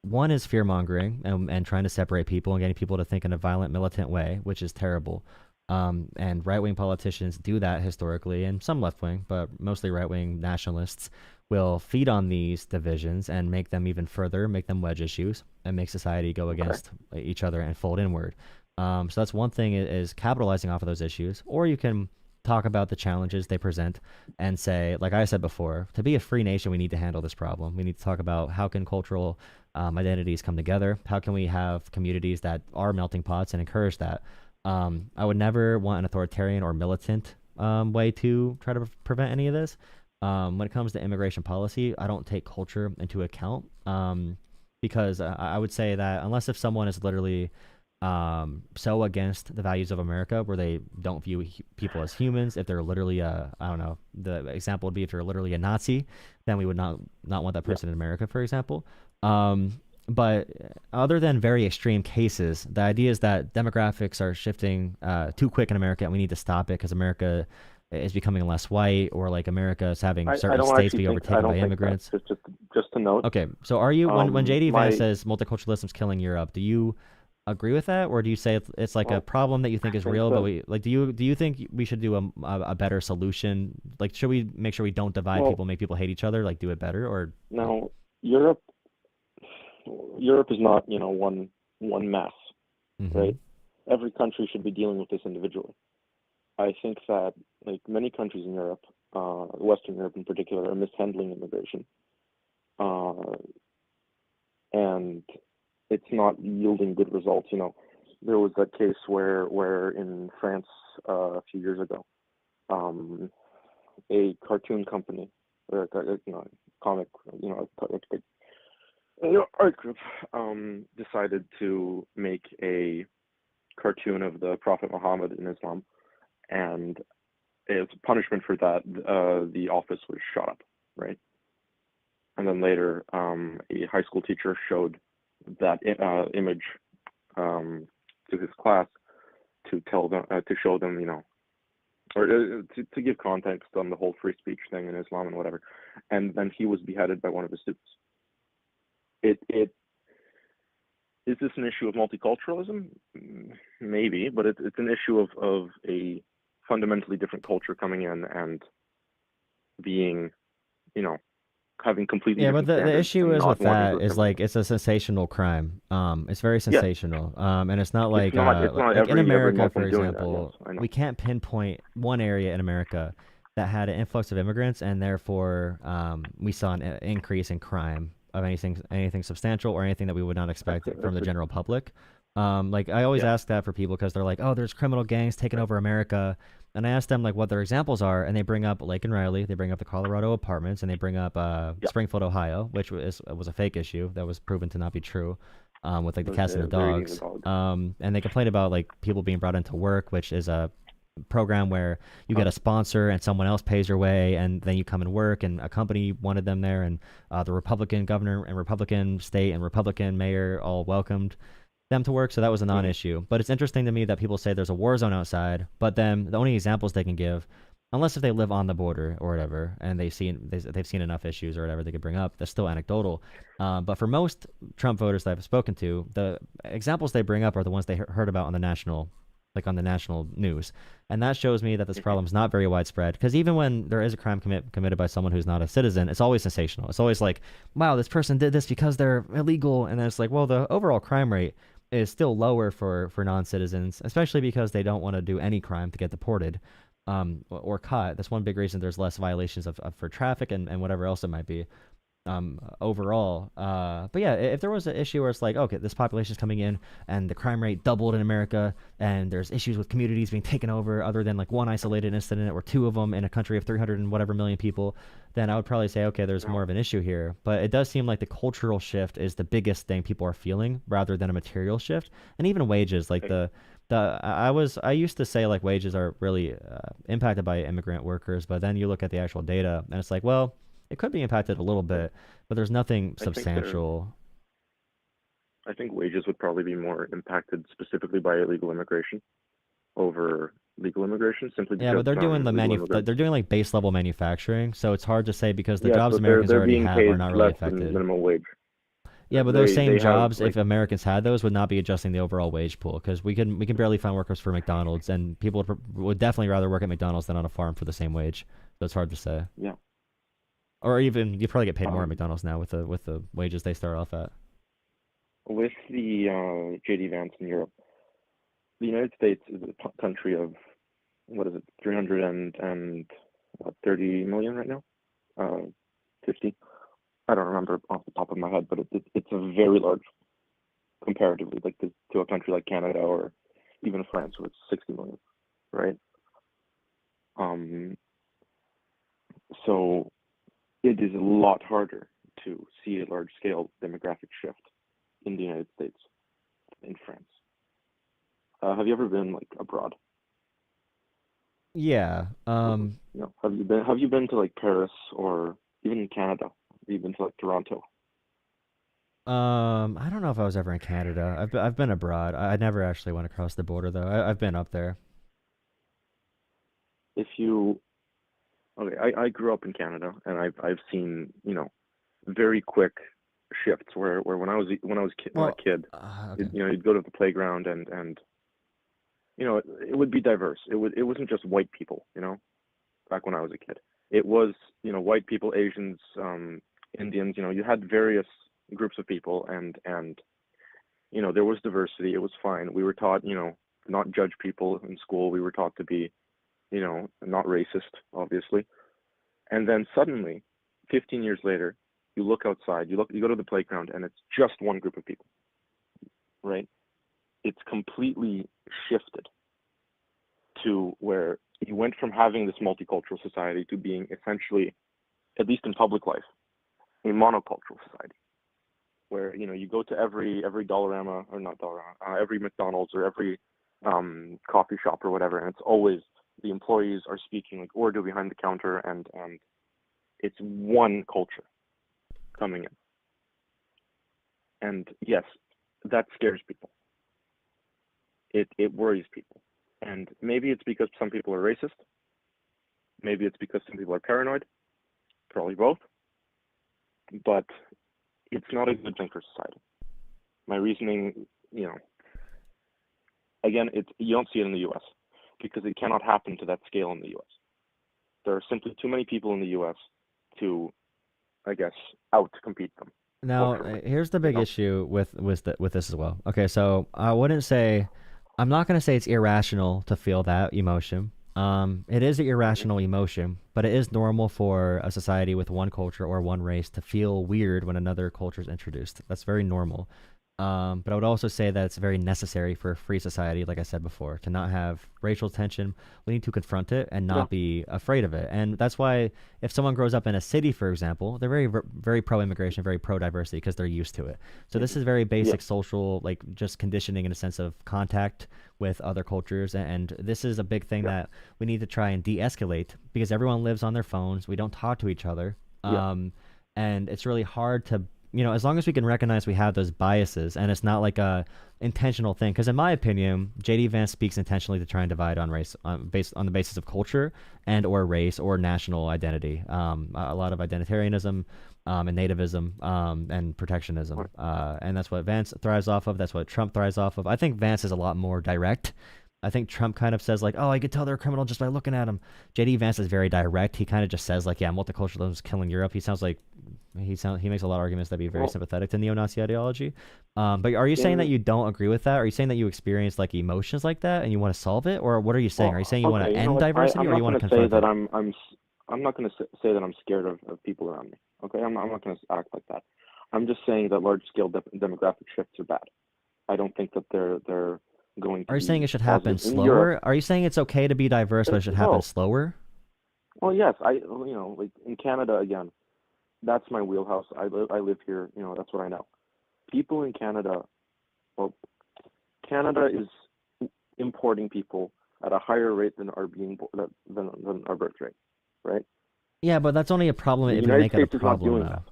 one is fear mongering and trying to separate people and getting people to think in a violent, militant way, which is terrible. And right-wing politicians do that historically, and some left-wing, but mostly right-wing nationalists will feed on these divisions and make them even further, make them wedge issues, and make society go against each other and fold inward. So that's one thing, is capitalizing off of those issues. Or you can talk about the challenges they present and say, like I said before, to be a free nation, we need to handle this problem. We need to talk about how can cultural identities come together? How can we have communities that are melting pots and encourage that? I would never want an authoritarian or militant way to try to prevent any of this. When it comes to immigration policy, I don't take culture into account because I would say that unless if someone is literally so against the values of America where they don't view people as humans, if they're literally I don't know, the example would be if you're literally a Nazi, then we would not want that person in America, for example. But other than very extreme cases, the idea is that demographics are shifting too quick in America, and we need to stop it because America is becoming less white, or like America is having certain states be overtaken by immigrants. Just to note. Okay, so are you when JD Vance says multiculturalism is killing Europe, do you agree with that, or do you say it's like a problem that you think is real, but we like do you think we should do a better solution? Like, should we make sure we don't divide people, make people hate each other, like do it better? Or no, Europe is not, one mess, right? Every country should be dealing with this individually. I think that like many countries in Europe, Western Europe in particular, are mishandling immigration, and it's not yielding good results. There was that case where in France a few years ago, a cartoon company, or comic, art group, decided to make a cartoon of the Prophet Muhammad in Islam, and as punishment for that, the office was shut up, right? And then later, a high school teacher showed that image to his class to tell them, to show them, or to give context on the whole free speech thing in Islam and whatever. And then he was beheaded by one of his students. Is this an issue of multiculturalism? Maybe, but it's an issue of a fundamentally different culture coming in and being, having completely but the issue is with that is like it's a sensational crime. It's very sensational, and it's not like in America, for example, we can't pinpoint one area in America that had an influx of immigrants, and therefore we saw an increase in crime of anything substantial or anything that we would not expect from the general public. Like I always ask that for people because they're like, oh, there's criminal gangs taking over America. And I ask them like what their examples are, and they bring up Lake and Riley, they bring up the Colorado apartments, and they bring up Springfield, Ohio, which was a fake issue that was proven to not be true, with like the cats and the dogs. And they complain about like people being brought into work, which is a program where you get a sponsor and someone else pays your way, and then you come and work, and a company wanted them there, and the Republican governor and Republican state and Republican mayor all welcomed them to work, so that was a non-issue. But it's interesting to me that people say there's a war zone outside, but then the only examples they can give, unless if they live on the border or whatever, and they've seen enough issues or whatever they could bring up, that's still anecdotal. But for most Trump voters that I've spoken to, the examples they bring up are the ones they heard about on the national news, and that shows me that this problem is not very widespread. Because even when there is a crime committed by someone who's not a citizen, it's always sensational. It's always like, wow, this person did this because they're illegal, and then it's like, well, the overall crime rate is still lower for non-citizens, especially because they don't want to do any crime to get deported or caught. That's one big reason there's less violations for traffic and whatever else it might be overall. But yeah, if there was an issue where it's like, okay, this population is coming in and the crime rate doubled in America, and there's issues with communities being taken over other than like one isolated incident or two of them in a country of 300 and whatever million people, then I would probably say, okay, there's more of an issue here. But it does seem like the cultural shift is the biggest thing people are feeling rather than a material shift. And even wages, like I used to say like wages are really impacted by immigrant workers, but then you look at the actual data and it's like, well, it could be impacted a little bit, but there's nothing substantial. I think wages would probably be more impacted specifically by illegal immigration over legal immigration, simply because but they're doing they're doing like base level manufacturing, so it's hard to say because the jobs Americans already have are not really affected. Minimum wage. Yeah, but those same jobs, if Americans had those, would not be adjusting the overall wage pool because we can barely find workers for McDonald's, and people would definitely rather work at McDonald's than on a farm for the same wage. So it's hard to say. Yeah. Or even you probably get paid more at McDonald's now with the wages they start off at. With the JD Vance in Europe, the United States is a country of, what is it, 330 million right now? 50? I don't remember off the top of my head, but it's a very large, comparatively, like to a country like Canada or even France, where it's 60 million, right? So it is a lot harder to see a large-scale demographic shift in the United States than in France. Have you ever been like abroad? Yeah. You know, have you been to like Paris or even in Canada? Have you been to like Toronto? I don't know if I was ever in Canada. I've been abroad. I never actually went across the border though. I've been up there. I grew up in Canada, and I've seen, you know, very quick shifts where when I was a kid, okay. you know, you'd go to the playground and you know, it would be diverse. It wasn't just white people, you know, back when I was a kid. It was, you know, white people, Asians, Indians, you know, you had various groups of people, and you know, there was diversity. It was fine. We were taught, you know, not judge people in school. We were taught to be, you know, not racist, obviously. And then suddenly, 15 years later, you look outside, you go to the playground, and it's just one group of people, right? It's completely shifted to where you went from having this multicultural society to being essentially, at least in public life, a monocultural society, where, you know, you go to every Dollarama, or not Dollarama, every McDonald's or every coffee shop or whatever, and it's always the employees are speaking like Urdu behind the counter, and it's one culture coming in. And yes, that scares people. It worries people. And maybe it's because some people are racist. Maybe it's because some people are paranoid. Probably both. But it's not a good thing for society. My reasoning, you know, again, you don't see it in the US because it cannot happen to that scale in the US. There are simply too many people in the US to, I guess, out-compete them. Now, here's the big issue with this as well. Okay, so I'm not going to say it's irrational to feel that emotion. It is an irrational emotion, but it is normal for a society with one culture or one race to feel weird when another culture is introduced. That's very normal. But I would also say that it's very necessary for a free society, like I said before, to not have racial tension. We need to confront it and not be afraid of it. And that's why if someone grows up in a city, for example, they're very, very pro-immigration, very pro-diversity because they're used to it. So this is very basic social, like just conditioning in a sense of contact with other cultures. And this is a big thing that we need to try and de-escalate because everyone lives on their phones. We don't talk to each other. And it's really hard to, you know, as long as we can recognize we have those biases and it's not like a intentional thing. Because in my opinion, JD Vance speaks intentionally to try and divide on race, based on the basis of culture and or race or national identity. A lot of identitarianism and nativism and protectionism. And that's what Vance thrives off of. That's what Trump thrives off of. I think Vance is a lot more direct. I think Trump kind of says like, oh, I could tell they're a criminal just by looking at him. JD Vance is very direct. He kind of just says like, yeah, multiculturalism is killing Europe. He sounds like he makes a lot of arguments that'd be very sympathetic to neo-Nazi ideology. But are you saying that you don't agree with that? Are you saying that you experience like emotions like that and you want to solve it, or what are you saying? Are you saying you want to end diversity, or you want to confront it? I'm not going to say that I'm scared of people around me. Okay, I'm not going to act like that. I'm just saying that large-scale demographic shifts are bad. I don't think that they're going to. Are you saying it should happen slower? Are you saying it's okay to be diverse, but it should happen slower? Well, yes. You know, like in Canada again, that's my wheelhouse. I live here. You know, that's what I know. People in Canada, well, Canada is importing people at a higher rate than than our birth rate, right? Yeah, but that's only a problem if you make it a problem now.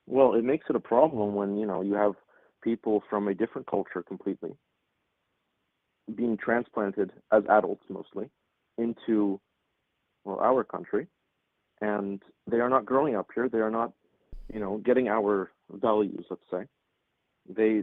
Well, it makes it a problem when, you know, you have people from a different culture completely being transplanted as adults mostly into, well, our country, and they are not growing up here. They are not getting our values, let's say, they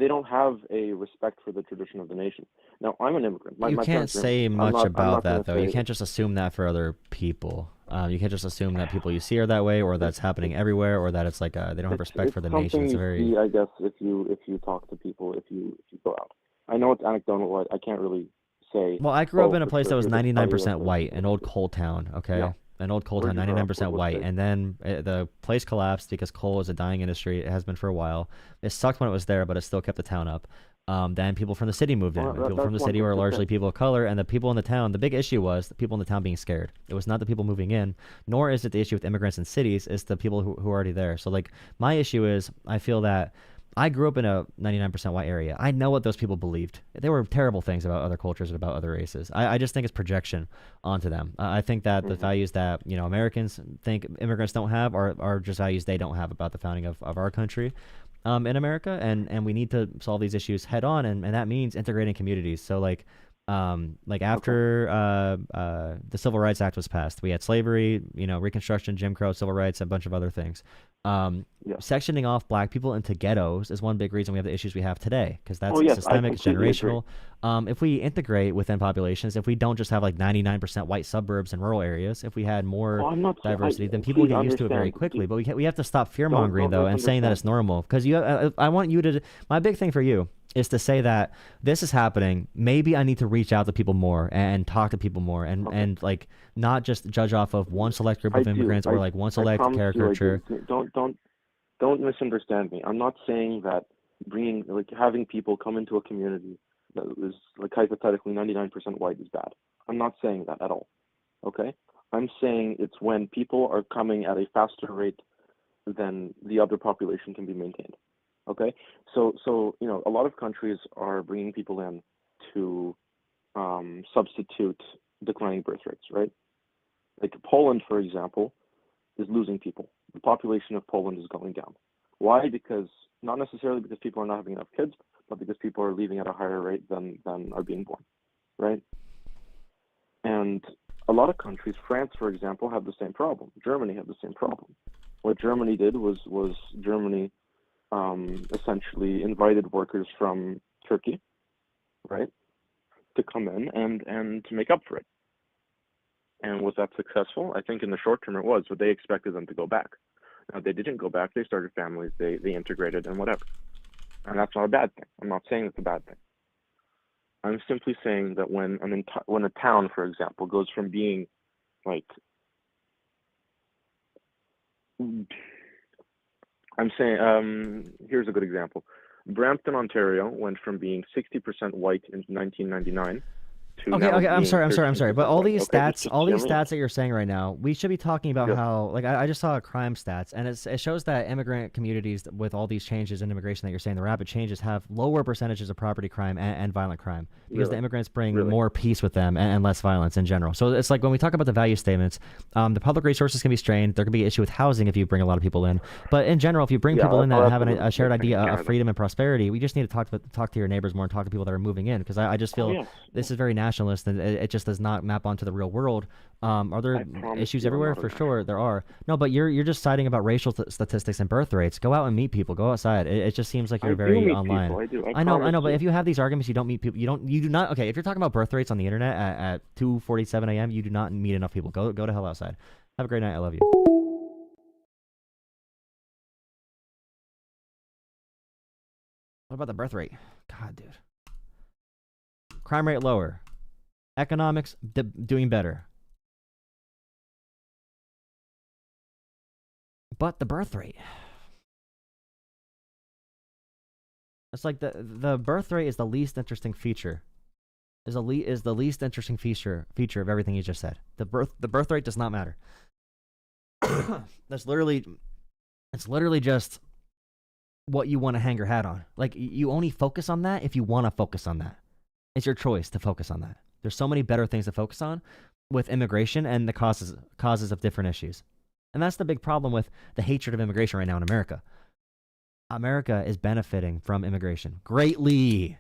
don't have a respect for the tradition of the nation. Now, I'm an immigrant. You my can't parents are say immigrants. much I'm about not that, though. gonna You say, can't just assume that for other people. You can't just assume that people you see are that way, or that's happening everywhere, or that it's like they don't have respect for the nation. It's something very. you see, I guess, if you talk to people, if you go out. I know it's anecdotal. I can't really say. Well, I grew up in a for place that sure, was here's a study 99% that white, says- an old coal town. Okay. Yeah. An old coal Where'd town, you grow up? 99% What white, state? and then the place collapsed because coal is a dying industry. It has been for a while. It sucked when it was there, but it still kept the town up. Then people from the city moved in. Well, And people from the that's city one were thing to largely say. people of color, and the people in the town. The big issue was the people in the town being scared. It was not the people moving in, nor is it the issue with immigrants in cities. It's the people who are already there. So like my issue is I feel that. I grew up in a 99% white area. I know what those people believed. There were terrible things about other cultures and about other races. I just think it's projection onto them. I think that the values that Americans think immigrants don't have are just values they don't have about the founding of our country in America. And we need to solve these issues head on, and that means integrating communities. So like after the Civil Rights Act was passed, we had slavery, Reconstruction, Jim Crow, civil rights, a bunch of other things. Sectioning off black people into ghettos is one big reason we have the issues we have today, because that's systemic, it's generational. If we integrate within populations, if we don't just have like 99% white suburbs and rural areas, if we had more diversity, then people get used to it very quickly. But we have to stop fear mongering though, and saying that it's normal. Because I want you to. My big thing for you is to say that this is happening. Maybe I need to reach out to people more and talk to people more, and like not just judge off of one select group of immigrants or like one select caricature. Don't misunderstand me. I'm not saying that having people come into a community that is like hypothetically 99% white is bad. I'm not saying that at all. Okay? I'm saying it's when people are coming at a faster rate than the other population can be maintained. Okay, so a lot of countries are bringing people in to substitute declining birth rates, right? Like Poland, for example, is losing people. The population of Poland is going down. Why? Because not necessarily because people are not having enough kids, but because people are leaving at a higher rate than are being born, right? And a lot of countries, France, for example, have the same problem. Germany had the same problem. What Germany did was Germany essentially invited workers from Turkey, right, to come in and to make up for it. And was that successful? I think in the short term it was, but they expected them to go back. Now, they didn't go back. They started families. They integrated and whatever. And that's not a bad thing. I'm not saying it's a bad thing. I'm simply saying that when a town, for example, goes from being like, I'm saying, here's a good example. Brampton, Ontario went from being 60% white in 1999 to Okay, I'm sorry. But all these stats, stats that you're saying right now, we should be talking about how, like, I just saw crime stats, and it shows that immigrant communities with all these changes in immigration that you're saying, the rapid changes, have lower percentages of property crime and violent crime because the immigrants bring more peace with them and less violence in general. So it's like when we talk about the value statements, the public resources can be strained. There can be an issue with housing if you bring a lot of people in. But in general, if you bring people in that have a shared idea of freedom and prosperity, we just need to talk to your neighbors more and talk to people that are moving in, because I just feel this is very nationalist, and it just does not map onto the real world. Are there issues everywhere? For sure there are. No, but you're just citing about racial statistics and birth rates. Go out and meet people. Go outside. It just seems like you're very online. I know. But if you have these arguments, you don't meet people. You do not. Okay, if you're talking about birth rates on the internet at 2:47 a.m., you do not meet enough people. Go to hell outside. Have a great night. I love you. What about the birth rate? God, dude. Crime rate lower. Economics doing better. But the birth rate. It's like the birth rate is the least interesting feature. Is the least interesting feature of everything you just said. The birth rate does not matter. It's literally just what you want to hang your hat on. Like, you only focus on that if you want to focus on that. It's your choice to focus on that. There's so many better things to focus on with immigration and the causes of different issues. And that's the big problem with the hatred of immigration right now in America. America is benefiting from immigration greatly.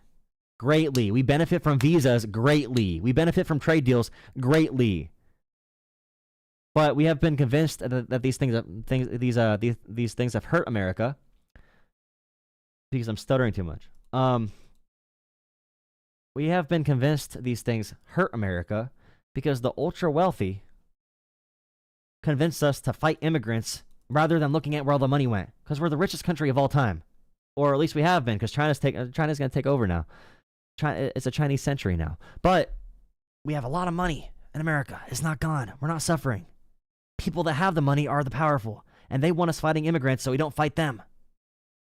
Greatly. We benefit from visas greatly. We benefit from trade deals greatly. But we have been convinced that these things have hurt America. Because I'm stuttering too much. We have been convinced these things hurt America because the ultra wealthy convinced us to fight immigrants rather than looking at where all the money went. Because we're the richest country of all time, or at least we have been. Because China's going to take over now. It's a Chinese century now. But we have a lot of money in America. It's not gone. We're not suffering. People that have the money are the powerful, and they want us fighting immigrants so we don't fight them.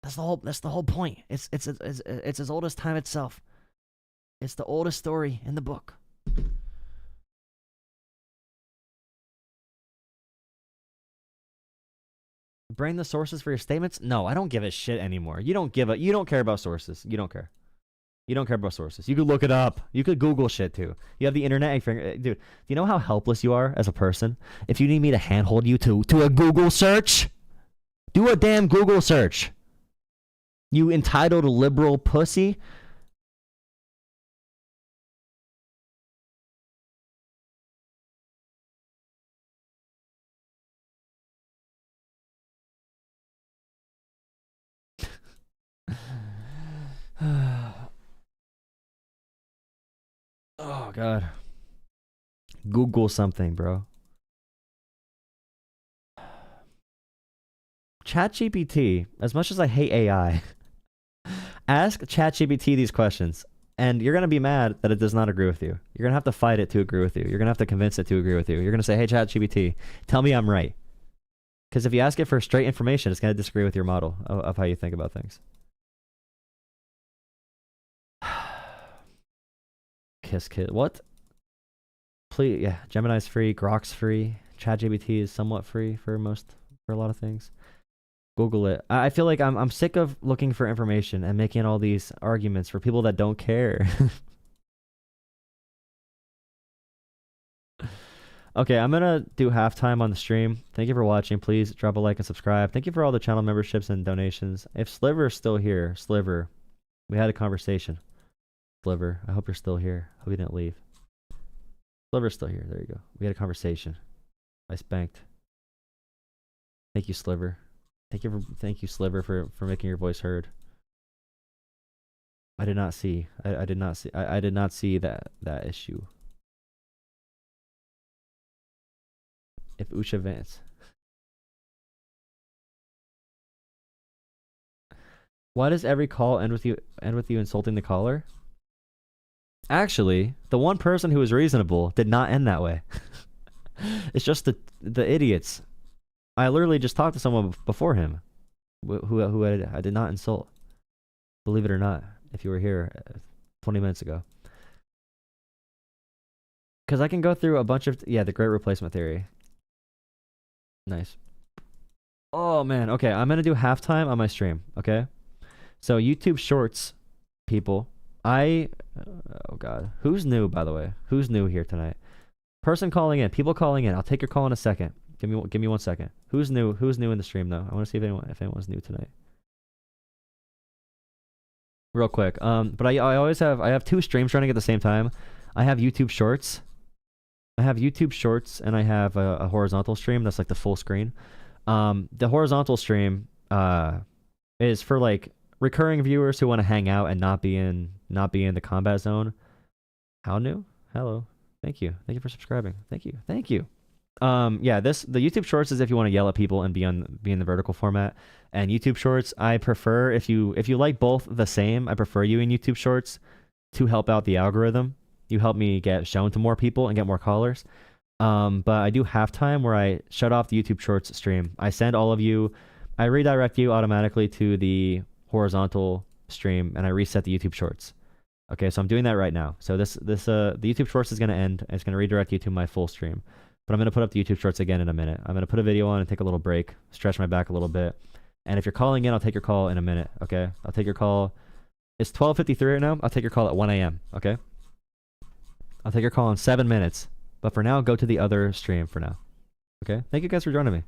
That's the whole point. It's as old as time itself. It's the oldest story in the book. Bring the sources for your statements? No, I don't give a shit anymore. You don't care about sources. You don't care. You don't care about sources. You could look it up. You could Google shit too. You have the internet. Dude, do you know how helpless you are as a person? If you need me to handhold you to a Google search, do a damn Google search. You entitled liberal pussy. Oh, God. Google something, bro. ChatGPT, as much as I hate AI, ask ChatGPT these questions, and you're going to be mad that it does not agree with you. You're going to have to fight it to agree with you. You're going to have to convince it to agree with you. You're going to say, hey, ChatGPT, tell me I'm right. Because if you ask it for straight information, it's going to disagree with your model of how you think about things. Kiss. What? Please, yeah. Gemini's free. Grok's free. ChatGPT is somewhat free for a lot of things. Google it. I feel like I'm sick of looking for information and making all these arguments for people that don't care. Okay, I'm gonna do halftime on the stream. Thank you for watching. Please drop a like and subscribe. Thank you for all the channel memberships and donations. If Sliver's still here, Sliver, we had a conversation. Sliver, I hope you're still here. Hope you didn't leave. Sliver's still here. There you go. We had a conversation. I spanked. Thank you, Sliver. Thank you, Sliver, for making your voice heard. I did not see. I did not see that issue. If Ucha Vance. Why does every call end with you insulting the caller? Actually, the one person who was reasonable did not end that way. It's just the idiots. I literally just talked to someone before him who I did not insult. Believe it or not, if you were here 20 minutes ago. Because I can go through a bunch of... Yeah, the Great Replacement Theory. Nice. Oh, man. Okay, I'm going to do halftime on my stream, okay? So, YouTube Shorts, people. Oh, God. Who's new, by the way? Who's new here tonight? Person calling in. People calling in. I'll take your call in a second. Give me 1 second. Who's new? Who's new in the stream, though? I want to see if anyone's new tonight. Real quick. But I always have... I have 2 streams running at the same time. I have YouTube Shorts. I have YouTube Shorts, and I have a horizontal stream that's like the full screen. The horizontal stream is for like recurring viewers who want to hang out and not be in the combat zone. How new? Hello. Thank you for subscribing. Thank you. Yeah, the YouTube Shorts is if you want to yell at people and be in the vertical format. And YouTube Shorts, I prefer if you like both the same. I prefer you in YouTube Shorts to help out the algorithm. You help me get shown to more people and get more callers. But I do halftime where I shut off the YouTube Shorts stream. I send all of you, I redirect you automatically to the horizontal stream, and I reset the YouTube Shorts. Okay, so I'm doing that right now. So the YouTube Shorts is going to end, and it's going to redirect you to my full stream. But I'm going to put up the YouTube Shorts again in a minute. I'm going to put a video on and take a little break, stretch my back a little bit. And if you're calling in, I'll take your call in a minute, okay? I'll take your call. It's 12:53 right now. I'll take your call at 1 a.m., okay? I'll take your call in 7 minutes. But for now, go to the other stream for now. Okay? Thank you guys for joining me.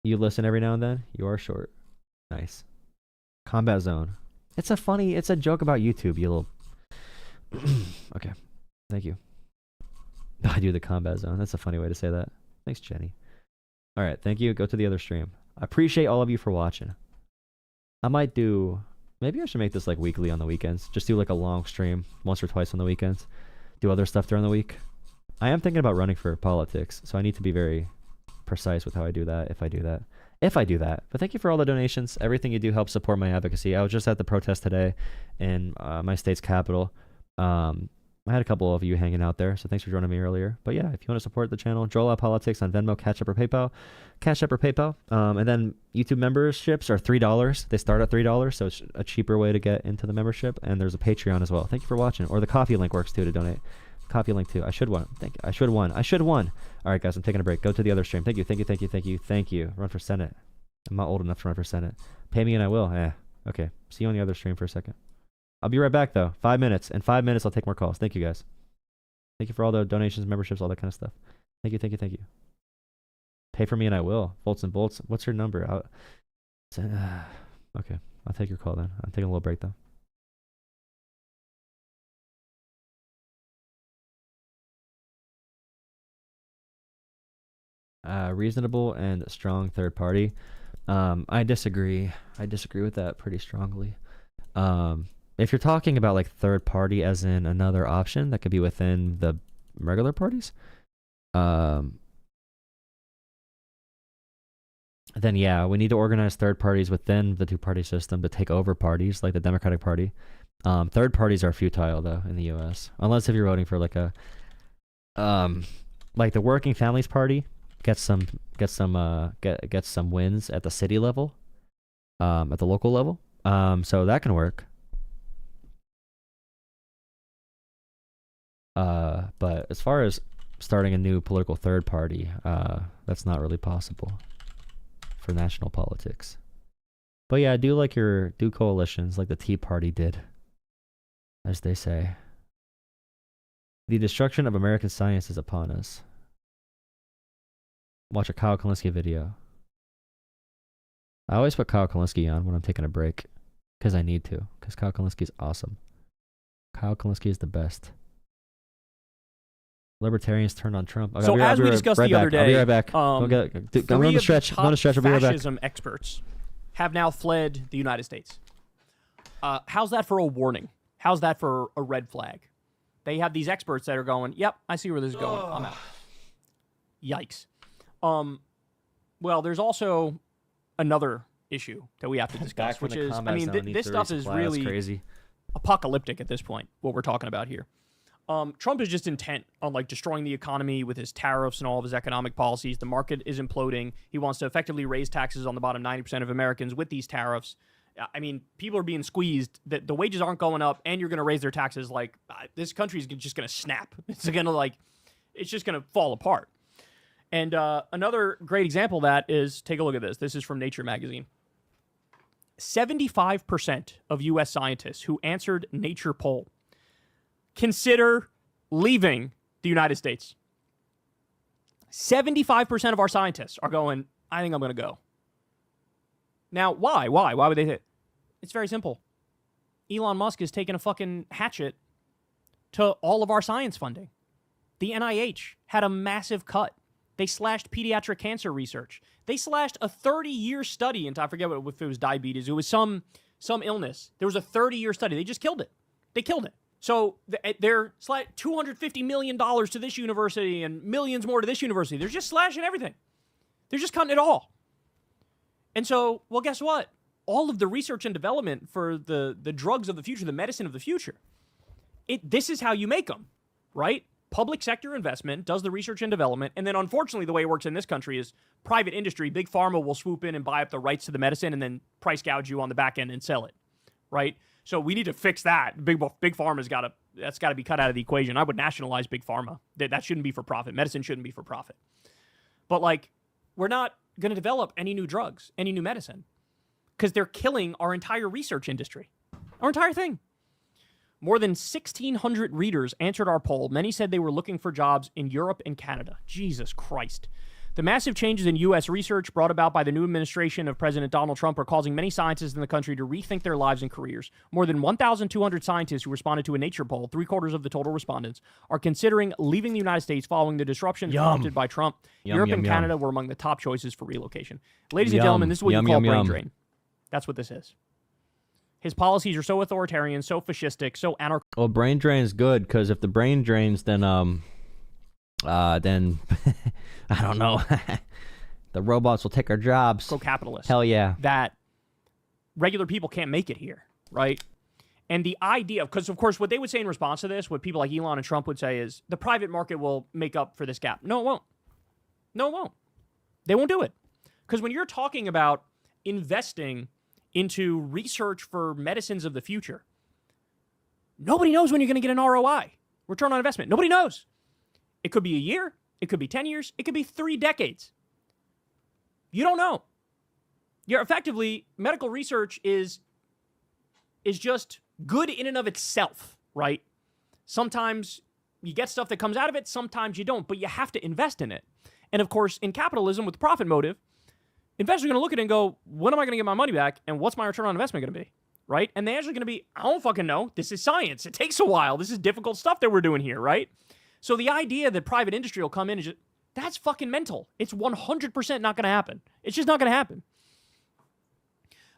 You listen every now and then? You are short. Nice. Combat Zone. It's a joke about YouTube, you little... Okay. Thank you. I do the combat zone. That's a funny way to say that. Thanks, Jenny. All right, thank you. Go to the other stream. I appreciate all of you for watching. I might do... Maybe I should make this like weekly on the weekends. Just do like a long stream once or twice on the weekends. Do other stuff during the week. I am thinking about running for politics, so I need to be very precise with how I do that, if I do that. But thank you for all the donations. Everything you do helps support my advocacy. I was just at the protest today in my state's capital. I had a couple of you hanging out there, so thanks for joining me earlier. But yeah, if you want to support the channel, Jolah Politics on Venmo, Cash App or PayPal. And then YouTube memberships are $3. They start at $3, so it's a cheaper way to get into the membership. And there's a Patreon as well. Thank you for watching. Or the coffee link works too to donate. Coffee link too. I should one. All right, guys, I'm taking a break. Go to the other stream. Thank you. Run for Senate. I'm not old enough to run for Senate. Pay me and I will. Okay. See you on the other stream for a second. I'll be right back, though. 5 minutes. In 5 minutes, I'll take more calls. Thank you, guys. Thank you for all the donations, memberships, all that kind of stuff. Thank you. Pay for me and I will. Bolts and bolts. What's your number? Okay. I'll take your call then. I'm taking a little break, though. Reasonable and strong third party. I disagree. I disagree with that pretty strongly. If you're talking about like third party as in another option that could be within the regular parties, then yeah, we need to organize third parties within the two-party system to take over parties like the Democratic Party. Third parties are futile though in the U.S. unless if you're voting for like a like the Working Families Party gets some wins at the city level, at the local level. So that can work. But as far as starting a new political third party, that's not really possible for national politics. But yeah, do coalitions like the Tea Party did, as they say. The destruction of American science is upon us. Watch a Kyle Kalinske video. I always put Kyle Kalinske on when I'm taking a break, because I need to, because Kyle Kalinske is awesome. Kyle Kalinske is the best. Libertarians turned on Trump. So as we discussed the other day, I'll be right back. I'm going to stretch. I'll be right back. Fascism experts have now fled the United States. How's that for a warning? How's that for a red flag? They have these experts that are going, yep, I see where this is going. I'm out. Yikes. Well, there's also another issue that we have to discuss, which is, I mean, this stuff is really crazy, apocalyptic at this point, what we're talking about here. Trump is just intent on like destroying the economy with his tariffs and all of his economic policies. The market is imploding. He wants to effectively raise taxes on the bottom 90% of Americans with these tariffs. I mean, people are being squeezed. The wages aren't going up, and you're going to raise their taxes. Like, this country is just going to snap. It's going to it's just going to fall apart. And another great example of that is, take a look at this. This is from Nature magazine. 75% of U.S. scientists who answered Nature poll consider leaving the United States. 75% of our scientists are going, I think I'm going to go. Now, why? Why would they say it? It's very simple. Elon Musk is taking a fucking hatchet to all of our science funding. The NIH had a massive cut. They slashed pediatric cancer research. They slashed a 30-year study into, I forget if it was diabetes, it was some illness. There was a 30-year study. They just killed it. They killed it. So they're $250 million to this university and millions more to this university. They're just slashing everything. They're just cutting it all. And so, well, guess what? All of the research and development for the drugs of the future, the medicine of the future, this is how you make them, right? Public sector investment does the research and development, and then unfortunately the way it works in this country is private industry, big pharma will swoop in and buy up the rights to the medicine and then price gouge you on the back end and sell it, right? So we need to fix that. Big pharma's that's got to be cut out of the equation. I would nationalize big pharma. That shouldn't be for profit. Medicine shouldn't be for profit. But we're not going to develop any new drugs, any new medicine, because they're killing our entire research industry, our entire thing. More than 1,600 readers answered our poll. Many said they were looking for jobs in Europe and Canada. Jesus Christ. The massive changes in U.S. research brought about by the new administration of President Donald Trump are causing many scientists in the country to rethink their lives and careers. More than 1,200 scientists who responded to a Nature poll, 3/4 of the total respondents, are considering leaving the United States following the disruptions prompted by Trump. Europe and Canada were among the top choices for relocation. Ladies and gentlemen, this is what you call brain drain. That's what this is. His policies are so authoritarian, so fascistic, so anarchic. Well, brain drain is good because if the brain drains, then I don't know. The robots will take our jobs. Pro-capitalist. Hell yeah. That regular people can't make it here, right? And the idea, because of course what they would say in response to this, what people like Elon and Trump would say is, the private market will make up for this gap. No, it won't. No, it won't. They won't do it. Because when you're talking about investing into research for medicines of the future, nobody knows when you're going to get an ROI, return on investment. Nobody knows. It could be a year. It could be 10 years. It could be 3 decades. You don't know. You're effectively, medical research is just good in and of itself, right? Sometimes you get stuff that comes out of it. Sometimes you don't, but you have to invest in it. And of course, in capitalism with profit motive, investors are going to look at it and go, when am I going to get my money back? And what's my return on investment going to be? Right? And the answer is going to be, I don't fucking know. This is science. It takes a while. This is difficult stuff that we're doing here, right? So the idea that private industry will come in is just, that's fucking mental. It's 100% not going to happen. It's just not going to happen.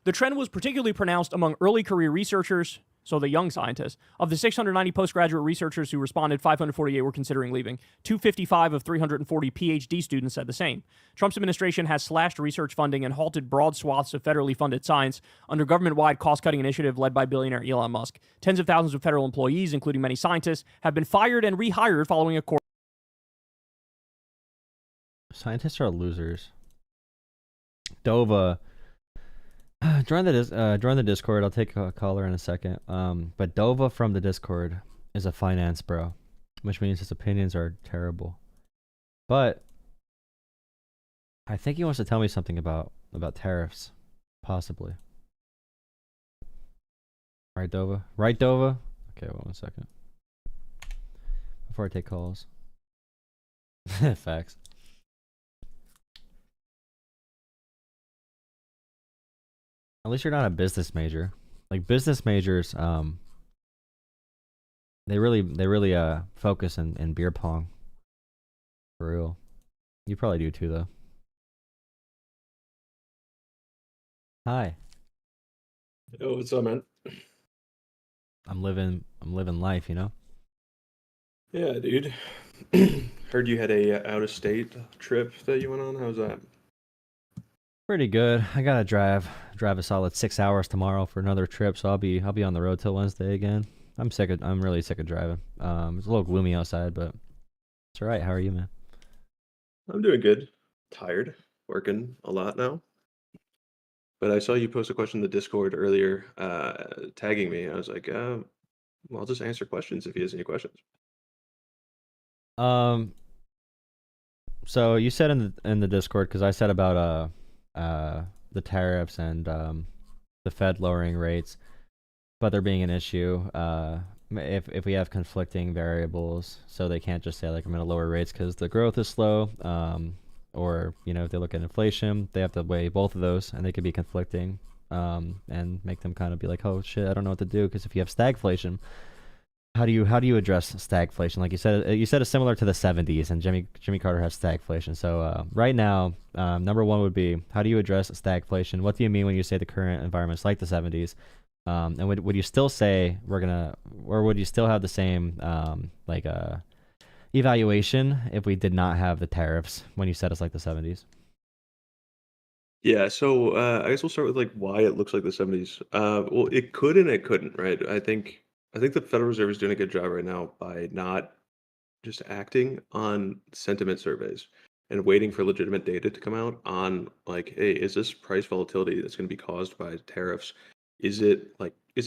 The trend was particularly pronounced among early career researchers, so the young scientists. Of the 690 postgraduate researchers who responded, 548 were considering leaving. 255 of 340 PhD students said the same. Trump's administration has slashed research funding and halted broad swaths of federally funded science under government-wide cost-cutting initiative led by billionaire Elon Musk. Tens of thousands of federal employees, including many scientists, have been fired and rehired following a court. Scientists are losers. Dova, join the Discord. I'll take a caller in a second. But Dova from the Discord is a finance bro, which means his opinions are terrible. But I think he wants to tell me something about tariffs, possibly. Right, Dova? Right, Dova? Okay, 1 second. Before I take calls. Facts. At least you're not a business major. Like business majors, they really focus in beer pong. For real. You probably do too, though. Hi. Yo, what's up, man? I'm living life, you know. Yeah, dude. Heard you had a out of state trip that you went on. How's that? Pretty good. I gotta drive a solid 6 hours tomorrow for another trip, so I'll be on the road till Wednesday again. I'm really sick of driving. It's a little gloomy outside, but it's all right. How are you, man? I'm doing good. Tired. Working a lot now. But I saw you post a question in the Discord earlier, tagging me. I was like, well, I'll just answer questions if he has any questions. So you said in the Discord, because I said about the tariffs and the Fed lowering rates, but there being an issue if we have conflicting variables, so they can't just say like I'm going to lower rates because the growth is slow, or if they look at inflation, they have to weigh both of those, and they could be conflicting, and make them kind of be like, oh shit, I don't know what to do, because if you have stagflation, how do you address stagflation? Like you said it's similar to the 70s, and Jimmy Carter has stagflation. So right now, number one would be, how do you address stagflation? What do you mean when you say the current environment's like the 70s? And would you still say or would you still have the same evaluation if we did not have the tariffs when you said it's like the 70s? Yeah, so I guess we'll start with like why it looks like the 70s. Well, it could and it couldn't, right? I think the Federal Reserve is doing a good job right now by not just acting on sentiment surveys and waiting for legitimate data to come out on like, hey, is this price volatility that's going to be caused by tariffs? Is it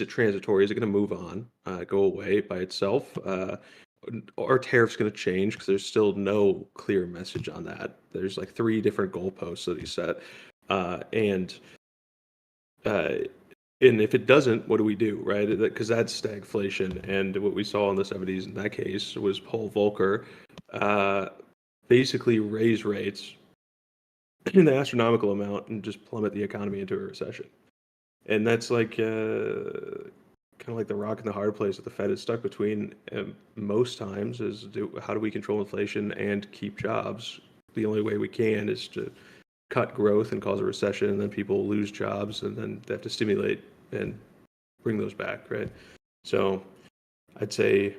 transitory? Is it going to move on, go away by itself? Are tariffs going to change? Because there's still no clear message on that. There's like 3 different goalposts that he set. And if it doesn't, what do we do, right? Because that's stagflation. And what we saw in the 70s in that case was Paul Volcker basically raise rates an astronomical amount and just plummet the economy into a recession. And that's like kind of like the rock and the hard place that the Fed is stuck between most times is how do we control inflation and keep jobs? The only way we can is to cut growth and cause a recession, and then people lose jobs, and then they have to stimulate and bring those back, right? So I'd say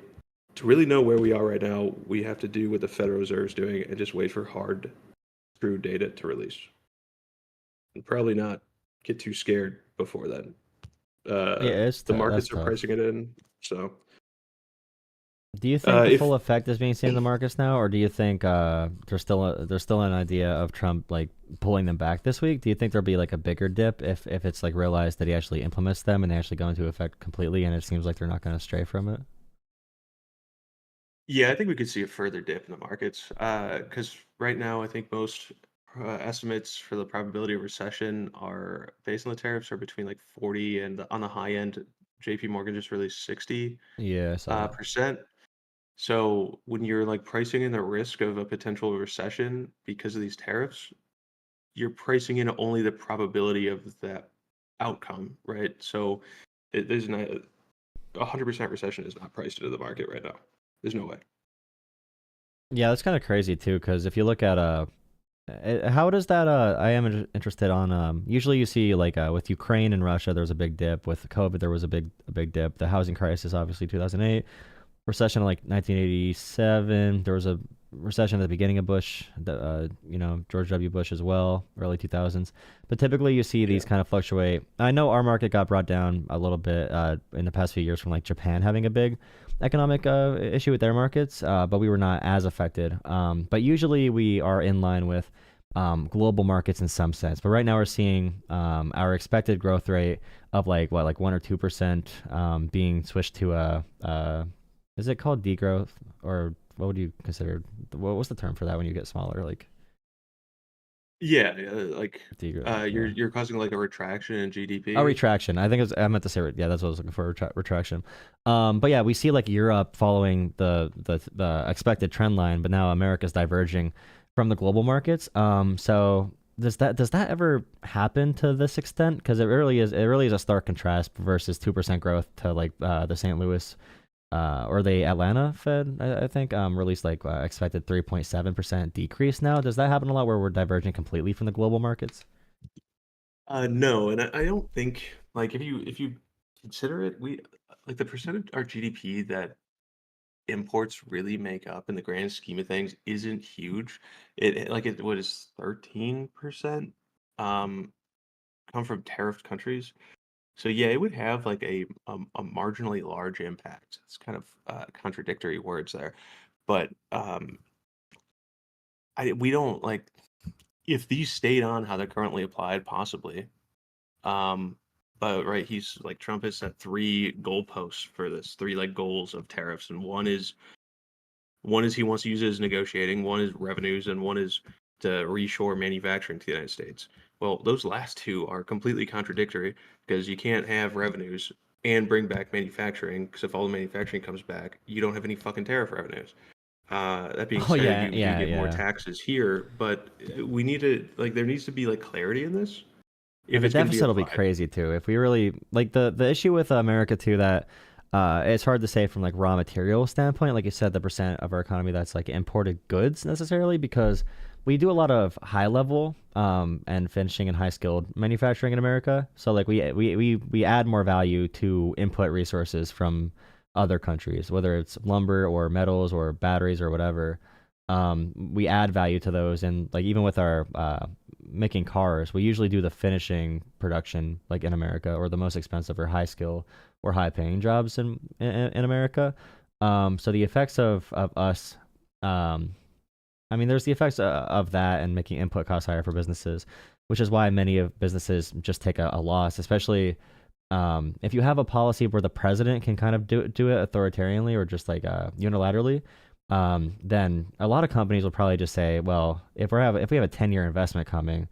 to really know where we are right now, we have to do what the Federal Reserve is doing and just wait for hard, true data to release. And probably not get too scared before then. The markets are pricing it in, so. Do you think the full effect is being seen in the markets now, or do you think there's still an idea of Trump like pulling them back this week? Do you think there'll be like a bigger dip if it's like realized that he actually implements them and they actually go into effect completely, and it seems like they're not going to stray from it? Yeah, I think we could see a further dip in the markets because right now I think most estimates for the probability of recession are based on the tariffs are between like 40 and on the high end, JP Morgan just released 60 percent. So when you're like pricing in the risk of a potential recession because of these tariffs, you're pricing in only the probability of that outcome, right? So there's not 100% recession is not priced into the market right now. There's no way. Yeah, that's kind of crazy too, because if you look at how does that I am interested on usually you see like with Ukraine and Russia there was a big dip, with COVID there was a big dip, the housing crisis obviously 2008, recession like 1987, there was a recession at the beginning of Bush, George W. Bush as well, early 2000s. But typically you see these kind of fluctuate. I know our market got brought down a little bit in the past few years from like Japan having a big economic issue with their markets, but we were not as affected. But usually we are in line with global markets in some sense. But right now we're seeing our expected growth rate of like 1 or 2% being switched to is it called degrowth, or what would you consider? What's the term for that when you get smaller? Like, yeah, like you're causing like a retraction in GDP. Oh, retraction. I think I meant to say yeah, that's what I was looking for. Retraction. But yeah, we see like Europe following the expected trend line, but now America's diverging from the global markets. So does that ever happen to this extent? Because it really is a stark contrast versus 2% growth to like the St. Louis. Or the Atlanta Fed, I think, released like expected 3.7% decrease now. Does that happen a lot where we're diverging completely from the global markets? No, and I don't think like if you consider it, we like the percentage of our GDP that imports really make up in the grand scheme of things isn't huge. It what is 13% come from tariffed countries. So yeah, it would have like a marginally large impact. It's kind of contradictory words there, but we don't like if these stayed on how they're currently applied, possibly. But right, he's like Trump has set 3 goalposts for this, 3 like goals of tariffs, and one is he wants to use it as negotiating, one is revenues, and one is to reshore manufacturing to the United States. Well, those last 2 are completely contradictory because you can't have revenues and bring back manufacturing, because if all the manufacturing comes back, you don't have any fucking tariff revenues. That being said, you get more taxes here, but we need to there needs to be like clarity in this. If the deficit will be crazy too. If we really like the issue with America too, that it's hard to say from like raw material standpoint, like you said, the percent of our economy that's like imported goods necessarily, because we do a lot of high level and finishing and high skilled manufacturing in America. So like we add more value to input resources from other countries, whether it's lumber or metals or batteries or whatever. We add value to those, and like even with our making cars, we usually do the finishing production like in America, or the most expensive or high skill or high paying jobs in America. So the effects of us, I mean, there's the effects of that and making input costs higher for businesses, which is why many of businesses just take a loss, especially if you have a policy where the president can kind of do it authoritarianly or just like unilaterally. Then a lot of companies will probably just say, well, if we have a 10-year investment coming,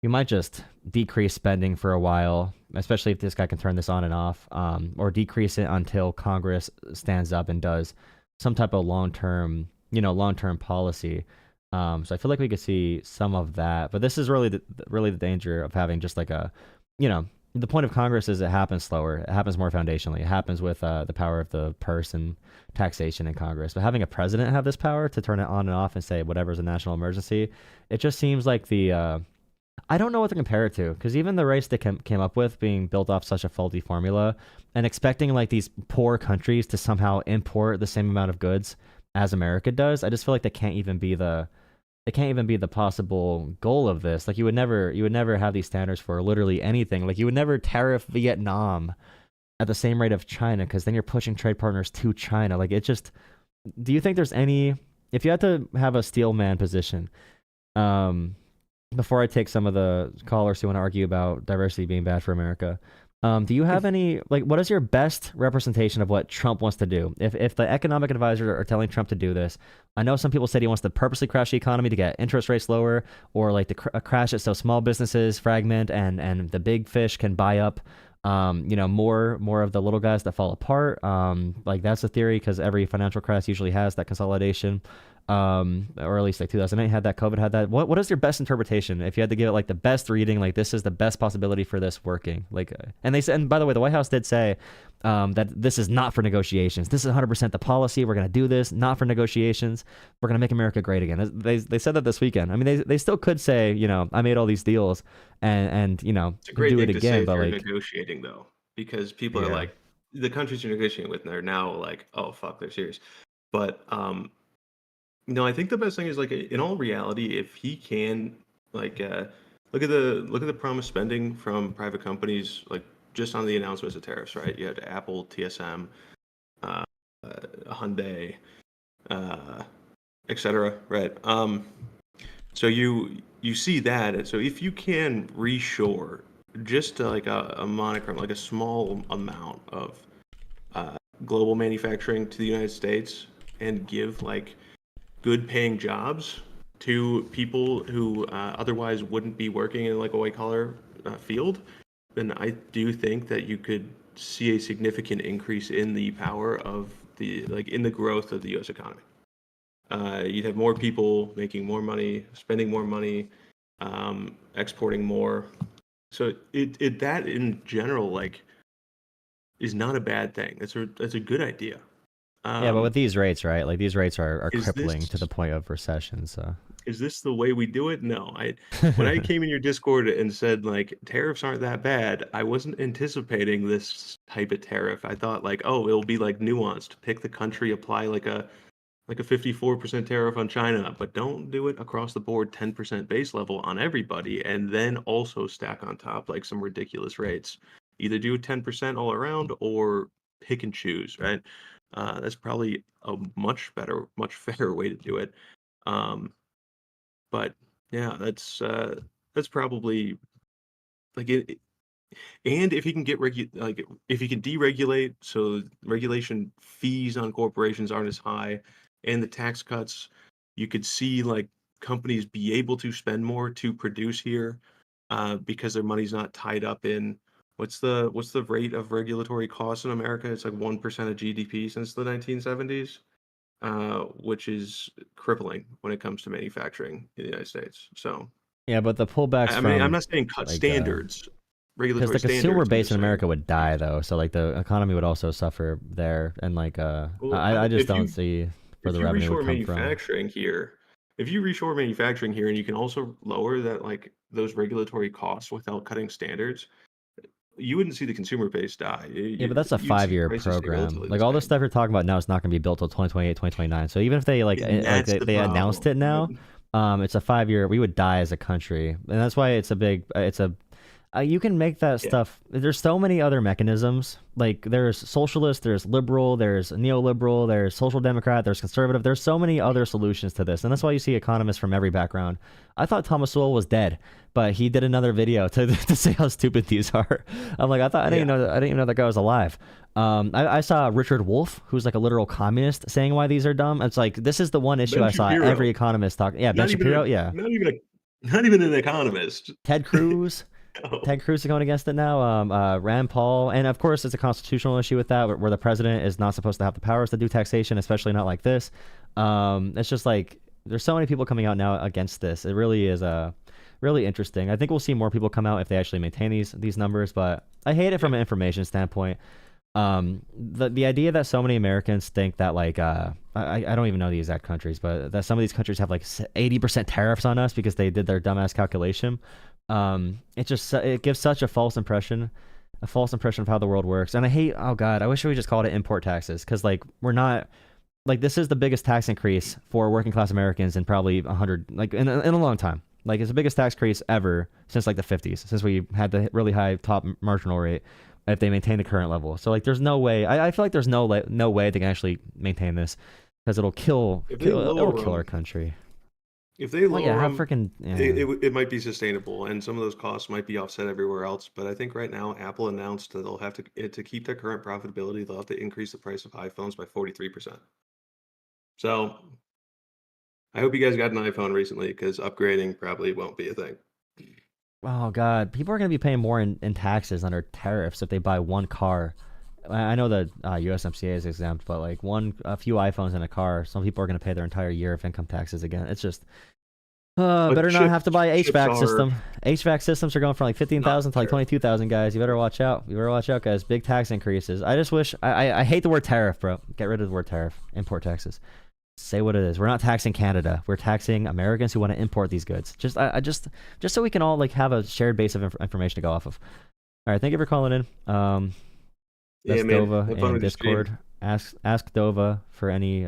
we might just decrease spending for a while, especially if this guy can turn this on and off, or decrease it until Congress stands up and does some type of long-term policy. So I feel like we could see some of that, but this is really the danger of having just like a, the point of Congress is it happens slower. It happens more foundationally. It happens with the power of the purse and taxation in Congress. But having a president have this power to turn it on and off and say whatever's a national emergency, it just seems like I don't know what to compare it to, because even the race they came up with being built off such a faulty formula and expecting like these poor countries to somehow import the same amount of goods as America does, I just feel like they can't even be the possible goal of this. Like you would never have these standards for literally anything. Like you would never tariff Vietnam at the same rate of China, because then you're pushing trade partners to China. Like it just, do you think there's any, if you had to have a steel man position, before I take some of the callers who want to argue about diversity being bad for America, do you have any, like, what is your best representation of what Trump wants to do? If the economic advisors are telling Trump to do this, I know some people said he wants to purposely crash the economy to get interest rates lower, or like to crash it so small businesses fragment and the big fish can buy up, more of the little guys that fall apart. Like that's a theory, because every financial crash usually has that consolidation. Or at least like 2008 had that, COVID had that. What is your best interpretation if you had to give it like the best reading? Like this is the best possibility for this working. Like, and they said, and by the way, the White House did say that this is not for negotiations. This is 100% the policy. We're going to do this, not for negotiations. We're going to make America great again. They said that this weekend. I mean, they still could say, I made all these deals and it's a great do thing it to say again. if But you're like negotiating though, because people are like, the countries you're negotiating with, they're now like, oh fuck, they're serious. But I think the best thing is like in all reality, if he can like look at the promised spending from private companies, like just on the announcements of tariffs, right? You had Apple, TSM, Hyundai, etc. Right? So you see that, and so if you can reshore just like a monochrome, like a small amount of global manufacturing to the United States, and give like good paying jobs to people who otherwise wouldn't be working in like a white collar field, then I do think that you could see a significant increase in the power of in the growth of the US economy. You'd have more people making more money, spending more money, exporting more. So that in general like is not a bad thing. That's a good idea. Yeah, but with these rates, right? Like these rates are crippling to the point of recession. So is this the way we do it? No. When I came in your Discord and said like tariffs aren't that bad, I wasn't anticipating this type of tariff. I thought like, oh, it'll be like nuanced. Pick the country, apply like a 54% tariff on China, but don't do it across the board 10% base level on everybody, and then also stack on top like some ridiculous rates. Either do 10% all around or pick and choose, right? That's probably a much better, much fairer way to do it. But yeah, that's probably like it. And if you can get if you can deregulate, so regulation fees on corporations aren't as high, and the tax cuts, you could see like companies be able to spend more to produce here, because their money's not tied up in. What's the rate of regulatory costs in America? It's like 1% of GDP since the 1970s, which is crippling when it comes to manufacturing in the United States. So yeah, but the pullbacks I mean, I'm not saying cut standards, regulatory because the standards. consumer base in America would die though, so like the economy would also suffer there, and like I just don't see where the revenue would come from. If you reshore manufacturing here, and you can also lower that like those regulatory costs without cutting standards, you wouldn't see the consumer base die. Yeah, but that's a 5-year program. Like all the stuff you're talking about now is not going to be built till 2028, 2029. So even if they they announced it now, it's a 5-year. We would die as a country, and that's why it's a big. You can make that stuff. There's so many other mechanisms. Like there's socialist, there's liberal, there's neoliberal, there's social democrat, there's conservative. There's so many other solutions to this, and that's why you see economists from every background. I thought Thomas Sowell was dead, but he did another video to say how stupid these are. I'm like, I didn't even know that guy was alive. I saw Richard Wolff, who's like a literal communist, saying why these are dumb. It's like this is the one issue I saw every economist talk. Yeah, Ben Shapiro. Not even an economist. Ted Cruz. Ted Cruz is going against it now. Rand Paul, and of course, it's a constitutional issue with that, where the president is not supposed to have the powers to do taxation, especially not like this. It's just like there's so many people coming out now against this. It really is really interesting. I think we'll see more people come out if they actually maintain these numbers, but I hate it from an information standpoint. The idea that so many Americans think that like I don't even know the exact countries, but that some of these countries have like 80% tariffs on us because they did their dumbass calculation. It gives such a false impression of how the world works. And I hate, oh God, I wish we just called it import taxes, because like we're not, like this is the biggest tax increase for working class Americans in probably 100, like in a long time. Like it's the biggest tax increase ever since like the 50s, since we had the really high top marginal rate, if they maintain the current level. So like there's no way, I feel like there's no way they can actually maintain this, because it'll kill our country. If they lower yeah, them, it might be sustainable, and some of those costs might be offset everywhere else. But I think right now, Apple announced that they'll have to keep their current profitability, they'll have to increase the price of iPhones by 43%. So I hope you guys got an iPhone recently, because upgrading probably won't be a thing. Oh God, people are going to be paying more in taxes under tariffs if they buy one car. I know that USMCA is exempt, but like a few iPhones in a car, some people are going to pay their entire year of income taxes again. It's just better not have to buy HVAC system. HVAC systems are going from like 15,000 to like 22,000, guys. You better watch out. Guys. Big tax increases. I just wish I hate the word tariff, bro. Get rid of the word tariff. Import taxes. Say what it is. We're not taxing Canada. We're taxing Americans who want to import these goods. Just so we can all like have a shared base of information to go off of. All right, thank you for calling in. That's Dova in Discord. Ask Dova for any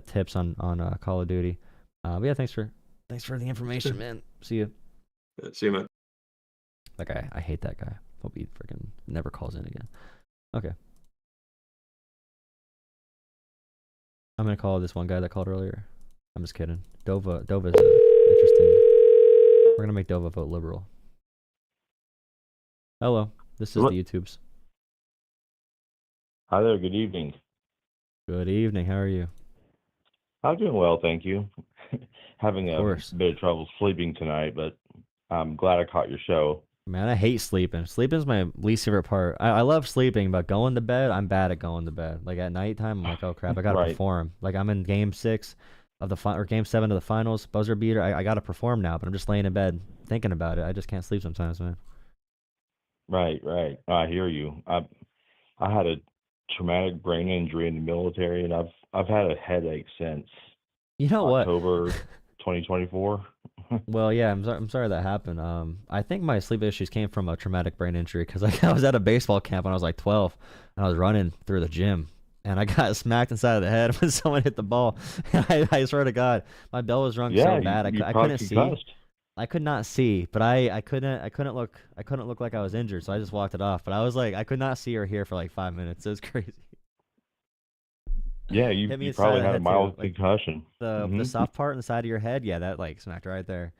tips on Call of Duty. But yeah, thanks for the information, man. See you. See you, man. That guy, I hate that guy. Hope he freaking never calls in again. Okay. I'm gonna call this one guy that called earlier. I'm just kidding. Dova's interesting. We're gonna make Dova vote liberal. Hello, this is the YouTubes. Hi there, good evening. Good evening, how are you? I'm doing well, thank you. Having a bit of trouble sleeping tonight, but I'm glad I caught your show. Man, I hate sleeping. Sleeping is my least favorite part. I love sleeping, but going to bed, I'm bad at going to bed. Like at nighttime, I'm like, oh crap, I gotta perform. Like I'm in game 6 of or game 7 of the finals, buzzer beater. I gotta perform now, but I'm just laying in bed thinking about it. I just can't sleep sometimes, man. Right. I hear you. I had a traumatic brain injury in the military, and I've had a headache since October 2024. Well, yeah, I'm sorry that happened. I think my sleep issues came from a traumatic brain injury, because I was at a baseball camp when I was like 12, and I was running through the gym, and I got smacked inside of the head when someone hit the ball. I swear to God, my bell was rung so bad I couldn't see. I could not see, but I couldn't look like I was injured, so I just walked it off. But I was like, I could not see or hear for like 5 minutes. It was crazy. Yeah, you probably had a mild concussion. The soft part on the side of your head, yeah, that like smacked right there.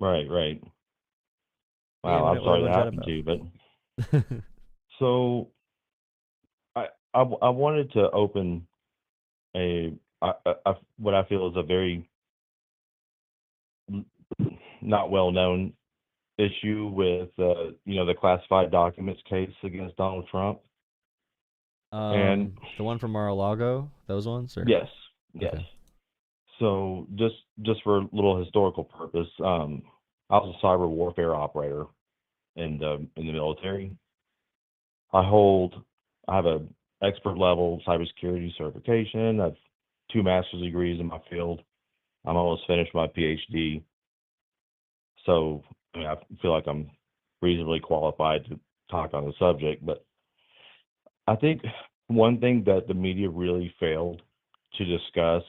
Right. Wow, I'm sorry that happened to you, but so I wanted to open what I feel is a very not well known issue with the classified documents case against Donald Trump. And the one from Mar-a-Lago, those ones? Or? Yes. Okay. So just for a little historical purpose, I was a cyber warfare operator in the military. I have a expert level cybersecurity certification. I have 2 master's degrees in my field. I'm almost finished my PhD. So I feel like I'm reasonably qualified to talk on the subject, but I think one thing that the media really failed to discuss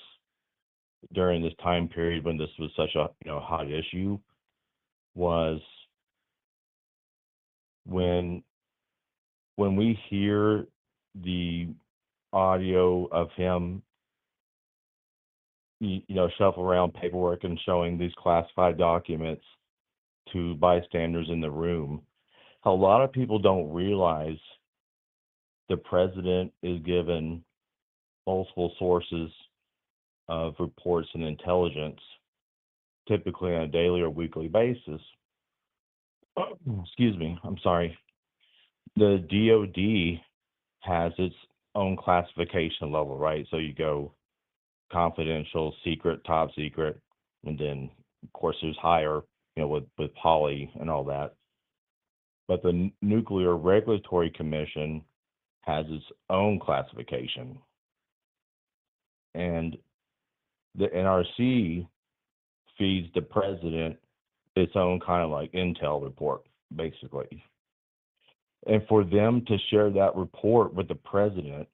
during this time period when this was such a hot issue was when we hear the audio of him shuffle around paperwork and showing these classified documents to bystanders in the room. A lot of people don't realize the president is given multiple sources of reports and intelligence, typically on a daily or weekly basis. Excuse me, I'm sorry. The DOD has its own classification level, right? So you go confidential, secret, top secret, and then of course there's higher, with poly and all that. But the Nuclear Regulatory Commission has its own classification, and the NRC feeds the president its own kind of like intel report, basically. And for them to share that report with the president,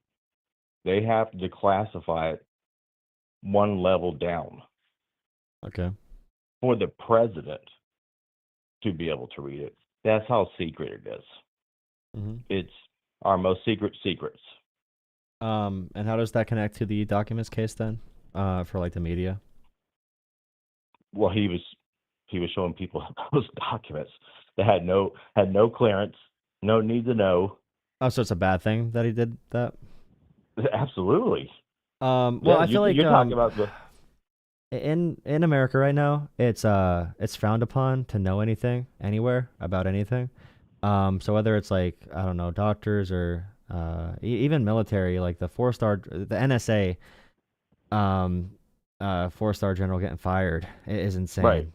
they have to declassify it one level down. Okay. For the president to be able to read it. That's how secret it is. Mm-hmm. It's our most secret secrets. And how does that connect to the documents case then, for like the media? Well, he was showing people those documents that had no clearance, no need to know. Oh, so it's a bad thing that he did that? Absolutely. Well, Yeah, I feel like you're talking about the in America right now, it's frowned upon to know anything anywhere about anything. So whether it's like, I don't know, doctors or even military, like the NSA, 4-star general getting fired is insane. Right.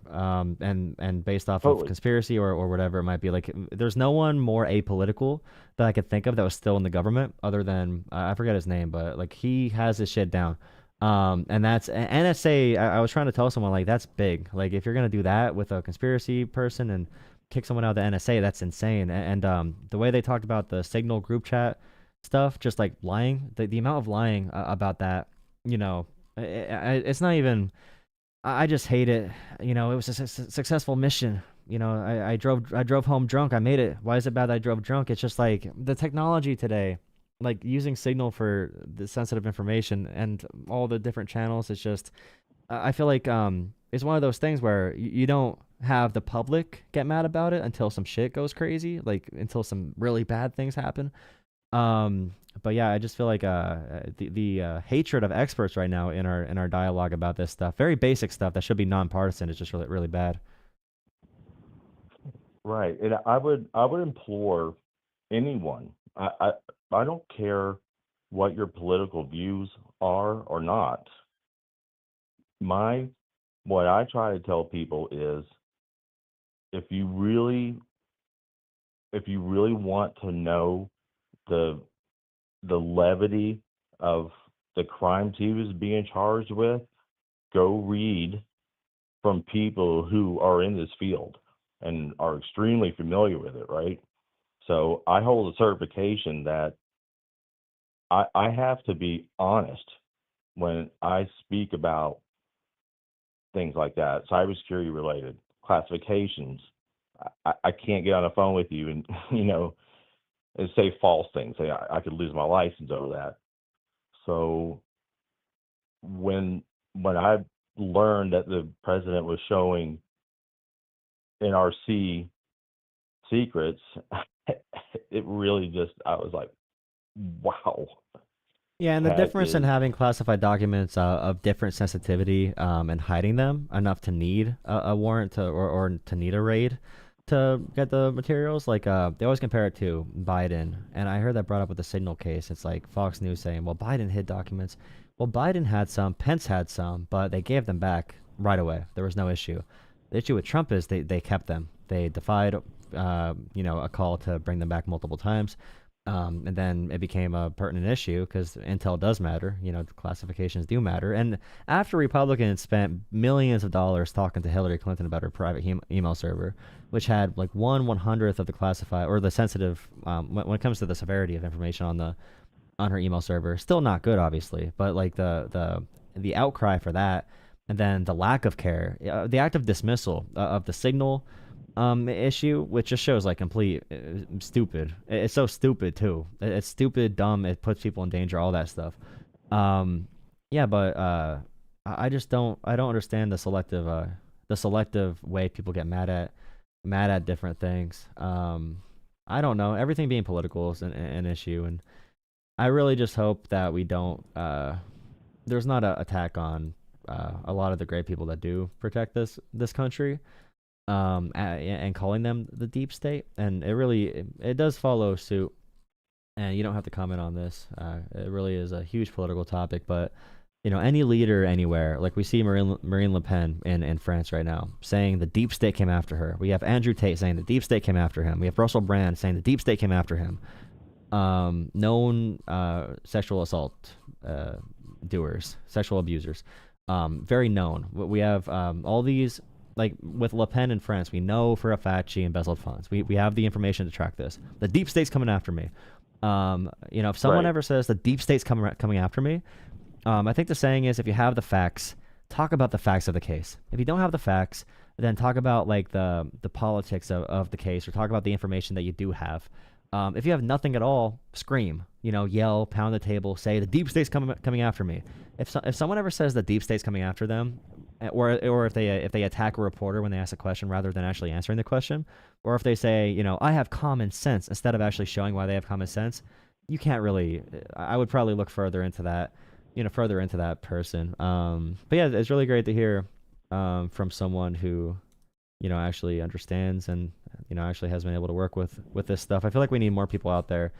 And based off Totally. of conspiracy or whatever it might be, like there's no one more apolitical that I could think of that was still in the government other than I forget his name, but like he has his shit down. And that's NSA. I was trying to tell someone like that's big. Like if you're gonna do that with a conspiracy person and kick someone out of the NSA, that's insane. And the way they talked about the Signal group chat stuff, just like lying, the amount of lying about that, it's not even. I just hate it. It was a successful mission. I drove home drunk. I made it. Why is it bad that I drove drunk? It's just like the technology today, like using Signal for the sensitive information and all the different channels. It's just, I feel like it's one of those things where you don't have the public get mad about it until some shit goes crazy, like until some really bad things happen. But yeah, I just feel like the hatred of experts right now in our dialogue about this stuff, very basic stuff that should be nonpartisan, is just really really bad. Right. And I would implore anyone. I don't care what your political views are or not. What I try to tell people is if you really want to know the levity of the crimes he was being charged with, go read from people who are in this field and are extremely familiar with it, right? So I hold a certification that I have to be honest when I speak about things like that, cybersecurity related classifications. I can't get on the phone with you and and say false things. Say I could lose my license over that. So when I learned that the president was showing NRC secrets, it really just, I was like, wow. Yeah, and the That difference in is having classified documents of different sensitivity and hiding them enough to need a warrant or to need a raid to get the materials. Like they always compare it to Biden, and I heard that brought up with the Signal case. It's like Fox News saying, well, Biden hid documents. Well, Biden had some, Pence had some, but they gave them back right away. There was no issue. The issue with Trump is they kept them. They defied a call to bring them back multiple times. And then it became a pertinent issue because intel does matter. Classifications do matter. And after Republicans spent millions of dollars talking to Hillary Clinton about her private email server, which had like 1/100th of the classified or the sensitive, when it comes to the severity of information on her email server, still not good, obviously. But like the outcry for that, and then the lack of care, the act of dismissal of the Signal issue, which just shows like complete stupid. It's so stupid too. It's stupid, dumb. It puts people in danger. All that stuff. Yeah, but I just don't. I don't understand the selective way people get mad at different things. I don't know. Everything being political is an issue, and I really just hope that we don't. There's not an attack on a lot of the great people that do protect this country. And calling them the deep state, and it does follow suit. And you don't have to comment on this. It really is a huge political topic, but any leader anywhere, like we see Marine Le Pen in France right now, saying the deep state came after her. We have Andrew Tate saying the deep state came after him. We have Russell Brand saying the deep state came after him. Known sexual assault doers, sexual abusers, very known. We have all these, like with Le Pen in France, we know for a fact she embezzled funds. We have the information to track this. The deep state's coming after me. If someone ever says the deep state's coming after me, I think the saying is, if you have the facts, talk about the facts of the case. If you don't have the facts, then talk about like the politics of the case, or talk about the information that you do have. If you have nothing at all, scream, yell, pound the table, say the deep state's coming after me. If someone ever says the deep state's coming after them, or if they attack a reporter when they ask a question rather than actually answering the question, or if they say, I have common sense, instead of actually showing why they have common sense, you can't really. I would probably look further into that person. But yeah, it's really great to hear from someone who actually understands and actually has been able to work with this stuff. I feel like we need more people out there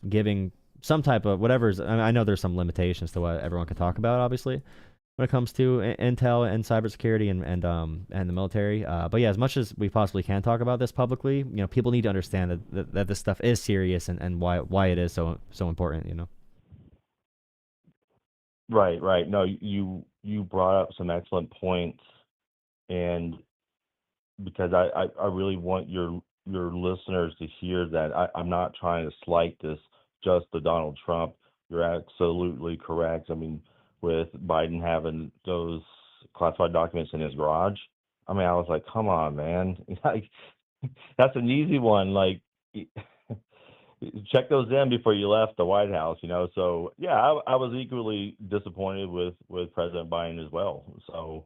giving some type of whatever's. I know there's some limitations to what everyone can talk about, obviously, when it comes to intel and cybersecurity and the military. But yeah, as much as we possibly can talk about this publicly, people need to understand that this stuff is serious and why it is so important. Right. No, you brought up some excellent points, and because I really want your listeners to hear that I'm not trying to slight this just to Donald Trump. You're absolutely correct. I mean, with Biden having those classified documents in his garage, I was like, come on, man. Like, that's an easy one. Like, check those in before you left the White House, So yeah, I was equally disappointed with President Biden as well. So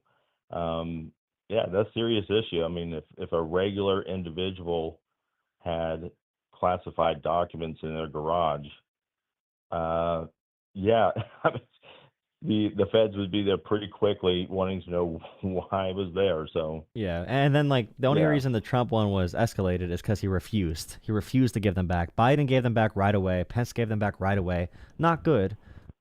yeah, that's a serious issue. I mean, if a regular individual had classified documents in their garage, yeah, the feds would be there pretty quickly, wanting to know why it was there. So yeah, and then like the only reason the Trump one was escalated is because he refused. He refused to give them back. Biden gave them back right away. Pence gave them back right away. Not good.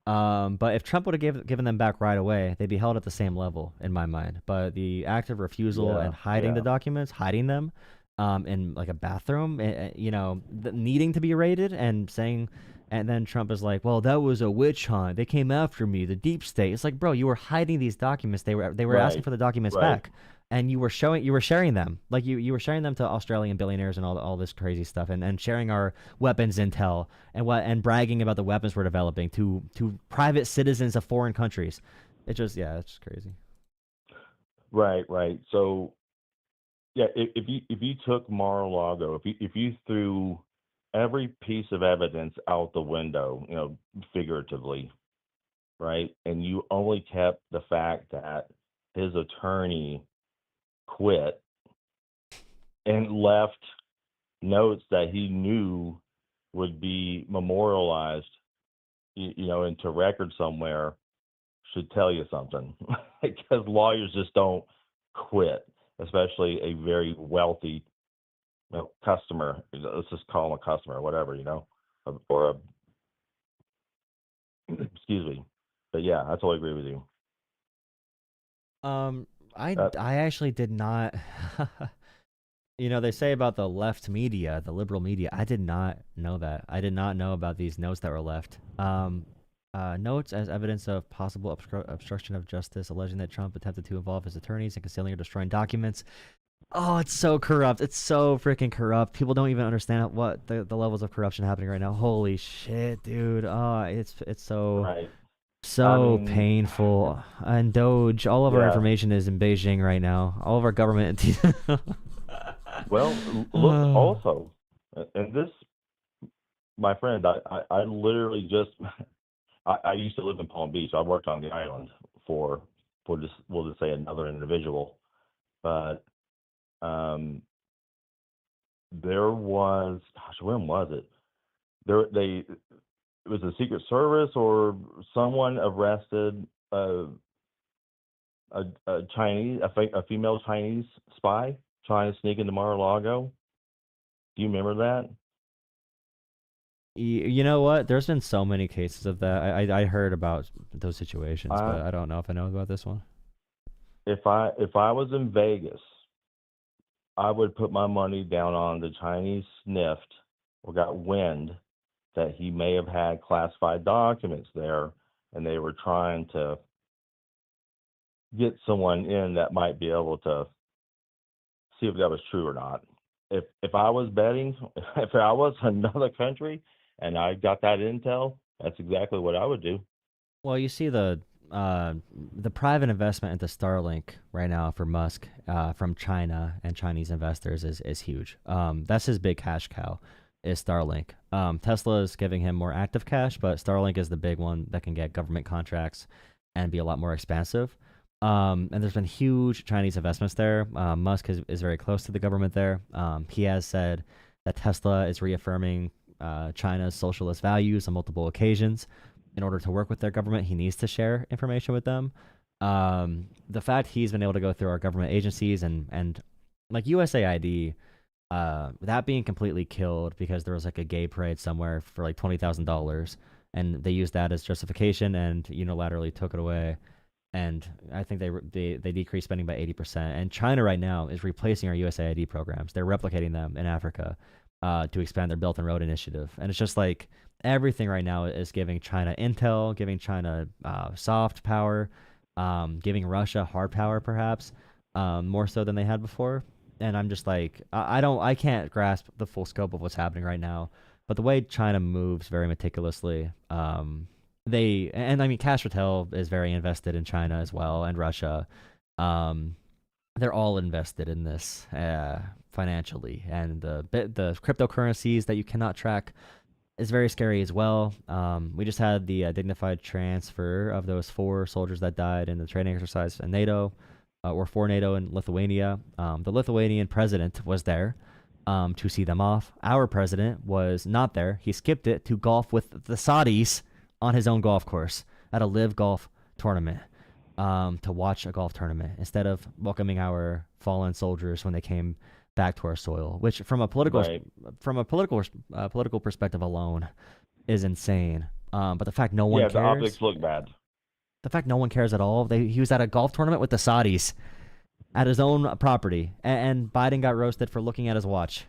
But if Trump would have given them back right away, they'd be held at the same level in my mind. But the active refusal and hiding the documents, hiding them, in like a bathroom, needing to be raided and saying. And then Trump is like, "Well, that was a witch hunt. They came after me, the deep state." It's like, bro, you were hiding these documents. They were asking for the documents back, and you were sharing them. Like you were sharing them to Australian billionaires and all this crazy stuff, and sharing our weapons intel and bragging about the weapons we're developing to private citizens of foreign countries. It's just crazy. Right. So yeah, if you took Mar-a-Lago, if you threw every piece of evidence out the window, figuratively, right? And you only kept the fact that his attorney quit and left notes that he knew would be memorialized, into record somewhere, should tell you something. Because lawyers just don't quit, especially a very wealthy customer. Let's just call him a customer, whatever, or excuse me. But yeah, I totally agree with you. I actually did not. They say about the left media, the liberal media. I did not know that. I did not know about these notes that were left. Notes as evidence of possible obstruction of justice, alleging that Trump attempted to involve his attorneys in concealing or destroying documents. Oh, it's so corrupt. It's so freaking corrupt. People don't even understand what the levels of corruption happening right now. Holy shit, dude. Oh, it's so painful. And Doge, all of our information is in Beijing right now. All of our government. Well, look, also, and this, my friend, I literally just, I used to live in Palm Beach. I worked on the island for just, we'll just say another individual. But there was, gosh, when was it? It was a Secret Service or someone arrested a Chinese, a female Chinese spy trying to sneak into Mar-a-Lago. Do you remember that? You know what? There's been so many cases of that. I heard about those situations, but I don't know if I know about this one. If I was in Vegas, I would put my money down on the Chinese sniffed or got wind that he may have had classified documents there, and they were trying to get someone in that might be able to see if that was true or not. If I was betting, if I was another country and I got that intel, that's exactly what I would do. Well, you see the private investment into Starlink right now for Musk from China and Chinese investors is huge. That's his big cash cow, is Starlink. Tesla is giving him more active cash, but Starlink is the big one that can get government contracts and be a lot more expansive. And there's been huge Chinese investments there. Musk is very close to the government there. He has said that Tesla is reaffirming China's socialist values on multiple occasions. In order to work with their government, he needs to share information with them. The fact he's been able to go through our government agencies and like USAID, that being completely killed because there was like a gay parade somewhere for like $20,000, and they used that as justification and unilaterally took it away. And I think they decreased spending by 80%. And China right now is replacing our USAID programs. They're replicating them in Africa to expand their Belt and Road Initiative. And it's just like everything right now is giving China intel, giving China soft power, giving Russia hard power, perhaps more so than they had before. And I'm just like, I can't grasp the full scope of what's happening right now. But the way China moves very meticulously, Cash Patel is very invested in China as well, and Russia. They're all invested in this financially, and the cryptocurrencies that you cannot track is very scary as well. We just had the dignified transfer of those 4 soldiers that died in the training exercise in NATO, or for NATO in Lithuania. The Lithuanian president was there to see them off. Our president was not there. He skipped it to golf with the Saudis on his own golf course at a live golf tournament, to watch a golf tournament instead of welcoming our fallen soldiers when they came back to our soil, which from a political political perspective alone is insane. But the fact no one cares. The optics look bad. The fact no one cares at all. He was at a golf tournament with the Saudis at his own property, and Biden got roasted for looking at his watch.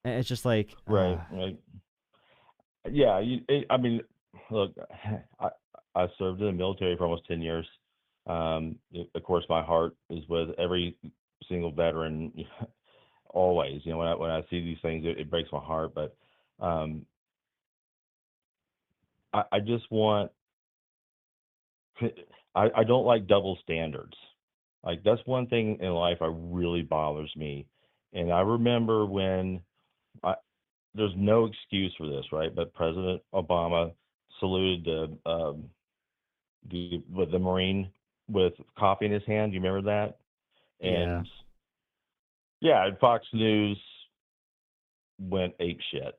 It's just like right. Yeah, look, I served in the military for almost 10 years. Of course, my heart is with every single veteran. Always, when I see these things, it breaks my heart. But I just want. I don't like double standards. Like, that's one thing in life that really bothers me. And I remember when there's no excuse for this, right? But President Obama saluted the Marine with coffee in his hand. Do you remember that? And yeah, Fox News went apeshit.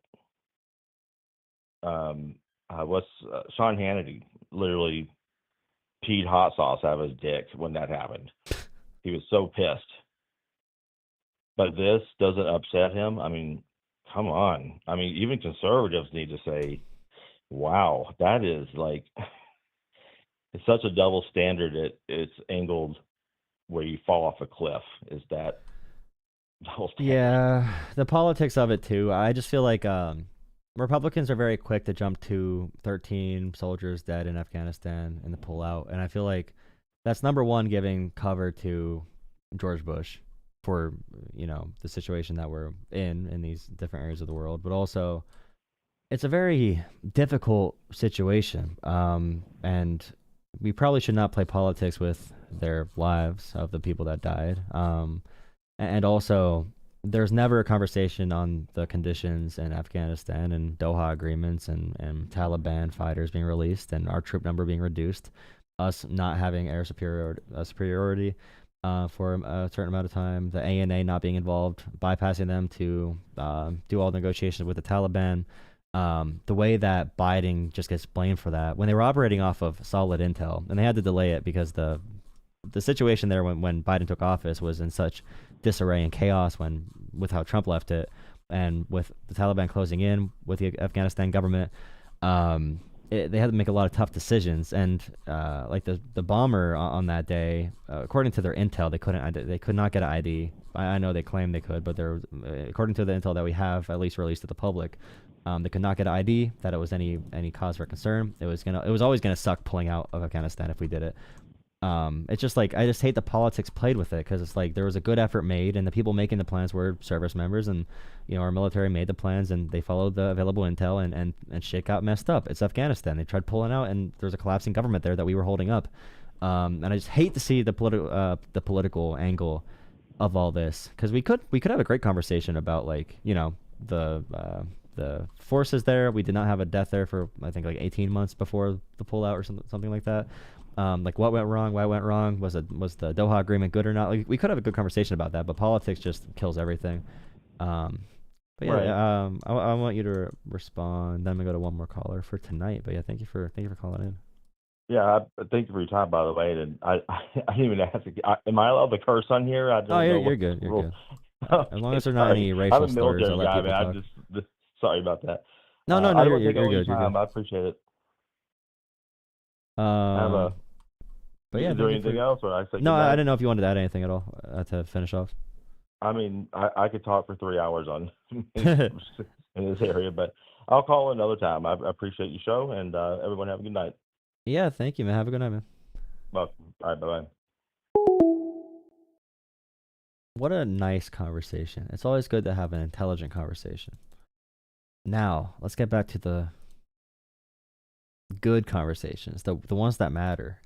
Sean Hannity literally peed hot sauce out of his dick when that happened. He was so pissed. But this doesn't upset him. I mean, come on. I mean, even conservatives need to say, wow, that is like, it's such a double standard. It's angled where you fall off a cliff. Is that double standard? Yeah, the politics of it too. I just feel like Republicans are very quick to jump to 13 soldiers dead in Afghanistan and the pullout. And I feel like that's number one, giving cover to George Bush for, the situation that we're in these different areas of the world. But also, it's a very difficult situation. And we probably should not play politics with their lives of the people that died. And also, there's never a conversation on the conditions in Afghanistan and Doha agreements and Taliban fighters being released and our troop number being reduced, us not having air superiority for a certain amount of time, the ANA not being involved, bypassing them to do all the negotiations with the Taliban. The way that Biden just gets blamed for that, when they were operating off of solid intel, and they had to delay it because the situation there when Biden took office was in such disarray and chaos with how Trump left it. and with the Taliban closing in, with the Afghanistan government, they had to make a lot of tough decisions. And like the bomber on that day, according to their intel, they could not get an ID. I know they claimed they could, but according to the intel that we have at least released to the public, they could not get an ID. That it was any cause for concern. It was always gonna suck pulling out of Afghanistan if we did it. It's just like I just hate the politics played with it, because it's like there was a good effort made, and the people making the plans were service members, and our military made the plans, and they followed the available intel, and shit got messed up. It's Afghanistan. They tried pulling out, and there's a collapsing government there that we were holding up. And I just hate to see the political angle of all this, because we could have a great conversation about the forces there. We did not have a death there for I think like 18 months before the pullout or something like that. Like what went wrong, why it went wrong, was the Doha agreement good or not? Like we could have a good conversation about that, but politics just kills everything. But yeah, right. I want you to respond. Then I'm gonna go to one more caller for tonight. But yeah, thank you for calling in. Yeah, thank you for your time, by the way. And I didn't even ask. Am I allowed to curse on here? I don't know. You're good. You're good. As long as there's not any racial slurs, I'll let people talk. I'm just sorry about that. No, you're good. You're good. I appreciate it. But yeah, is there anything else? Or I say no, I didn't know if you wanted to add anything at all to finish off. I mean, I could talk for 3 hours on in this area, but I'll call another time. I appreciate your show, and everyone have a good night. Yeah, thank you, man. Have a good night, man. Well, all right, bye-bye. What a nice conversation. It's always good to have an intelligent conversation. Now, let's get back to the good conversations, the ones that matter,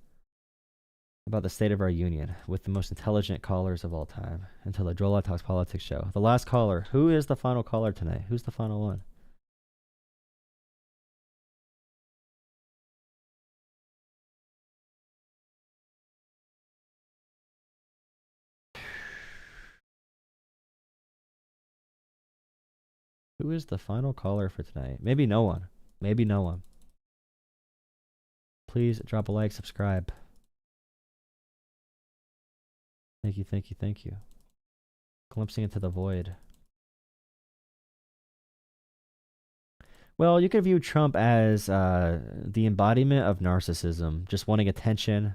about the state of our union with the most intelligent callers of all time until the Jolah Talks Politics show. The last caller. Who is the final caller tonight? Who's the final one? Who is the final caller for tonight? Maybe no one. Maybe no one. Please drop a like, subscribe. Thank you, thank you, thank you. Glimpsing into the void. Well, you could view Trump as the embodiment of narcissism, just wanting attention,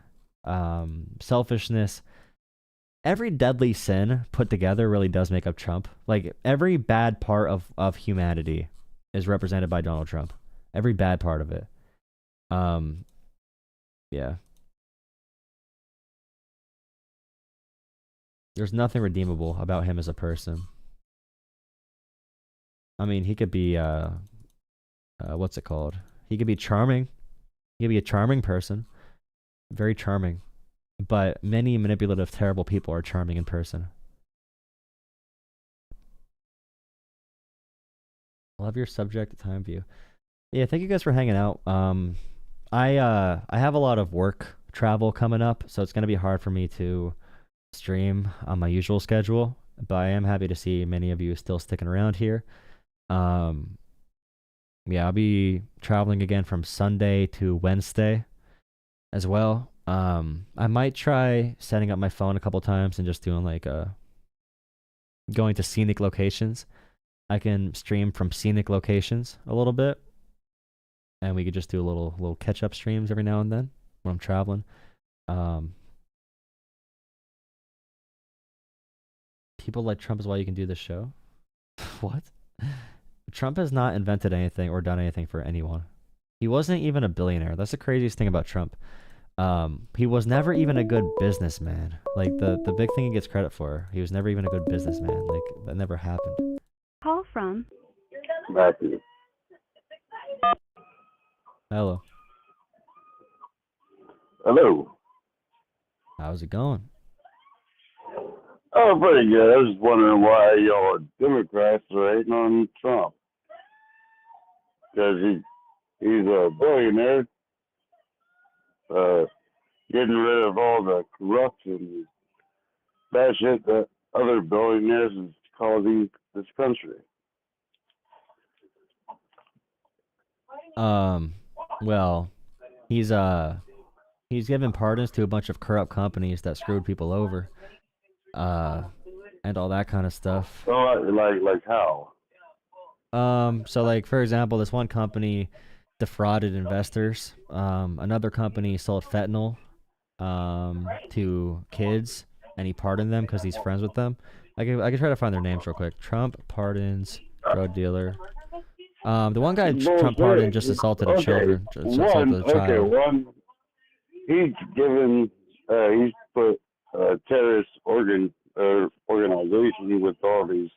selfishness. Every deadly sin put together really does make up Trump. Like, every bad part of humanity is represented by Donald Trump. Every bad part of it. Yeah. There's nothing redeemable about him as a person. I mean, he could be, what's it called? He could be charming. He could be a charming person. Very charming. But many manipulative, terrible people are charming in person. Love your subject, time view. Yeah, thank you guys for hanging out. I have a lot of work travel coming up, so it's gonna be hard for me to stream on my usual schedule. But I am happy to see many of you still sticking around here. Yeah, I'll be traveling again from Sunday to Wednesday as well. I might try setting up my phone a couple times and just doing like going to scenic locations. I can stream from scenic locations a little bit, and we could just do little catch-up streams every now and then when I'm traveling. People like Trump is why you can do this show. What? Trump has not invented anything or done anything for anyone. He wasn't even a billionaire. That's the craziest thing about Trump. He was never even a good businessman. Like the big thing he gets credit for, he was never even a good businessman. Like that never happened. Call from Matthew. Hello. Hello. How's it going? Oh, pretty good. I was just wondering why y'all Democrats are hating on Trump. Because he's a billionaire. Getting rid of all the corruption and bad shit that other billionaires is causing this country. Well, he's given pardons to a bunch of corrupt companies that screwed people over, and all that kind of stuff. So, like how? So like for example, this one company defrauded investors. Another company sold fentanyl to kids, and he pardoned them because he's friends with them. I could try to find their names real quick. Trump pardons drug dealer. The one guy Trump pardoned just assaulted a children, assaulted a child. He's given, he's put terrorist organization with all these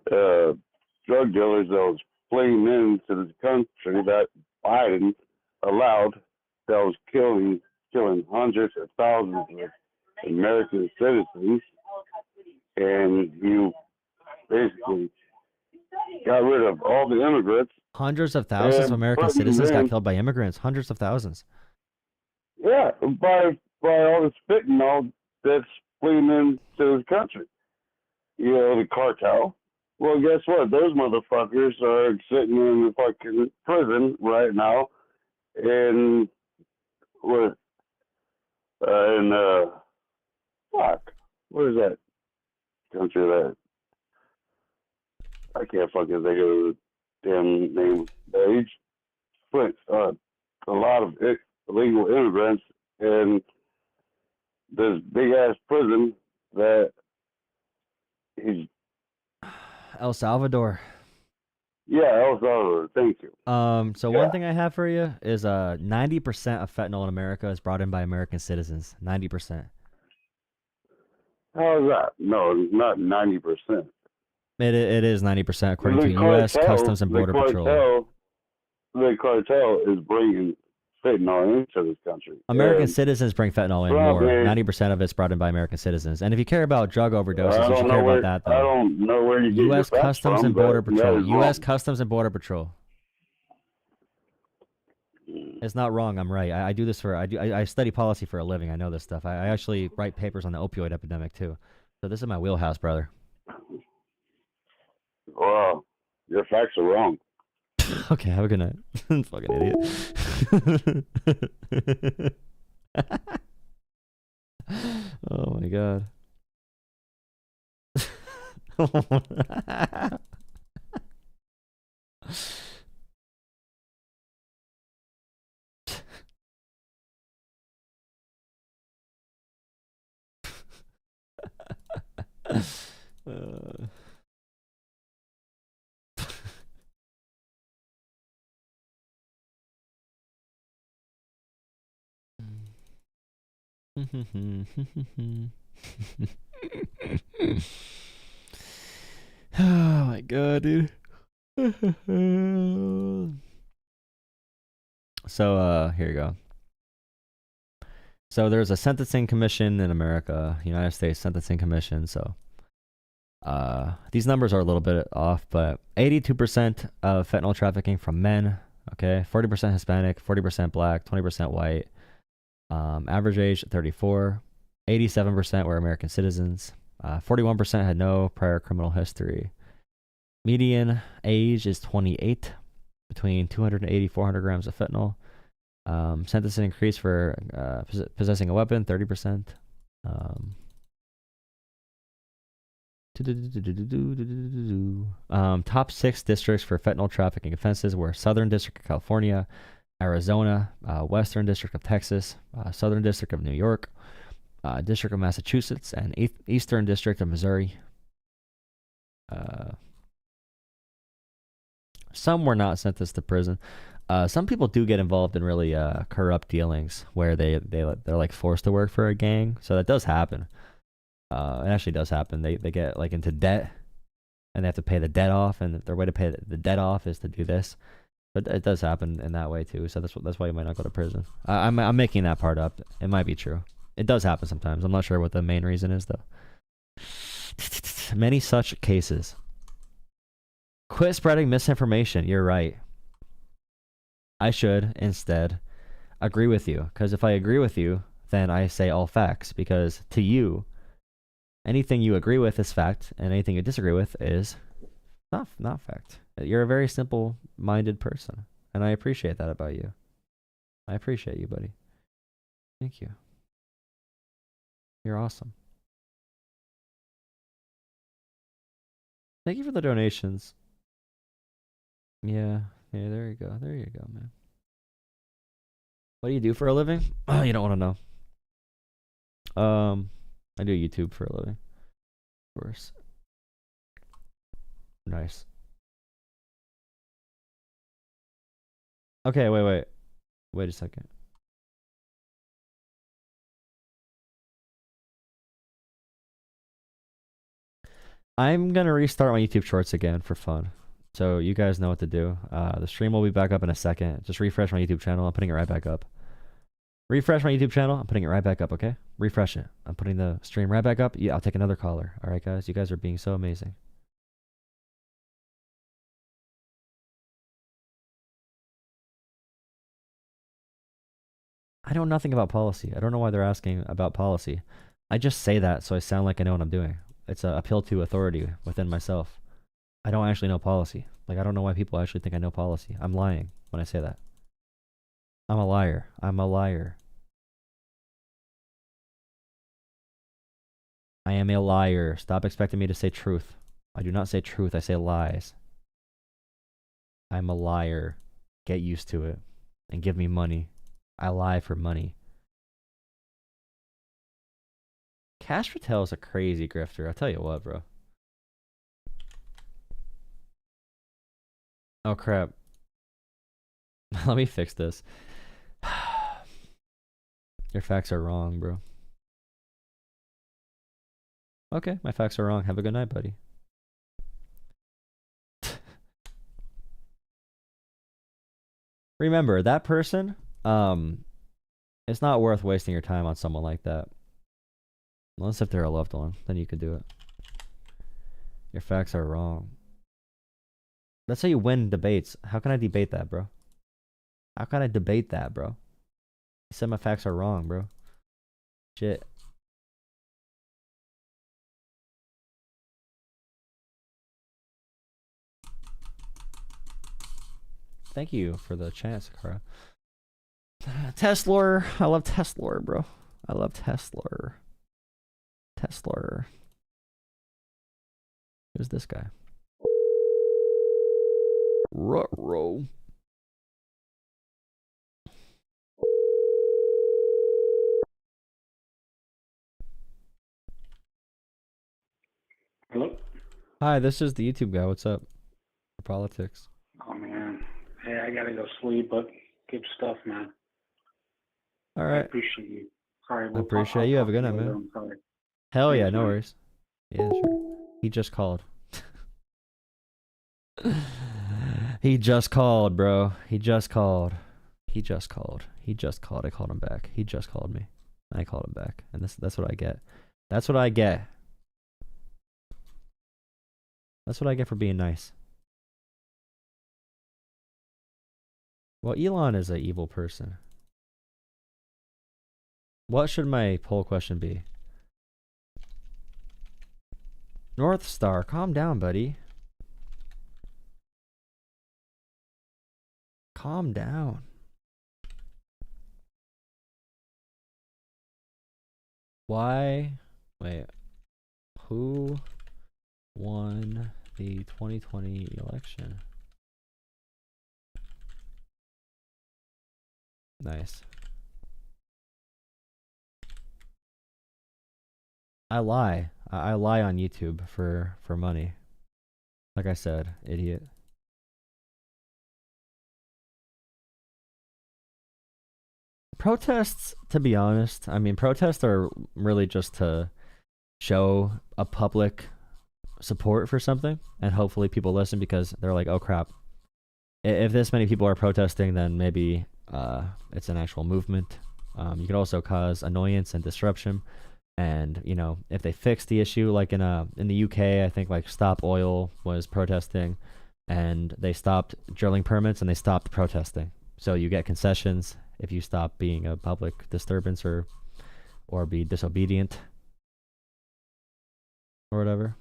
drug dealers that was fleeing into the country that Biden allowed, that was killing hundreds of thousands of American citizens, and you basically got rid of all the immigrants. Hundreds of thousands of American citizens got killed by immigrants. Hundreds of thousands. Yeah, by all the fentanyl that's fleeing into the country. You know, the cartel. Well, guess what? Those motherfuckers are sitting in the fucking prison right now, and what is that country that I can't fucking think of the damn name. Age, but a lot of illegal immigrants in this big ass prison that he's. El Salvador. Yeah, El Salvador. Thank you. So one thing I have for you is 90% of fentanyl in America is brought in by American citizens. 90%. How is that? No, not 90%. It is 90% according to U.S. Customs and Border Patrol. The cartel is bringing fentanyl into this country. American citizens bring fentanyl in more. 90% of it's brought in by American citizens. And if you care about drug overdoses, you should care about that, though. I don't know where you get U.S. your facts Customs from, and Border but Patrol. yeah, U.S. Customs and Border Patrol. It's not wrong. I'm right. I do this for. I study policy for a living. I know this stuff. I actually write papers on the opioid epidemic too. So this is my wheelhouse, brother. Well, your facts are wrong. Okay, have a good night. Fucking idiot. Oh my god. Oh my god, dude. So here you go. So there's a sentencing commission in America, United States Sentencing Commission. So these numbers are a little bit off, but 82% of fentanyl trafficking from men, okay, 40% Hispanic, 40% black, 20% white, average age 34, 87% were American citizens, 41% had no prior criminal history. Median age is 28, between 280 400 grams of fentanyl. Sentencing increase for possessing a weapon, 30%. Top 6 districts for fentanyl trafficking offenses were Southern District of California, Arizona, Western District of Texas, Southern District of New York, District of Massachusetts, and Eastern District of Missouri. Some were not sentenced to prison. Some people do get involved in really corrupt dealings where they're like forced to work for a gang. So that does happen. It actually does happen. They get like into debt, and they have to pay the debt off, and their way to pay the debt off is to do this. But it does happen in that way too. So that's why you might not go to prison. I'm making that part up. It might be true. It does happen sometimes. I'm not sure what the main reason is though. Many such cases. Quit spreading misinformation. You're right. I should instead agree with you, because if I agree with you, then I say all facts, because to you, anything you agree with is fact, and anything you disagree with is not fact. You're a very simple-minded person, and I appreciate that about you. I appreciate you, buddy. Thank you. You're awesome. Thank you for the donations. Yeah, there you go. There you go, man. What do you do for a living? Oh, you don't want to know. I do YouTube for a living. Of course. Nice. Okay, wait a second. I'm gonna restart my YouTube Shorts again for fun. So you guys know what to do. The stream will be back up in a second. Just refresh my YouTube channel. I'm putting it right back up. Refresh my YouTube channel. I'm putting it right back up, okay? Refresh it. I'm putting the stream right back up. Yeah, I'll take another caller. All right, guys. You guys are being so amazing. I know nothing about policy. I don't know why they're asking about policy. I just say that so I sound like I know what I'm doing. It's an appeal to authority within myself. I don't actually know policy. Like, I don't know why people actually think I know policy. I'm lying when I say that. I'm a liar. I'm a liar. I am a liar. Stop expecting me to say truth. I do not say truth. I say lies. I'm a liar. Get used to it. And give me money. I lie for money. Cash Patel is a crazy grifter. I'll tell you what, bro. Oh, crap. Let me fix this. Your facts are wrong, bro. Okay, my facts are wrong. Have a good night, buddy. Remember, that person, it's not worth wasting your time on someone like that. Unless if they're a loved one, then you could do it. Your facts are wrong. That's how you win debates. How can I debate that, bro? How can I debate that, bro? You said my facts are wrong, bro. Shit. Thank you for the chance, Sakura. Tesla. I love Tesla, bro. I love Tesla. Tesla. Who's this guy? Ruh-roh. Hello? Hi, this is the YouTube guy. What's up? For politics. Oh, man. Hey, I gotta go sleep, but good stuff, man. All I right. appreciate you. Sorry, I appreciate you. Have a good night, man. I'm sorry. Hell yeah, Thanks, no man. worries. Yeah, sure. He just called. He just called, bro. He just called. He just called. He just called. I called him back. He just called me. I called him back. And that's what I get. That's what I get. That's what I get for being nice. Well, Elon is an evil person. What should my poll question be? North Star, calm down, buddy. Calm down. Why? Wait. Who won the 2020 election? Nice. I lie. I lie on YouTube for money. Like I said, idiot. Protests, to be honest, I mean, protests are really just to show a public support for something, and hopefully people listen because they're like, oh crap, if this many people are protesting, then maybe it's an actual movement. You could also cause annoyance and disruption, and you know, if they fix the issue, like in the UK, I think like Stop Oil was protesting, and they stopped drilling permits and they stopped protesting. So you get concessions if you stop being a public disturbance or be disobedient or whatever.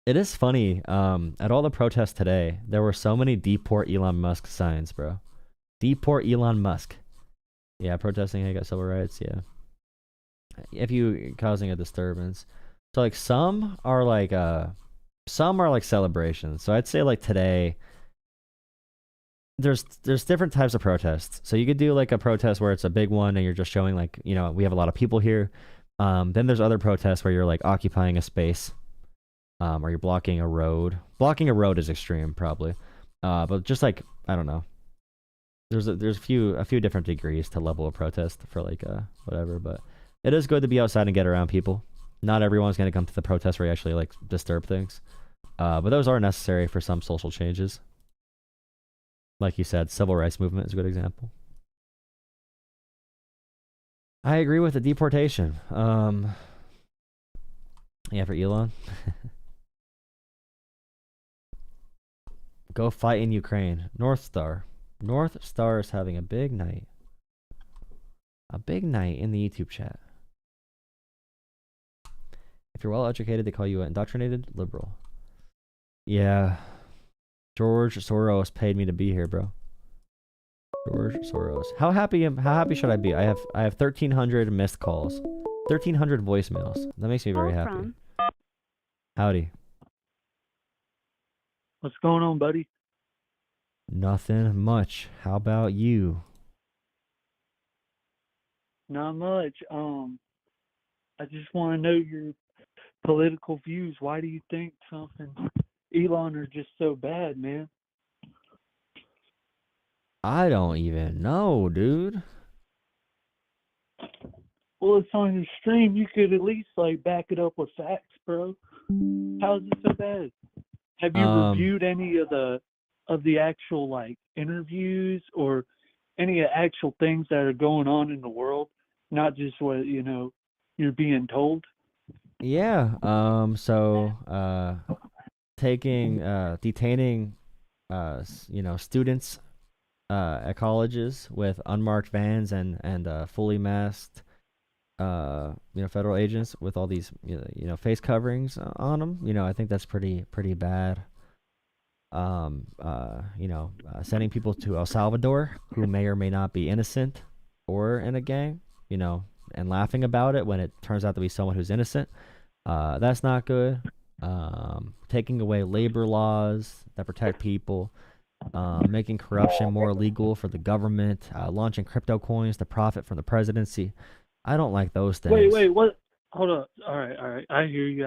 It is funny, at all the protests today, there were so many deport Elon Musk signs, bro. Deport Elon Musk. Yeah, protesting, I got civil rights, yeah. If you causing a disturbance. So like some are like some are like celebrations. So I'd say like today, there's different types of protests. So you could do like a protest where it's a big one and you're just showing like, you know, we have a lot of people here. Then there's other protests where you're like occupying a space, or you're blocking a road. Blocking a road is extreme, probably. But just like, I don't know. There's a few different degrees to level of protest for like whatever. But it is good to be outside and get around people. Not everyone's gonna come to the protest where you actually like disturb things. But those are necessary for some social changes. Like you said, civil rights movement is a good example. I agree with the deportation. Yeah, for Elon. Go fight in Ukraine. North Star. North Star is having a big night. A big night in the YouTube chat. If you're well educated, they call you an indoctrinated liberal. Yeah. George Soros paid me to be here, bro. George Soros. How happy should I be? I have 1,300 missed calls. 1,300 voicemails. That makes me very happy. Howdy. What's going on, buddy? Nothing much. How about you? Not much. I just want to know your political views. Why do you think Trump and Elon are just so bad, man? I don't even know, dude. Well, it's on your stream. You could at least like back it up with facts, bro. How is it so bad? Have you reviewed any of the actual like interviews or any actual things that are going on in the world, not just what you're being told? Yeah. Detaining students at colleges with unmarked vans and fully masked federal agents with all these face coverings on them. I think that's pretty bad. Sending people to El Salvador who may or may not be innocent or in a gang, and laughing about it when it turns out to be someone who's innocent. That's not good. Taking away labor laws that protect people, making corruption more illegal for the government, launching crypto coins to profit from the presidency. I don't like those things. Wait, what? Hold up. All right. I hear you.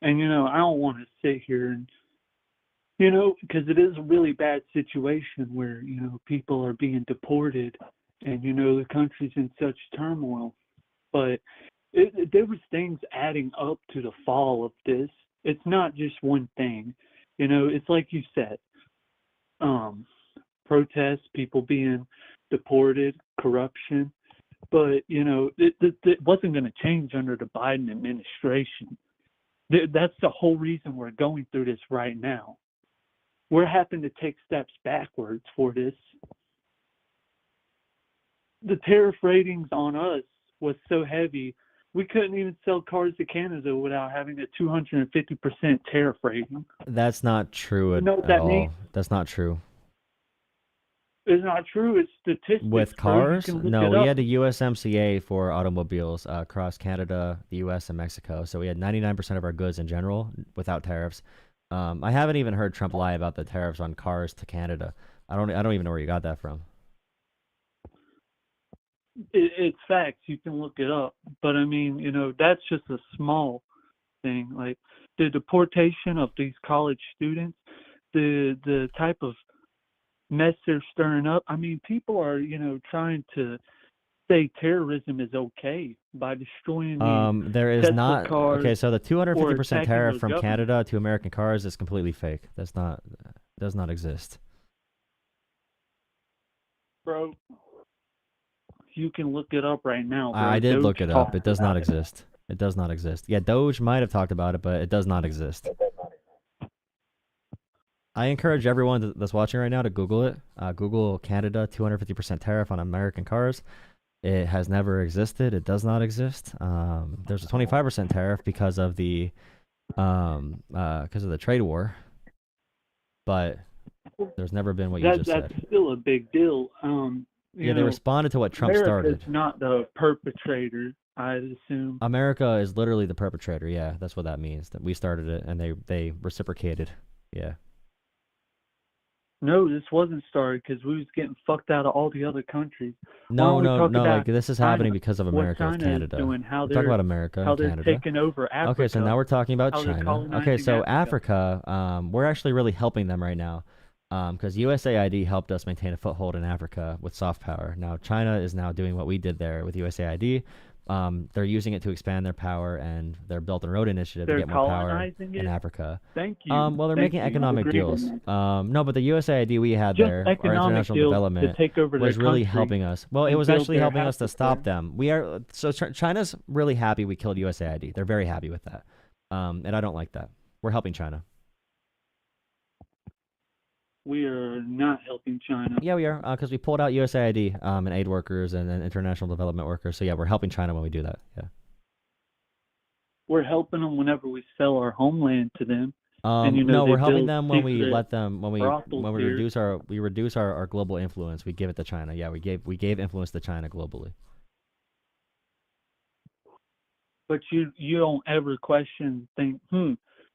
And, I don't want to sit here and, because it is a really bad situation where, people are being deported and, the country's in such turmoil. But there was things adding up to the fall of this. It's not just one thing. It's like you said, protests, people being deported, corruption. But, it wasn't going to change under the Biden administration. That's the whole reason we're going through this right now. We're having to take steps backwards for this. The tariff ratings on us was so heavy, we couldn't even sell cars to Canada without having a 250% tariff rating. That's not true at what that all. means? That's not true. It's not true. It's statistics. With bro. You cars? can look No, it we up. had the USMCA for automobiles across Canada, the US, and Mexico. So we had 99% of our goods in general without tariffs. I haven't even heard Trump lie about the tariffs on cars to Canada. I don't even know where you got that from. It's facts. You can look it up. But I mean, that's just a small thing. Like the deportation of these college students, the type of mess they're stirring up. I mean, people are, trying to say terrorism is okay by destroying these There is Tesla not. cars Okay, so the 250% attacking tariff the from government. Canada to American cars is completely fake. Does not exist. Bro, you can look it up right now, bro. I did Doge look it up. talked It does about not exist. It does not exist. Yeah, Doge might have talked about it, but it does not exist. I encourage everyone that's watching right now to Google it. Google Canada 250% tariff on American cars. It has never existed. It does not exist. There's a 25% tariff because of the trade war, but there's never been what you just that's said. still a big deal. Yeah, they responded to what Trump America's started. not the perpetrator I'd assume. America is literally the perpetrator. Yeah, that's what that means. That we started it and they reciprocated. Yeah. No, this wasn't started because we was getting fucked out of all the other countries. Why No, don't we no, talk no. about Like this is China, happening because of what America with China is Canada. doing, how We're talking they're about America how and they're Canada. taking over Africa. Okay, so now we're talking about how they're China. Okay, colonizing so Africa. Africa, we're actually really helping them right now, because USAID helped us maintain a foothold in Africa with soft power. Now China is now doing what we did there with USAID. They're using it to expand their power, and they're Belt and Road Initiative to They're get more power colonizing in it. Africa. Thank you. Well, they're Thank making you. I economic agree with deals. that. No, but the USAID we had Just there, our economic international deals to development, take over their was really country helping us. Well, it and was build actually their helping us to houses stop there. them. So China's really happy we killed USAID. They're very happy with that. And I don't like that. We're helping China. We are not helping China. Yeah, we are, because we pulled out USAID and aid workers and international development workers. So yeah, we're helping China when we do that. Yeah. We're helping them whenever we sell our homeland to them. And No, they we're helping build them when we secret let them when we brothels here. reduce our global influence. We give it to China. Yeah, we gave influence to China globally. But you don't ever think,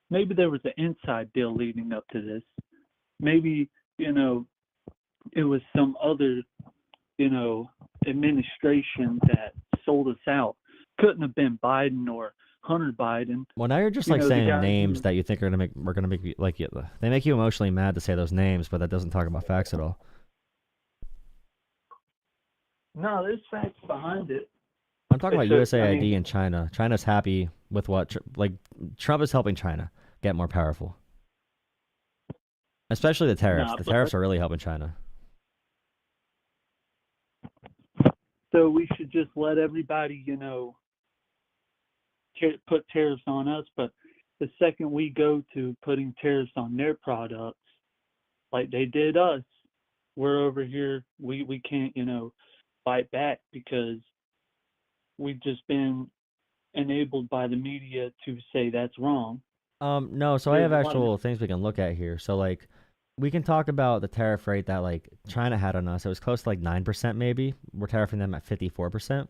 maybe there was an inside deal leading up to this. Maybe, it was some other, administration that sold us out. Couldn't have been Biden or Hunter Biden. Well, now you're just You like know, the saying guy names who- that you think are gonna make you like they make you emotionally mad to say those names, but that doesn't talk about facts at all. No, there's facts behind it. I'm talking about It's USAID and China. China's happy with what Trump is helping China get more powerful. Especially the tariffs. Nah, The but- tariffs are really helping China. So we should just let everybody, put tariffs on us. But the second we go to putting tariffs on their products, like they did us, we're over here. We can't, fight back because we've just been enabled by the media to say that's wrong. No, so I There's have a lot of- actual things we can look at here. So like we can talk about the tariff rate that like China had on us. It was close to like 9% maybe. We're tariffing them at 54%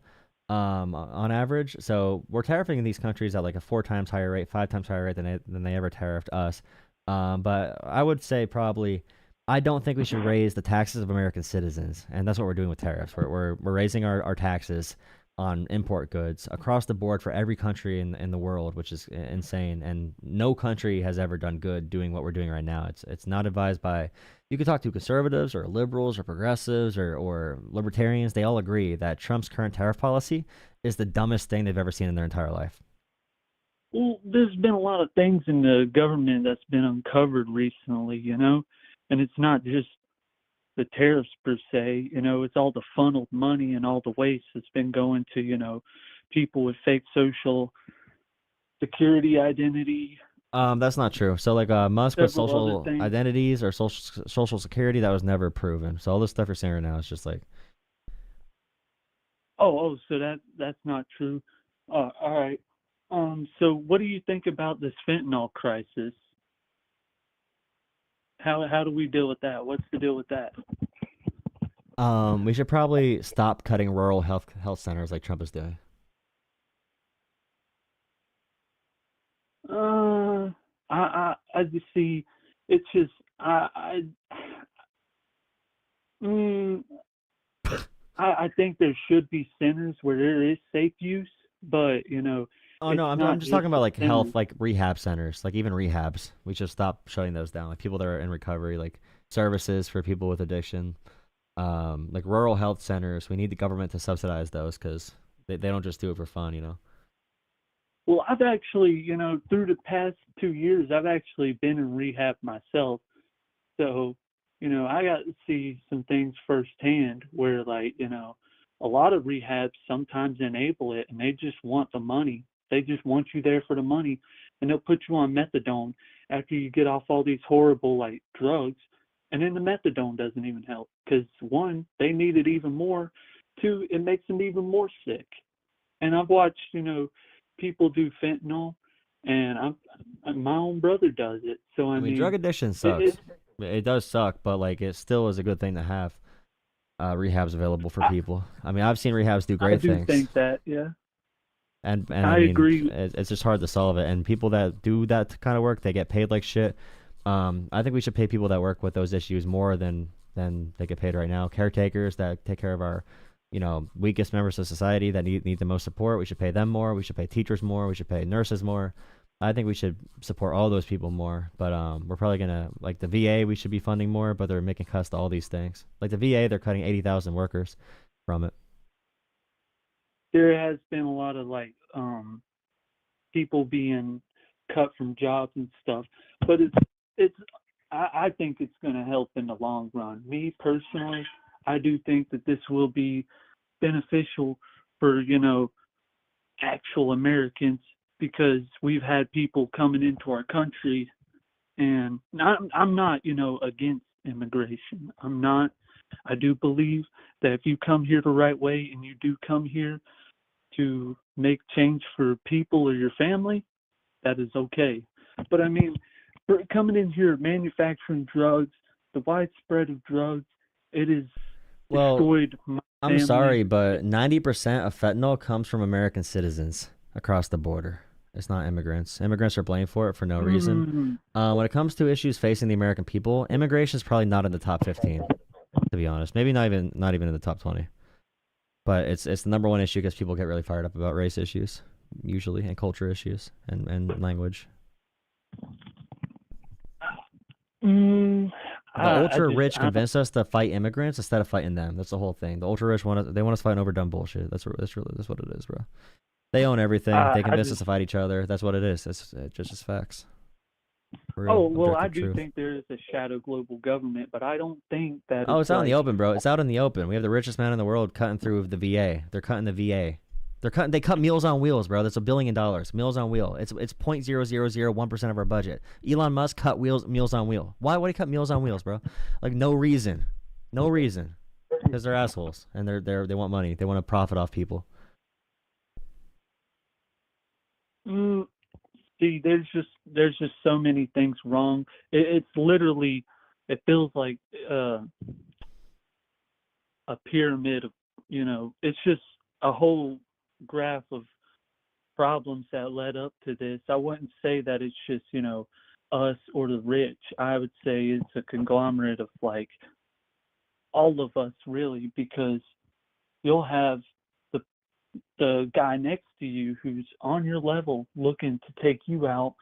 on average. So we're tariffing these countries at like a 4 times higher rate, 5 times higher rate than they ever tariffed us. But I would say probably I don't think we should raise the taxes of American citizens, and that's what we're doing with tariffs. We're raising our taxes on import goods across the board for every country in the world, which is insane. And no country has ever done good doing what we're doing right now. It's not advised by. You could talk to conservatives or liberals or progressives or libertarians. They all agree that Trump's current tariff policy is the dumbest thing they've ever seen in their entire life. Well, there's been a lot of things in the government that's been uncovered recently, and it's not just the tariffs per se, it's all the funneled money and all the waste that's been going to, people with fake social security identity. That's not true. So like Musk with Several social other things. identities or social security, that was never proven. So all this stuff you're saying right now is just like So that's not true. All right. So what do you think about this fentanyl crisis? How do we deal with that? What's the deal with that? we should probably stop cutting rural health centers like Trump is doing. I just see. It's just I think there should be centers where there is safe use, but Oh no, it's I'm not just talking about like centers. health, like rehab centers, like even rehabs. We should stop shutting those down. Like people that are in recovery, like services for people with addiction, like rural health centers. We need the government to subsidize those because they don't just do it for fun. Well, I've actually, through the past 2 years, I've actually been in rehab myself. So, I got to see some things firsthand where, like, a lot of rehabs sometimes enable it and they just want the money. They just want you there for the money, and they'll put you on methadone after you get off all these horrible, like, drugs. And then the methadone doesn't even help because, one, they need it even more. Two, it makes them even more sick. And I've watched, people do fentanyl, and my own brother does it. So I mean, drug addiction sucks. It does suck, but like it still is a good thing to have rehabs available for people. I mean, I've seen rehabs do great I do things. think that, yeah. And I mean, agree. it's just hard to solve it. And people that do that kind of work, they get paid like shit. I think we should pay people that work with those issues more than they get paid right now. Caretakers that take care of our, weakest members of society that need the most support, we should pay them more. We should pay teachers more. We should pay nurses more. I think we should support all those people more. But we're probably gonna, like, the VA, we should be funding more, but they're making cuts to all these things. Like the VA, they're cutting 80,000 workers from it. There has been a lot of people being cut from jobs and stuff, but I think it's going to help in the long run. Me personally, I do think that this will be beneficial for actual Americans, because we've had people coming into our country, and I'm not against immigration. I'm not. I do believe that if you come here the right way and you do come here to make change for people or your family, that is okay. But I mean, for coming in here, manufacturing drugs, the widespread of drugs, it is destroyed my I'm family. sorry, but 90% of fentanyl comes from American citizens across the border. It's not immigrants. Immigrants are blamed for it for no reason. When it comes to issues facing the American people, immigration is probably not in the top 15, to be honest. Maybe not even in the top 20. But it's the number one issue because people get really fired up about race issues, usually, and culture issues, and language. The ultra rich convinced us to fight immigrants instead of fighting them. That's the whole thing. The ultra rich want us fighting over dumb bullshit. That's what it is, bro. They own everything. They convince us to fight each other. That's what it is. It's just facts. Real I objective do truth. think there is a shadow global government, but I don't think that. Oh, it's out in the open, bro. It's out in the open. We have the richest man in the world cutting through the VA. They're cutting the VA. They cut Meals on Wheels, bro. That's $1 billion. Meals on Wheel. It's 0.0001% of our budget. Elon Musk cut Meals on Wheel. Why would he cut Meals on Wheels, bro? Like, no reason. No reason. Because they're assholes and they want money. They want to profit off people. See, there's just so many things wrong. It's literally, it feels like a pyramid of, it's just a whole graph of problems that led up to this. I wouldn't say that it's just, us or the rich. I would say it's a conglomerate of all of us, really, because you'll have the guy next to you who's on your level looking to take you out,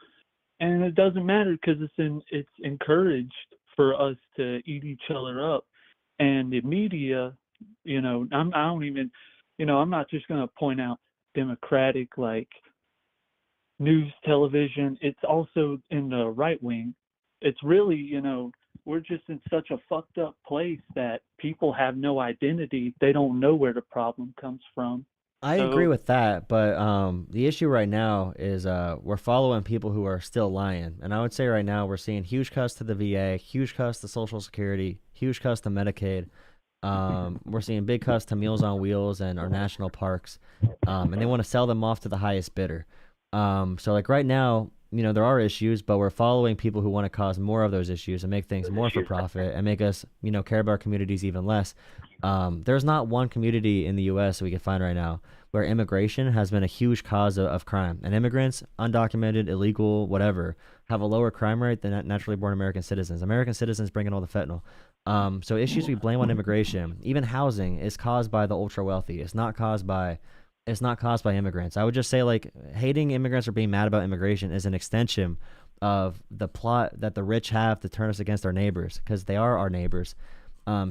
and it doesn't matter because it's encouraged for us to eat each other up. And the media, I'm not just going to point out Democratic news television. It's also in the right wing. It's really, we're just in such a fucked up place that people have no identity. They don't know where the problem comes from. I agree with that, but the issue right now is we're following people who are still lying. And I would say right now we're seeing huge cuts to the VA, huge cuts to Social Security, huge cuts to Medicaid. We're seeing big cuts to Meals on Wheels and our national parks, and they want to sell them off to the highest bidder. So right now, there are issues, but we're following people who want to cause more of those issues and make things more for profit and make us, care about our communities even less. There's not one community in the U.S. we can find right now where immigration has been a huge cause of crime. And immigrants, undocumented, illegal, whatever, have a lower crime rate than naturally born American citizens. American citizens bring in all the fentanyl. So issues we blame on immigration, even housing, is caused by the ultra wealthy. It's not caused by immigrants. I would just say hating immigrants or being mad about immigration is an extension of the plot that the rich have to turn us against our neighbors, because they are our neighbors.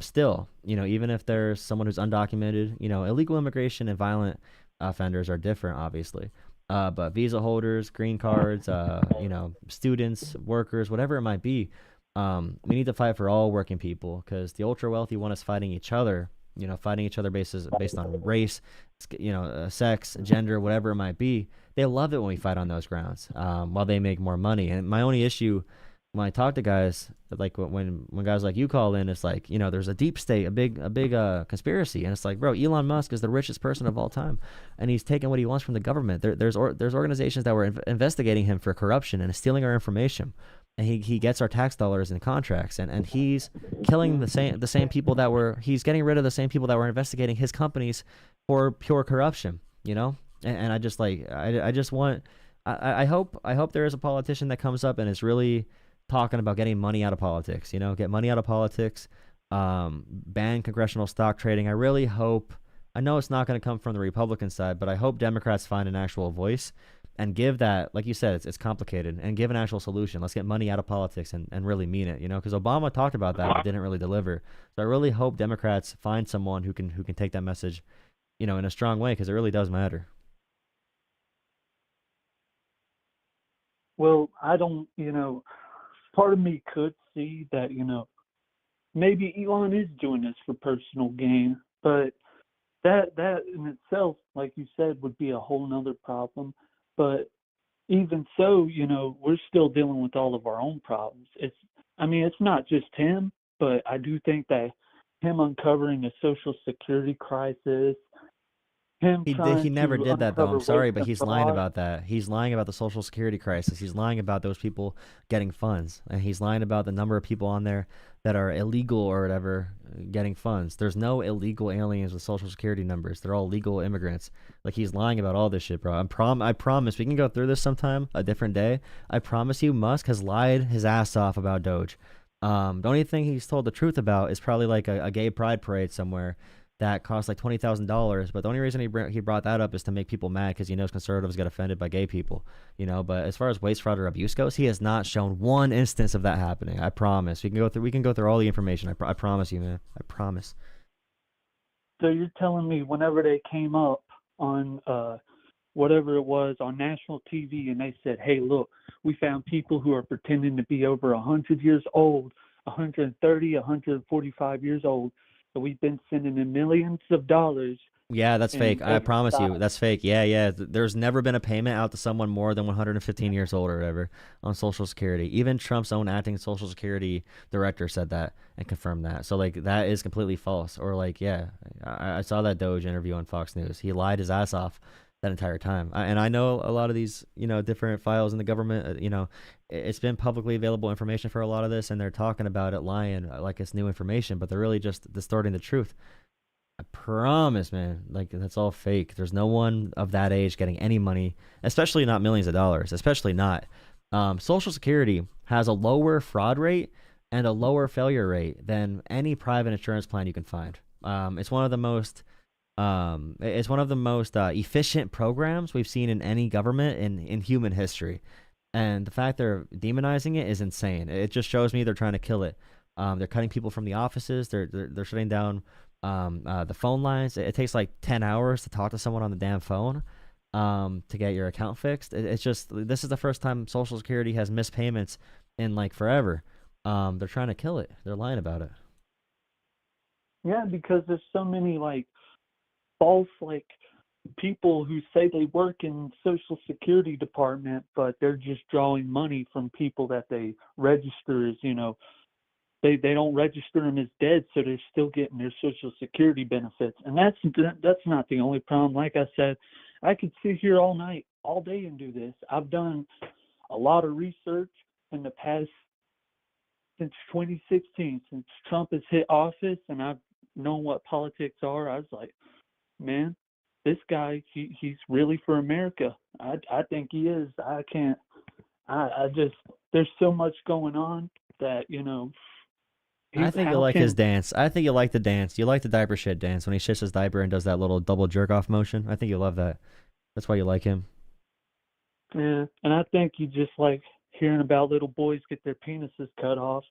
Still, even if there's someone who's undocumented, illegal immigration and violent offenders are different, obviously. But visa holders, green cards, students, workers, whatever it might be, we need to fight for all working people, because the ultra wealthy want us fighting each other, based on race, sex, gender, whatever it might be. They love it when we fight on those grounds, while they make more money. And my only issue when I talk to guys, when guys like you call in, it's there's a deep state, a big conspiracy, and it's bro, Elon Musk is the richest person of all time, and he's taking what he wants from the government. There's organizations that were investigating him for corruption and stealing our information, and he gets our tax dollars and contracts, and he's killing the same people he's getting rid of the same people that were investigating his companies for pure corruption. And I just like I just want I hope there is a politician that comes up and is really talking about getting money out of politics. You know, get money out of politics. Ban congressional stock trading. I really hope. I know it's not going to come from the Republican side, but I hope Democrats find an actual voice and give that, like you said, it's complicated, and give an actual solution. Let's get money out of politics and really mean it, you know, because Obama talked about that but didn't really deliver. So I really hope Democrats find someone who can take that message, you know, in a strong way, because it really does matter. Well, I don't, part of me could see that, maybe Elon is doing this for personal gain, but that in itself, like you said, would be a whole nother problem. But even so, we're still dealing with all of our own problems. It's not just him, but I do think that him uncovering a social security crisis, He never did that, though. I'm sorry, but he's lying about that. He's lying about the Social Security crisis. He's lying about those people getting funds. And he's lying about the number of people on there that are illegal or whatever getting funds. There's no illegal aliens with Social Security numbers. They're all legal immigrants. Like, he's lying about all this shit, bro. I promise. We can go through this sometime, a different day. I promise you, Musk has lied his ass off about Doge. The only thing he's told the truth about is probably like a gay pride parade somewhere that cost like $20,000, but the only reason he brought that up is to make people mad because he knows conservatives get offended by gay people, But as far as waste, fraud, or abuse goes, he has not shown one instance of that happening. I promise. We can go through all the information. I promise you, man. I promise. So you're telling me whenever they came up on whatever it was on national TV and they said, "Hey, look, we found people who are pretending to be over 100 years old, 130, 145 years old. So we've been sending in millions of dollars." Yeah, that's fake. I promise you, that's fake. Yeah. There's never been a payment out to someone more than 115 years old or whatever on Social Security. Even Trump's own acting Social Security director said that and confirmed that. So, like, that is completely false. Or, like, yeah, I saw that Doge interview on Fox News. He lied his ass off that entire time. And I know a lot of these, different files in the government, it's been publicly available information for a lot of this, and they're talking about it lying like it's new information, but they're really just distorting the truth. I promise, man, like, that's all fake. There's no one of that age getting any money, especially not millions of dollars, especially not. Social Security has a lower fraud rate and a lower failure rate than any private insurance plan you can find. It's one of the most efficient programs we've seen in any government in human history. And the fact they're demonizing it is insane. It just shows me they're trying to kill it. They're cutting people from the offices. They're shutting down the phone lines. It takes like 10 hours to talk to someone on the damn phone to get your account fixed. It's just, this is the first time Social Security has missed payments in like forever. They're trying to kill it. They're lying about it. Yeah, because there's so many like false like people who say they work in Social Security department, but they're just drawing money from people that they register as, they don't register them as dead, so they're still getting their Social Security benefits. And that's not the only problem. Like I said, I could sit here all night, all day and do this. I've done a lot of research in the past since 2016, since Trump has hit office, and I've known what politics are. I was like, man, this guy, he's really for America. I think he is. I just, there's so much going on that, I think you like his dance. I think you like the dance. You like the diaper shit dance when he shits his diaper and does that little double jerk off motion. I think you love that. That's why you like him. Yeah, and I think you just like hearing about little boys get their penises cut off.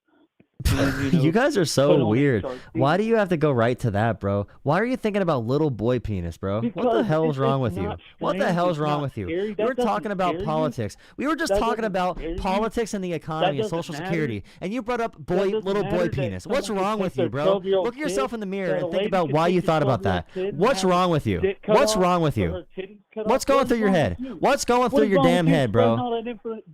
And, you guys are so weird. Why do you have to go right to that, bro? Why are you thinking about little boy penis, bro? What the hell is wrong with you? What the hell is wrong with you? We were talking about politics. We were just talking about politics and the economy and Social Security, and you brought up little boy penis. What's wrong with you, bro? Look at yourself in the mirror and think about why you thought about that. What's wrong with you? What's wrong with you? What's going through your head? What's going through your damn head, bro?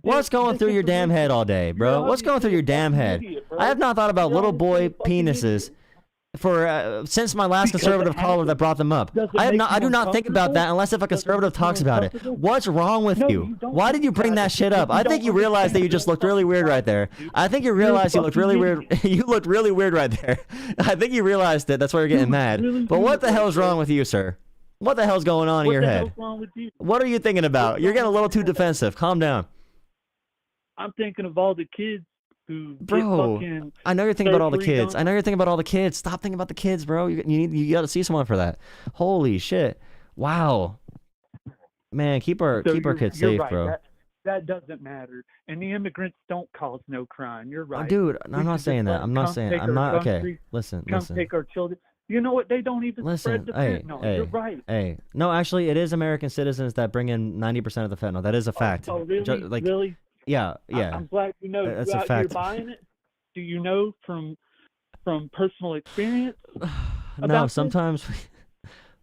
What's going through your damn head all day, bro? What's going through your damn head? I have not thought about little boy penises for since my last conservative caller that brought them up. I do not think about that unless if a conservative talks about it. What's wrong with you? Why did you bring that shit up? I think you realized that you just looked really weird right there. I think you realized you looked really weird. You looked really weird right there. I think you realized it. That's why you're getting mad. But what the hell is wrong with you, sir? What the hell's going on in What your the head? hell's wrong with you? What are you thinking about? You're getting a little too defensive. Calm down. I'm thinking of all the kids who Bro, get fucking I know you're thinking about all the surgery kids. done. I know you're thinking about all the kids. Stop thinking about the kids, bro. You got to see someone for that. Holy shit. Wow. Man, keep our So kids you're safe, right. bro. That doesn't matter. And the immigrants don't cause no crime. You're right. Dude, We I'm not should just saying let that. them I'm not come saying take I'm our not okay. country, Listen. come take our children. You know what? They don't even spread the Hey, fentanyl. hey, You're right. hey. No, actually, it is American citizens that bring in 90% of the fentanyl. That is a fact. Oh, really? Really? Yeah, yeah. I'm glad you know. That's You a out here fact. buying it? Do you know from personal experience? No, about this? sometimes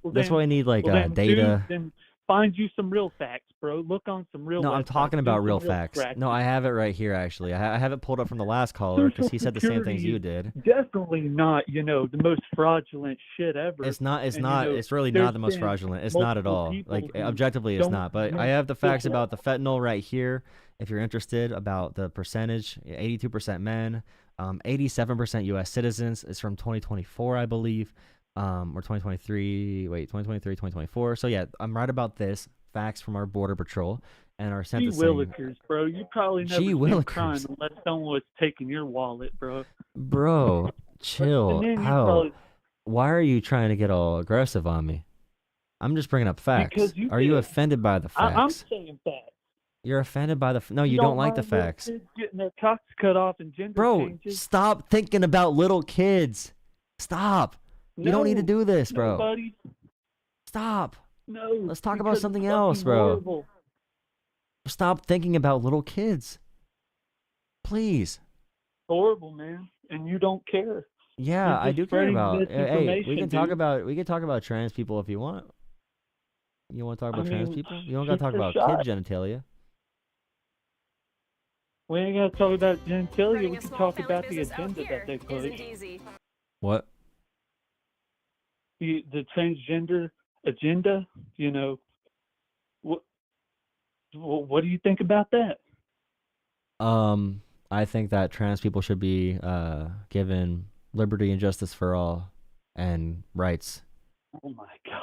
Well, that's then- why I need like well, then, data. Dude, then find you some real facts, bro. Look on some real. No, I'm websites. talking Do about some real facts. scratching. No, I have it right here actually. I have it pulled up from the last caller because he said the same things Security you is did. Definitely not, the most fraudulent shit ever. It's not. It's And, not. It's really not there's the most been fraudulent. It's not at multiple all. people Like who objectively, it's don't not. But I make have the facts good about the fentanyl right here. If you're interested about the percentage, 82% men, 87% U.S. citizens. It's from 2024, I believe, or 2023. Wait, 2023, 2024. So yeah, I'm right about this. Facts from our border patrol and our Gee sentencing. willikers, bro. You probably never Gee seen crime willikers. unless someone was taking your wallet, bro. Bro, chill then you out. probably- Why are you trying to get all aggressive on me? I'm just bringing up facts. Because you Are you did. offended by the I'm facts? saying facts. You're offended by the no, you don't like the mind little facts. kids getting their cocks cut off and gender Bro, changes. stop thinking about little kids. Stop. You don't need to do this, bro. Buddy. Stop. No. Let's talk about because something it's else, fucking bro. horrible. Stop thinking about little kids. Please. Horrible, man. And you don't care. Yeah, You're I just do care spreading about. Hey, we misinformation, can talk dude. about trans people if you want. You want to talk about I trans mean, people? You don't got to shoot talk your about shot. kid genitalia. We ain't got to talk about genitalia. We can talk about the agenda that they push. What? The transgender agenda, what do you think about that? I think that trans people should be given liberty and justice for all and rights. Oh my God.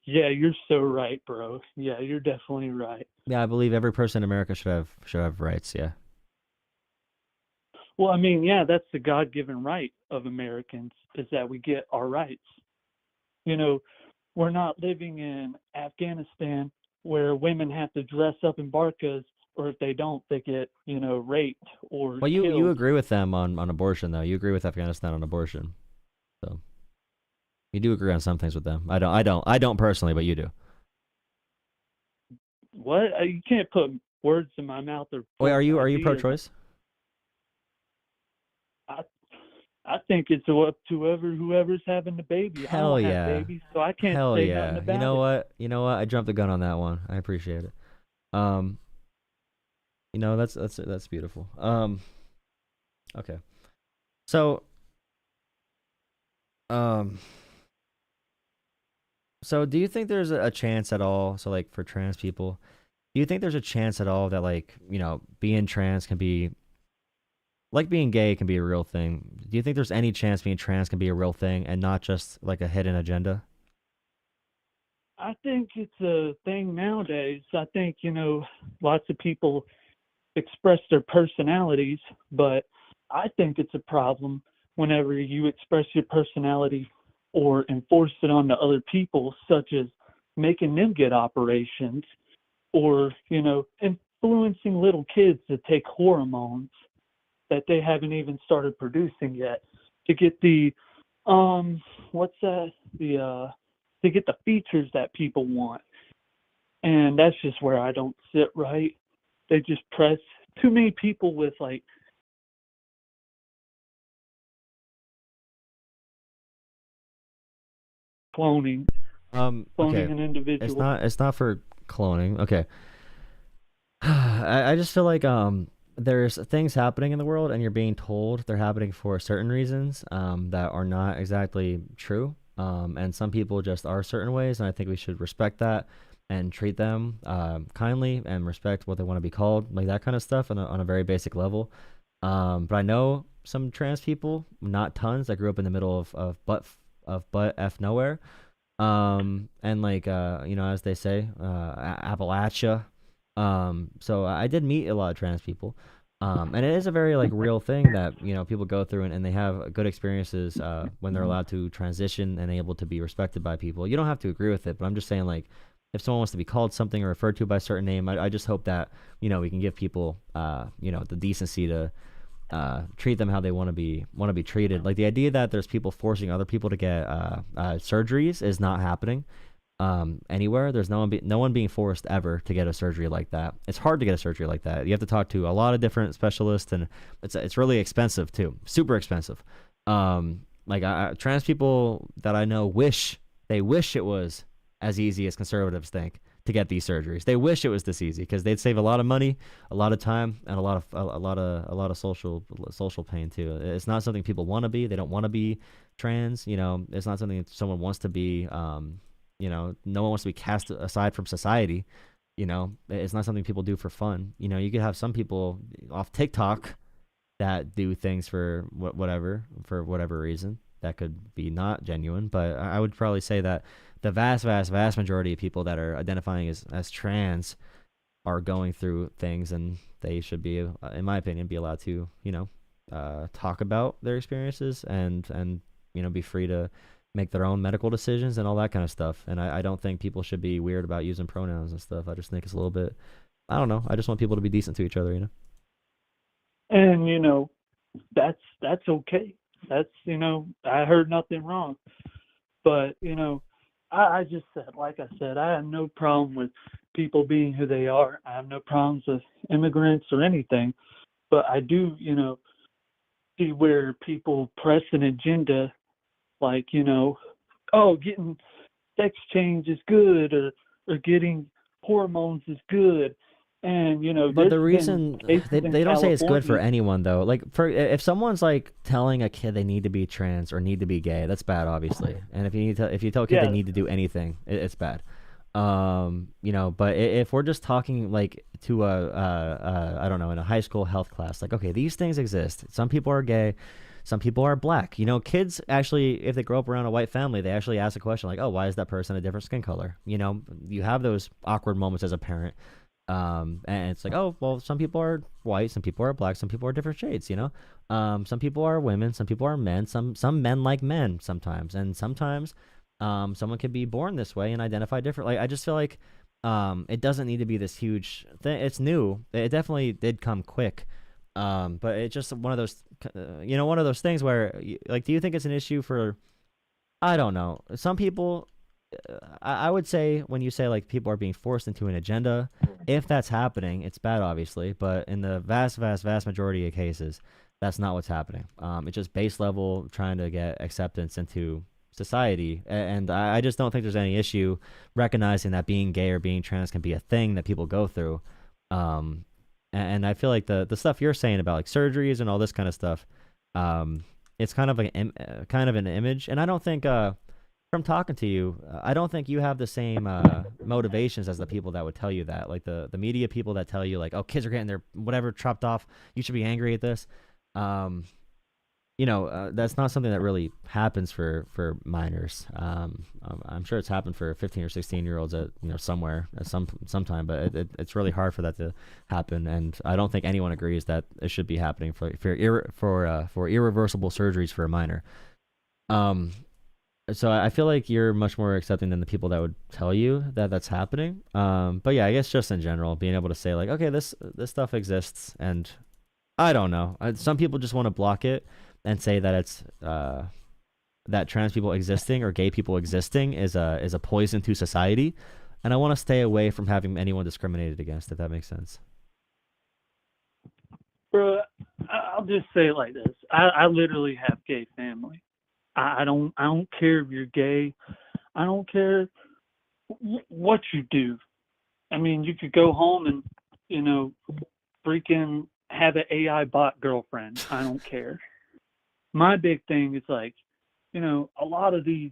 Yeah, you're so right, bro. Yeah, you're definitely right. Yeah, I believe every person in America should have rights. Yeah. Well, I mean, yeah, that's the God-given right of Americans is that we get our rights. We're not living in Afghanistan where women have to dress up in burqas, or if they don't, they get, raped or Well, you killed. agree with them on abortion though. You agree with Afghanistan on abortion, so you do agree on some things with them. I don't personally, but you do. What? You can't put words in my mouth or. Wait, are you ideas. pro-choice? I think it's up to whoever's having the baby. Hell I don't yeah. have babies, so I can't Hell say yeah. nothing about You know it. what? You know what? I jumped the gun on that one. I appreciate it. That's beautiful. Okay. So do you think there's a chance at all, so like for trans people, do you think there's a chance at all that like, being trans can be like being gay can be a real thing? Do you think there's any chance being trans can be a real thing and not just like a hidden agenda? I think it's a thing nowadays. I think, lots of people express their personalities, but I think it's a problem whenever you express your personality or enforce it on the other people, such as making them get operations or, influencing little kids to take hormones that they haven't even started producing yet to get the, to get the features that people want. And that's just where I don't sit right. They just press too many people with like cloning. Cloning Okay. an individual. It's not for cloning. Okay. I just feel like there's things happening in the world and you're being told they're happening for certain reasons that are not exactly true. And some people just are certain ways, and I think we should respect that and treat them kindly and respect what they want to be called, like that kind of stuff on a very basic level. But I know some trans people, not tons, that grew up in the middle of butt F nowhere. And like as they say, Appalachia. So I did meet a lot of trans people. And it is a very like real thing that people go through, and they have good experiences when they're allowed to transition and able to be respected by people. You don't have to agree with it, but I'm just saying, like, if someone wants to be called something or referred to by a certain name, I just hope that we can give people the decency to treat them how they want to be treated. Like the idea that there's people forcing other people to get surgeries is not happening anywhere. There's no one being forced ever to get a surgery like that. It's hard to get a surgery like that. You have to talk to a lot of different specialists, and it's really expensive too, super expensive. Trans people that I know wish it was as easy as conservatives think to get these surgeries. They wish it was this easy because they'd save a lot of money, a lot of time, and a lot of social pain too. It's not something people want to be. They don't want to be trans. It's not something that someone wants to be. No one wants to be cast aside from society. It's not something people do for fun. You could have some people off TikTok that do things for whatever reason that could be not genuine. But I would probably say that the vast majority of people that are identifying as trans are going through things, and they should be, in my opinion, be allowed to talk about their experiences and be free to make their own medical decisions and all that kind of stuff. And I don't think people should be weird about using pronouns and stuff. I just think it's a little bit, I don't know. I just want people to be decent to each other, And that's okay. That's I heard nothing wrong. But I just said, like I said, I have no problem with people being who they are. I have no problems with immigrants or anything. But I do, see where people press an agenda like, getting sex change is good, or getting hormones is good. And, but the reason they don't say it's good for anyone though. Like if someone's like telling a kid they need to be trans or need to be gay, that's bad, obviously. And if you tell a kid they need to do anything, it's bad. But if we're just talking like to I don't know, in a high school health class, like, okay, these things exist. Some people are gay, some people are black. Kids actually, if they grow up around a white family, they actually ask a question like, oh, why is that person a different skin color? You have those awkward moments as a parent. And it's like, oh, well, some people are white, some people are black, some people are different shades, some people are women, some people are men, some men like men sometimes, and sometimes someone can be born this way and identify differently. I just feel like it doesn't need to be this huge thing. It's new. It definitely did come quick, but it's just one of those things where, like, do you think it's an issue for, I don't know, some people? I would say when you say like people are being forced into an agenda, if that's happening, it's bad, obviously. But in the vast majority of cases, that's not what's happening. It's just base level trying to get acceptance into society, and I just don't think there's any issue recognizing that being gay or being trans can be a thing that people go through. And I feel like the stuff you're saying about like surgeries and all this kind of stuff, it's kind of an image, and I don't think. From talking to you, I don't think you have the same motivations as the people that would tell you that, like the media people that tell you like, oh, kids are getting their whatever chopped off, you should be angry at this. That's not something that really happens for minors. I'm sure it's happened for 15 or 16-year-olds at somewhere at sometime, but it's really hard for that to happen, and I don't think anyone agrees that it should be happening for irreversible surgeries for a minor. So I feel like you're much more accepting than the people that would tell you that that's happening. But yeah, I guess just in general, being able to say like, okay, this stuff exists, and I don't know. Some people just want to block it and say that it's that trans people existing or gay people existing is a poison to society, and I want to stay away from having anyone discriminated against, if that makes sense. Bro, I'll just say it like this: I literally have gay family. I don't care if you're gay. I don't care what you do. I mean, you could go home and, freaking have an AI bot girlfriend. I don't care. My big thing is like, a lot of these,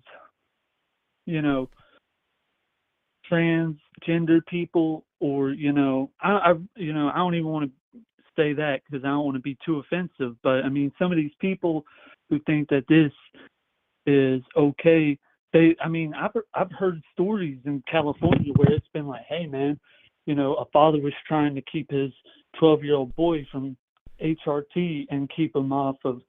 transgender people, or, I don't even want to say that because I don't want to be too offensive. But I mean, some of these people who think that this is okay I mean, I've heard stories in California where it's been like, hey man, a father was trying to keep his 12-year-old boy from HRT and keep him off of,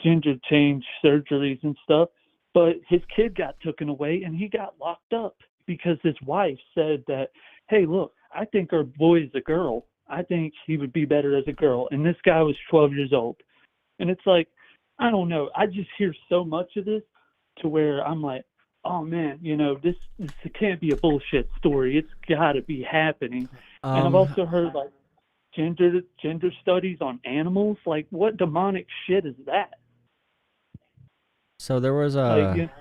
gender change surgeries and stuff. But his kid got taken away and he got locked up because his wife said that, hey, look, I think our boy is a girl. I think he would be better as a girl. And this guy was 12 years old. And it's like, I don't know. I just hear so much of this to where I'm like, oh man, this can't be a bullshit story. It's got to be happening. And I've also heard like gender studies on animals. Like, what demonic shit is that? So there was a, Like,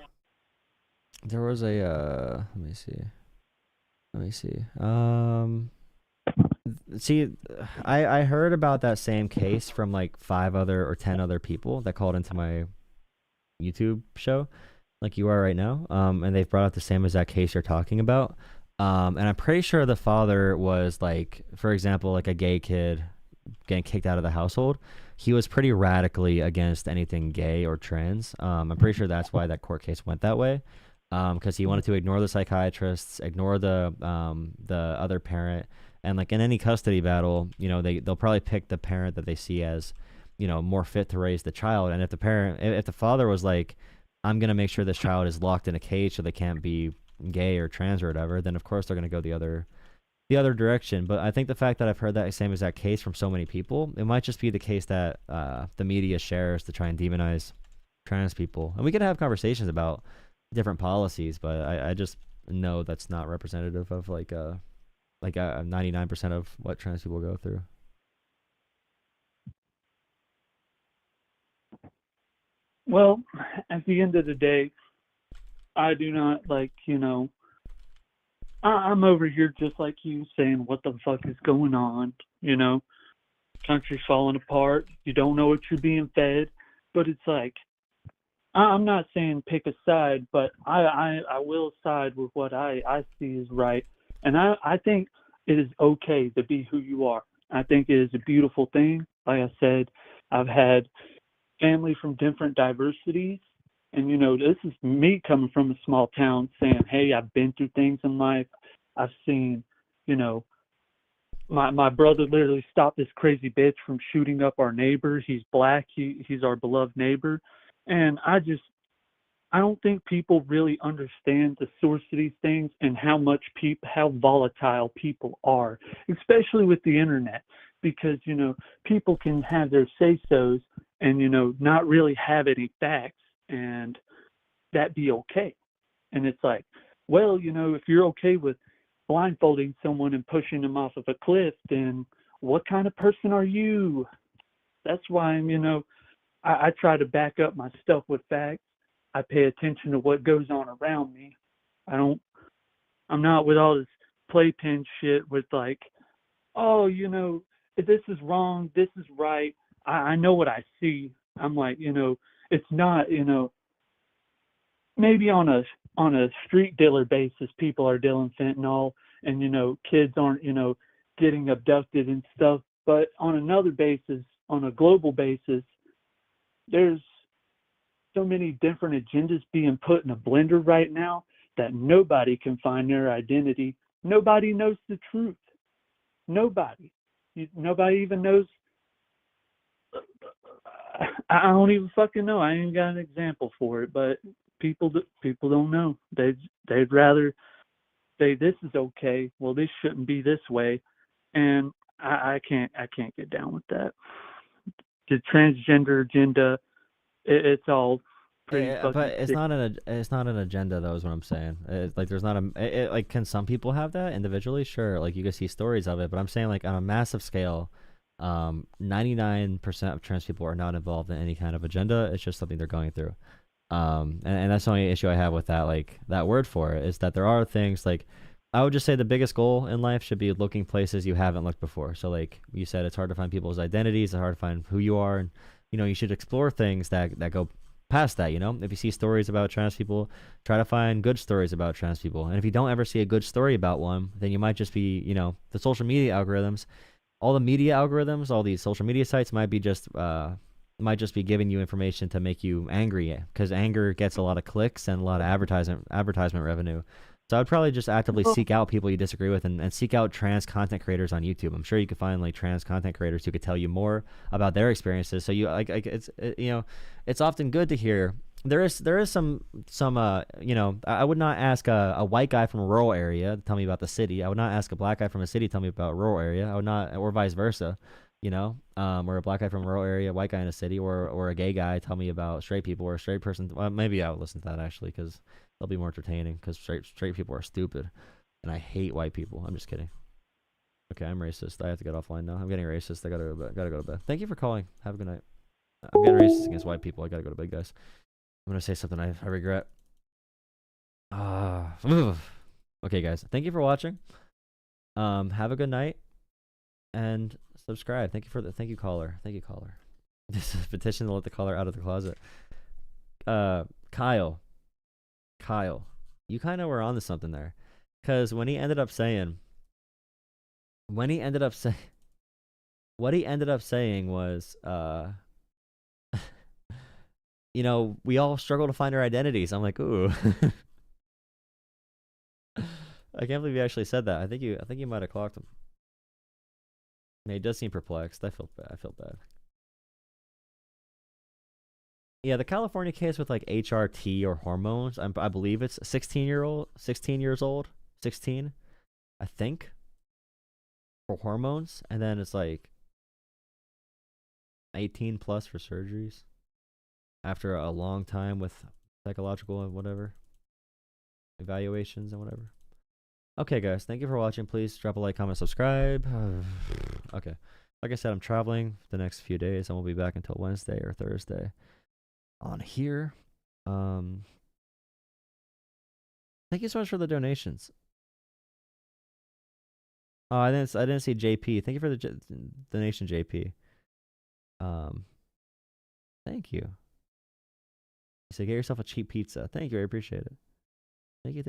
let me see. See, I heard about that same case from like 5 other or 10 other people that called into my YouTube show, like you are right now. And they've brought up the same exact case you're talking about. And I'm pretty sure the father was like, for example, like a gay kid getting kicked out of the household. He was pretty radically against anything gay or trans. I'm pretty sure that's why that court case went that way. Because he wanted to ignore the psychiatrists, ignore the other parent, and like in any custody battle, they'll probably pick the parent that they see as, more fit to raise the child. And if the father was like, I'm gonna make sure this child is locked in a cage so they can't be gay or trans or whatever, then of course they're gonna go the other direction. But I think the fact that I've heard that same exact case from so many people, it might just be the case that the media shares to try and demonize trans people. And we could have conversations about different policies, but I just know that's not representative of like 99% of what trans people go through. well, at the end of the day, I do not I'm over here just like you saying, what the fuck is going on? Country's falling apart. You don't know what you're being fed. But it's like, I'm not saying pick a side, but I will side with what I see is right. And I think it is okay to be who you are. I think it is a beautiful thing. Like I said, I've had family from different diversities. And, this is me coming from a small town saying, hey, I've been through things in life. I've seen, my brother literally stopped this crazy bitch from shooting up our neighbor. He's black. He's our beloved neighbor. And I don't think people really understand the source of these things and how volatile people are, especially with the internet, because, people can have their say-sos and, not really have any facts, and that be okay. And it's like, well, if you're okay with blindfolding someone and pushing them off of a cliff, then what kind of person are you? That's why I try to back up my stuff with facts. I pay attention to what goes on around me. I'm not with all this playpen shit with like, oh, this is wrong, this is right. I know what I see. I'm like, it's not, maybe on a street dealer basis, people are dealing fentanyl and, kids aren't, getting abducted and stuff. But on another basis, on a global basis, there's so many different agendas being put in a blender right now that nobody can find their identity. Nobody knows the truth. Nobody even knows. I don't even fucking know. I ain't got an example for it, but people don't know. They'd rather say this is okay. Well, this shouldn't be this way, and I can't get down with that. The transgender agenda, it's all pretty. But it's not an agenda though, is what I'm saying. Like there's not like, can some people have that individually? Sure, like you can see stories of it, but I'm saying like on a massive scale, 99% of trans people are not involved in any kind of agenda. It's just something they're going through. And that's the only issue I have with that, like that word for it, is that there are things like, I would just say the biggest goal in life should be looking places you haven't looked before. So like you said, it's hard to find people's identities, it's hard to find who you are, and you should explore things that go past that. If you see stories about trans people, try to find good stories about trans people. And if you don't ever see a good story about one, then you might just be, the social media algorithms, all the media algorithms, all these social media sites might be just might just be giving you information to make you angry, because anger gets a lot of clicks and a lot of advertisement revenue. So I'd probably just actively seek out people you disagree with, and seek out trans content creators on YouTube. I'm sure you could find like trans content creators who could tell you more about their experiences. So you it's often good to hear. There is some I would not ask a white guy from a rural area to tell me about the city. I would not ask a black guy from a city to tell me about a rural area. I would not, or vice versa. Or a black guy from a rural area, white guy in a city, or a gay guy tell me about straight people, or a straight person. Well, maybe I would listen to that actually, because they'll be more entertaining, because straight people are stupid, and I hate white people. I'm just kidding. Okay, I'm racist. I have to get offline now. I'm getting racist. I gotta go to bed. Thank you for calling. Have a good night. I'm getting racist against white people. I gotta go to bed, guys. I'm gonna say something I regret. Okay, guys. Thank you for watching. Have a good night, and subscribe. Thank you, caller. Thank you, caller. This is a petition to let the caller out of the closet. Kyle, you kind of were onto something there, because what he ended up saying was, we all struggle to find our identities. I'm like, ooh. I can't believe you actually said that. I think you might have clocked him. He does seem perplexed. I felt bad. Yeah, the California case with like HRT or hormones, I believe it's 16 years old, 16, I think, for hormones, and then it's like 18 plus for surgeries after a long time with psychological and whatever evaluations and whatever. Okay, guys, thank you for watching. Please drop a like, comment, subscribe. Okay, like I said, I'm traveling the next few days. I won't be back until Wednesday or Thursday on here. Thank you so much for the donations. Oh, I didn't see JP. Thank you for the donation, JP. Thank you. So get yourself a cheap pizza. Thank you, I appreciate it. Thank you.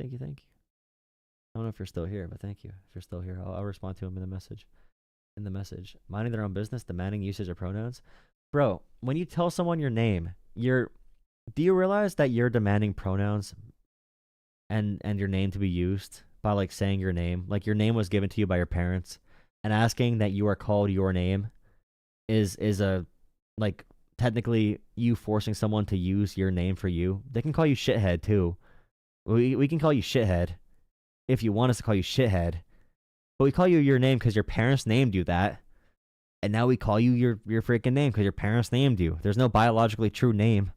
I don't know if you're still here, but thank you. If you're still here, I'll respond to him in the message. Minding their own business, demanding usage of pronouns. Bro, when you tell someone your name, do you realize that you're demanding pronouns and your name to be used by like saying your name? Like your name was given to you by your parents, and asking that you are called your name is a like technically you forcing someone to use your name for you. They can call you shithead too. We can call you shithead if you want us to call you shithead, but we call you your name because your parents named you that, and now we call you your freaking name because your parents named you. There's no biologically true name.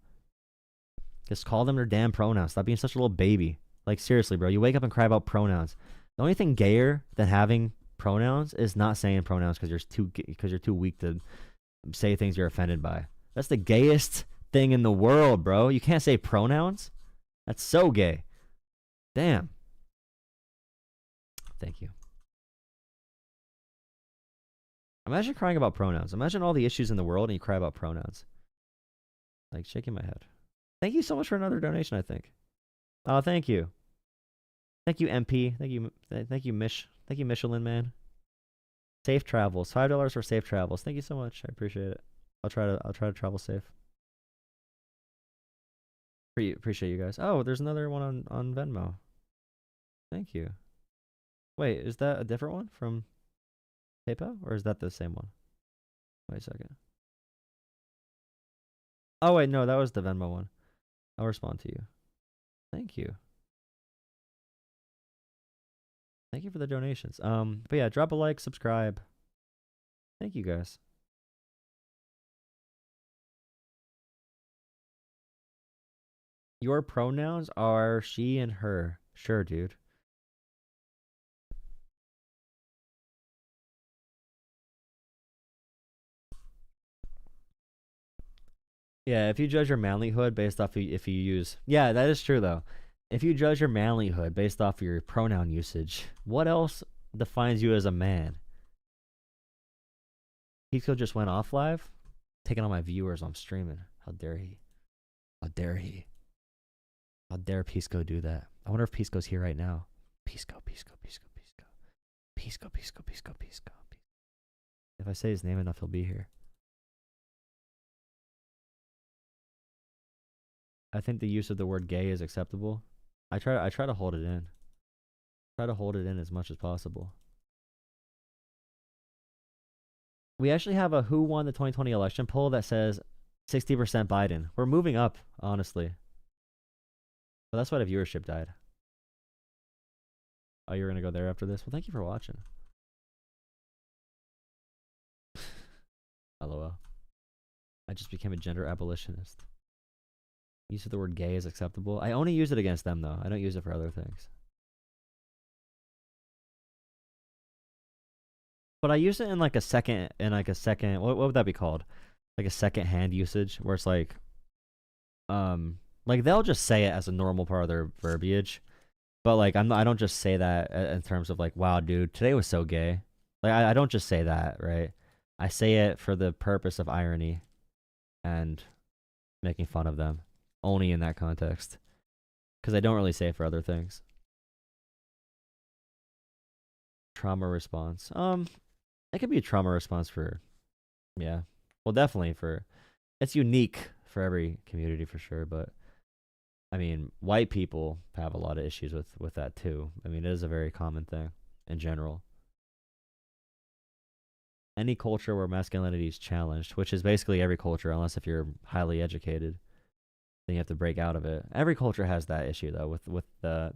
Just call them their damn pronouns. Stop being such a little baby. Like seriously, bro, you wake up and cry about pronouns. The only thing gayer than having pronouns is not saying pronouns because you're too weak to say things you're offended by. That's the gayest thing in the world, bro. You can't say pronouns. That's so gay. Damn. Thank you. Imagine crying about pronouns. Imagine all the issues in the world and you cry about pronouns. Like shaking my head. Thank you so much for another donation, I think. Oh, thank you. Thank you, MP. Thank you, Michelin Man. Safe travels. $5 for safe travels. Thank you so much. I appreciate it. I'll try to travel safe. Appreciate you guys. Oh, there's another one on Venmo. Thank you. Wait, is that a different one from PayPal, or is that the same one? Wait a second. Oh wait, no, that was the Venmo one. I'll respond to you. Thank you. Thank you for the donations. But yeah, drop a like, subscribe. Thank you guys. Your pronouns are she and her. Sure, dude. Yeah, if you judge your manlyhood based off if you use... Yeah, that is true, though. If you judge your manlyhood based off of your pronoun usage, what else defines you as a man? Pico just went off live? Taking all my viewers while I'm streaming. How dare he? How dare he? How dare Pisco do that? I wonder if Pisco's here right now. Pisco. If I say his name enough, he'll be here. I think the use of the word gay is acceptable. I try to hold it in. Try to hold it in as much as possible. We actually have a who won the 2020 election poll that says 60% Biden. We're moving up, honestly. But that's why the viewership died. Oh, you're going to go there after this? Well, thank you for watching. LOL. I just became a gender abolitionist. Use of the word gay is acceptable. I only use it against them, though. I don't use it for other things. But I use it in like a second, what would that be called? Like a second-hand usage, where it's like they'll just say it as a normal part of their verbiage. But like I don't just say that in terms of like, wow, dude, today was so gay. Like I don't just say that, right? I say it for the purpose of irony and making fun of them, only in that context. Because I don't really say it for other things. Trauma response. It could be a trauma response for, yeah. Well, definitely for, it's unique for every community for sure, but I mean, white people have a lot of issues with that too. I mean, it is a very common thing in general. Any culture where masculinity is challenged, which is basically every culture, unless if you're highly educated, then you have to break out of it. Every culture has that issue though, with the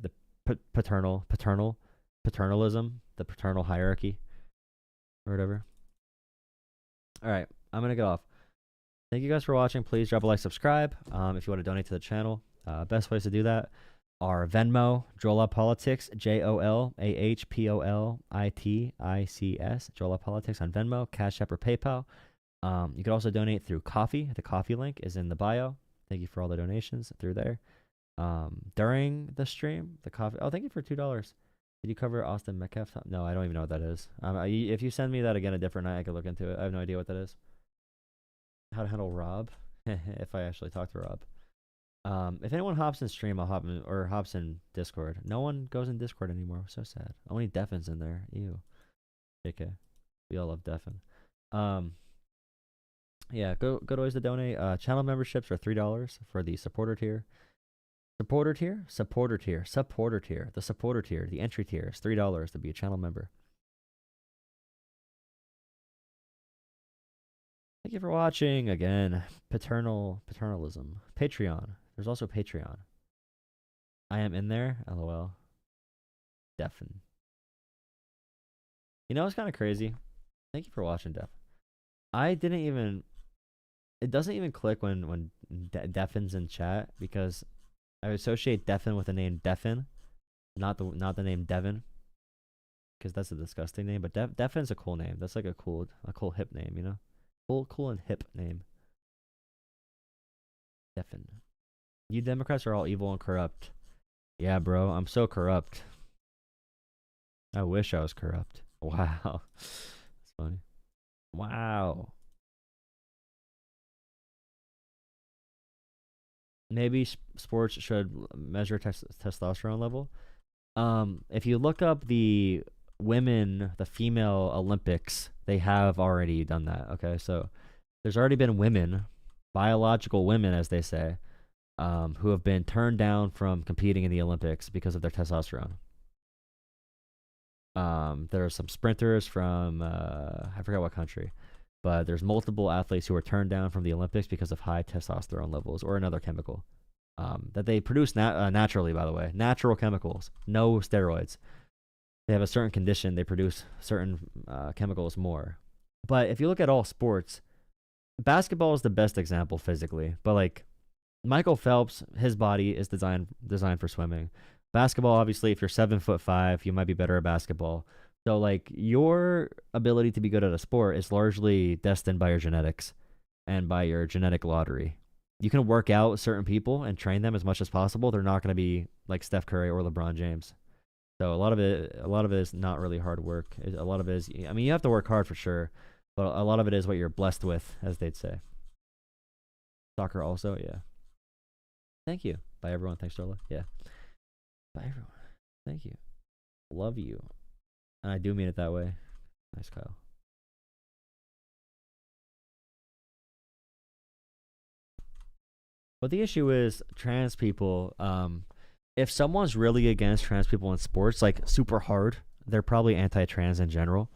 paternalism, the paternal hierarchy, or whatever. All right, I'm gonna get off. Thank you guys for watching. Please drop a like, subscribe. If you want to donate to the channel, best ways to do that are Venmo, Jolah Politics, JOLAHPOLITICS, Jolah Politics on Venmo, Cash App, or PayPal. You can also donate through Coffee. The Coffee link is in the bio. Thank you for all the donations through there. During the stream, the Coffee. Oh, thank you for $2. Did you cover Austin Metcalf? No, I don't even know what that is. If you send me that again a different night, I could look into it. I have no idea what that is. How to handle Rob, if I actually talk to Rob. If anyone hops in stream, I'll hop in, or hops in Discord. No one goes in Discord anymore. So sad. Only Defin's in there. Ew. JK. We all love Defin. Yeah, go to ways to donate. Channel memberships are $3 for the supporter tier. Supporter tier. The supporter tier. The entry tier is $3 to be a channel member. Thank you for watching again. Paternalism. Patreon. There's also Patreon. I am in there. LOL. Defin. You know, it's kind of crazy. Thank you for watching, Def. I didn't even. It doesn't even click when Defin's in chat, because I associate Defin with the name Defin, not the name Devin, because that's a disgusting name. But Defin's a cool name. That's like a cool hip name, you know. Cool and hip name. Defin. You Democrats are all evil and corrupt. Yeah, bro. I'm so corrupt. I wish I was corrupt. Wow. That's funny. Wow. Maybe sports should measure testosterone level. If you look up the female Olympics, they have already done that. Okay, so there's already been women, biological women, as they say, who have been turned down from competing in the Olympics because of their testosterone. There are some sprinters from I forgot what country, but there's multiple athletes who are turned down from the Olympics because of high testosterone levels or another chemical that they produce naturally, by the way. Natural chemicals, no steroids. They have a certain condition, they produce certain chemicals more. But if you look at all sports, basketball is the best example physically. But like Michael Phelps, his body is designed for swimming. Basketball, obviously, if you're 7'5", you might be better at basketball. So like your ability to be good at a sport is largely destined by your genetics and by your genetic lottery. You can work out certain people and train them as much as possible. They're not going to be like Steph Curry or LeBron James. So a lot of it is not really hard work. A lot of it is, I mean, you have to work hard for sure, but a lot of it is what you're blessed with, as they'd say. Soccer also, yeah. Thank you. Bye, everyone. Thanks, Jolah. Yeah. Bye, everyone. Thank you. Love you. And I do mean it that way. Nice, Kyle. But the issue is trans people. If someone's really against trans people in sports, like super hard, they're probably anti-trans in general.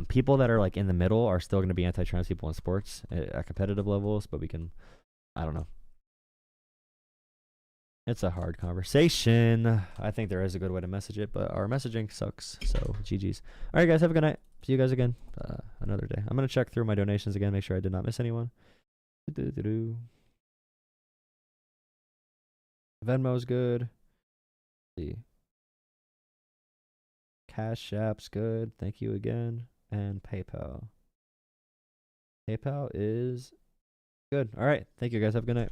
People that are like in the middle are still going to be anti-trans people in sports at competitive levels, but I don't know. It's a hard conversation. I think there is a good way to message it, but our messaging sucks. So GG's. All right, guys, have a good night. See you guys again another day. I'm going to check through my donations again, make sure I did not miss anyone. Venmo's good. Let's see. Cash App's good. Thank you again. And PayPal. PayPal is good. All right. Thank you, guys. Have a good night.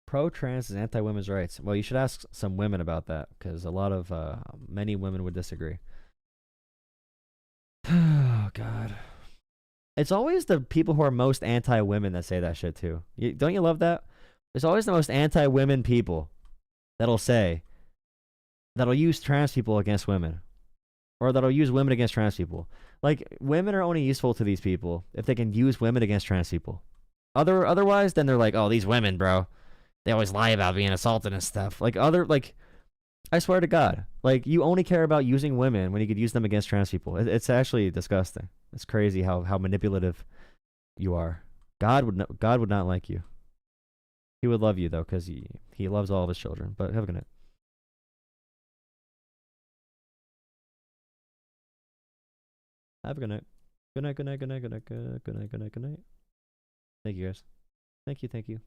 Pro-trans is anti-women's rights. Well, you should ask some women about that, because many women would disagree. Oh, God. It's always the people who are most anti-women that say that shit, too. Don't you love that? It's always the most anti-women people that'll use trans people against women. Or that'll use women against trans people. Like, women are only useful to these people if they can use women against trans people. Otherwise, then they're like, oh, these women, bro. They always lie about being assaulted and stuff. I swear to God, you only care about using women when you could use them against trans people. It's actually disgusting. It's crazy how manipulative you are. God would not like you. He would love you though, because he loves all of his children. But have a good night. Have a good night. Good night. Good night. Good night. Good night. Good night. Good night. Good night. Good night. Thank you guys. Thank you.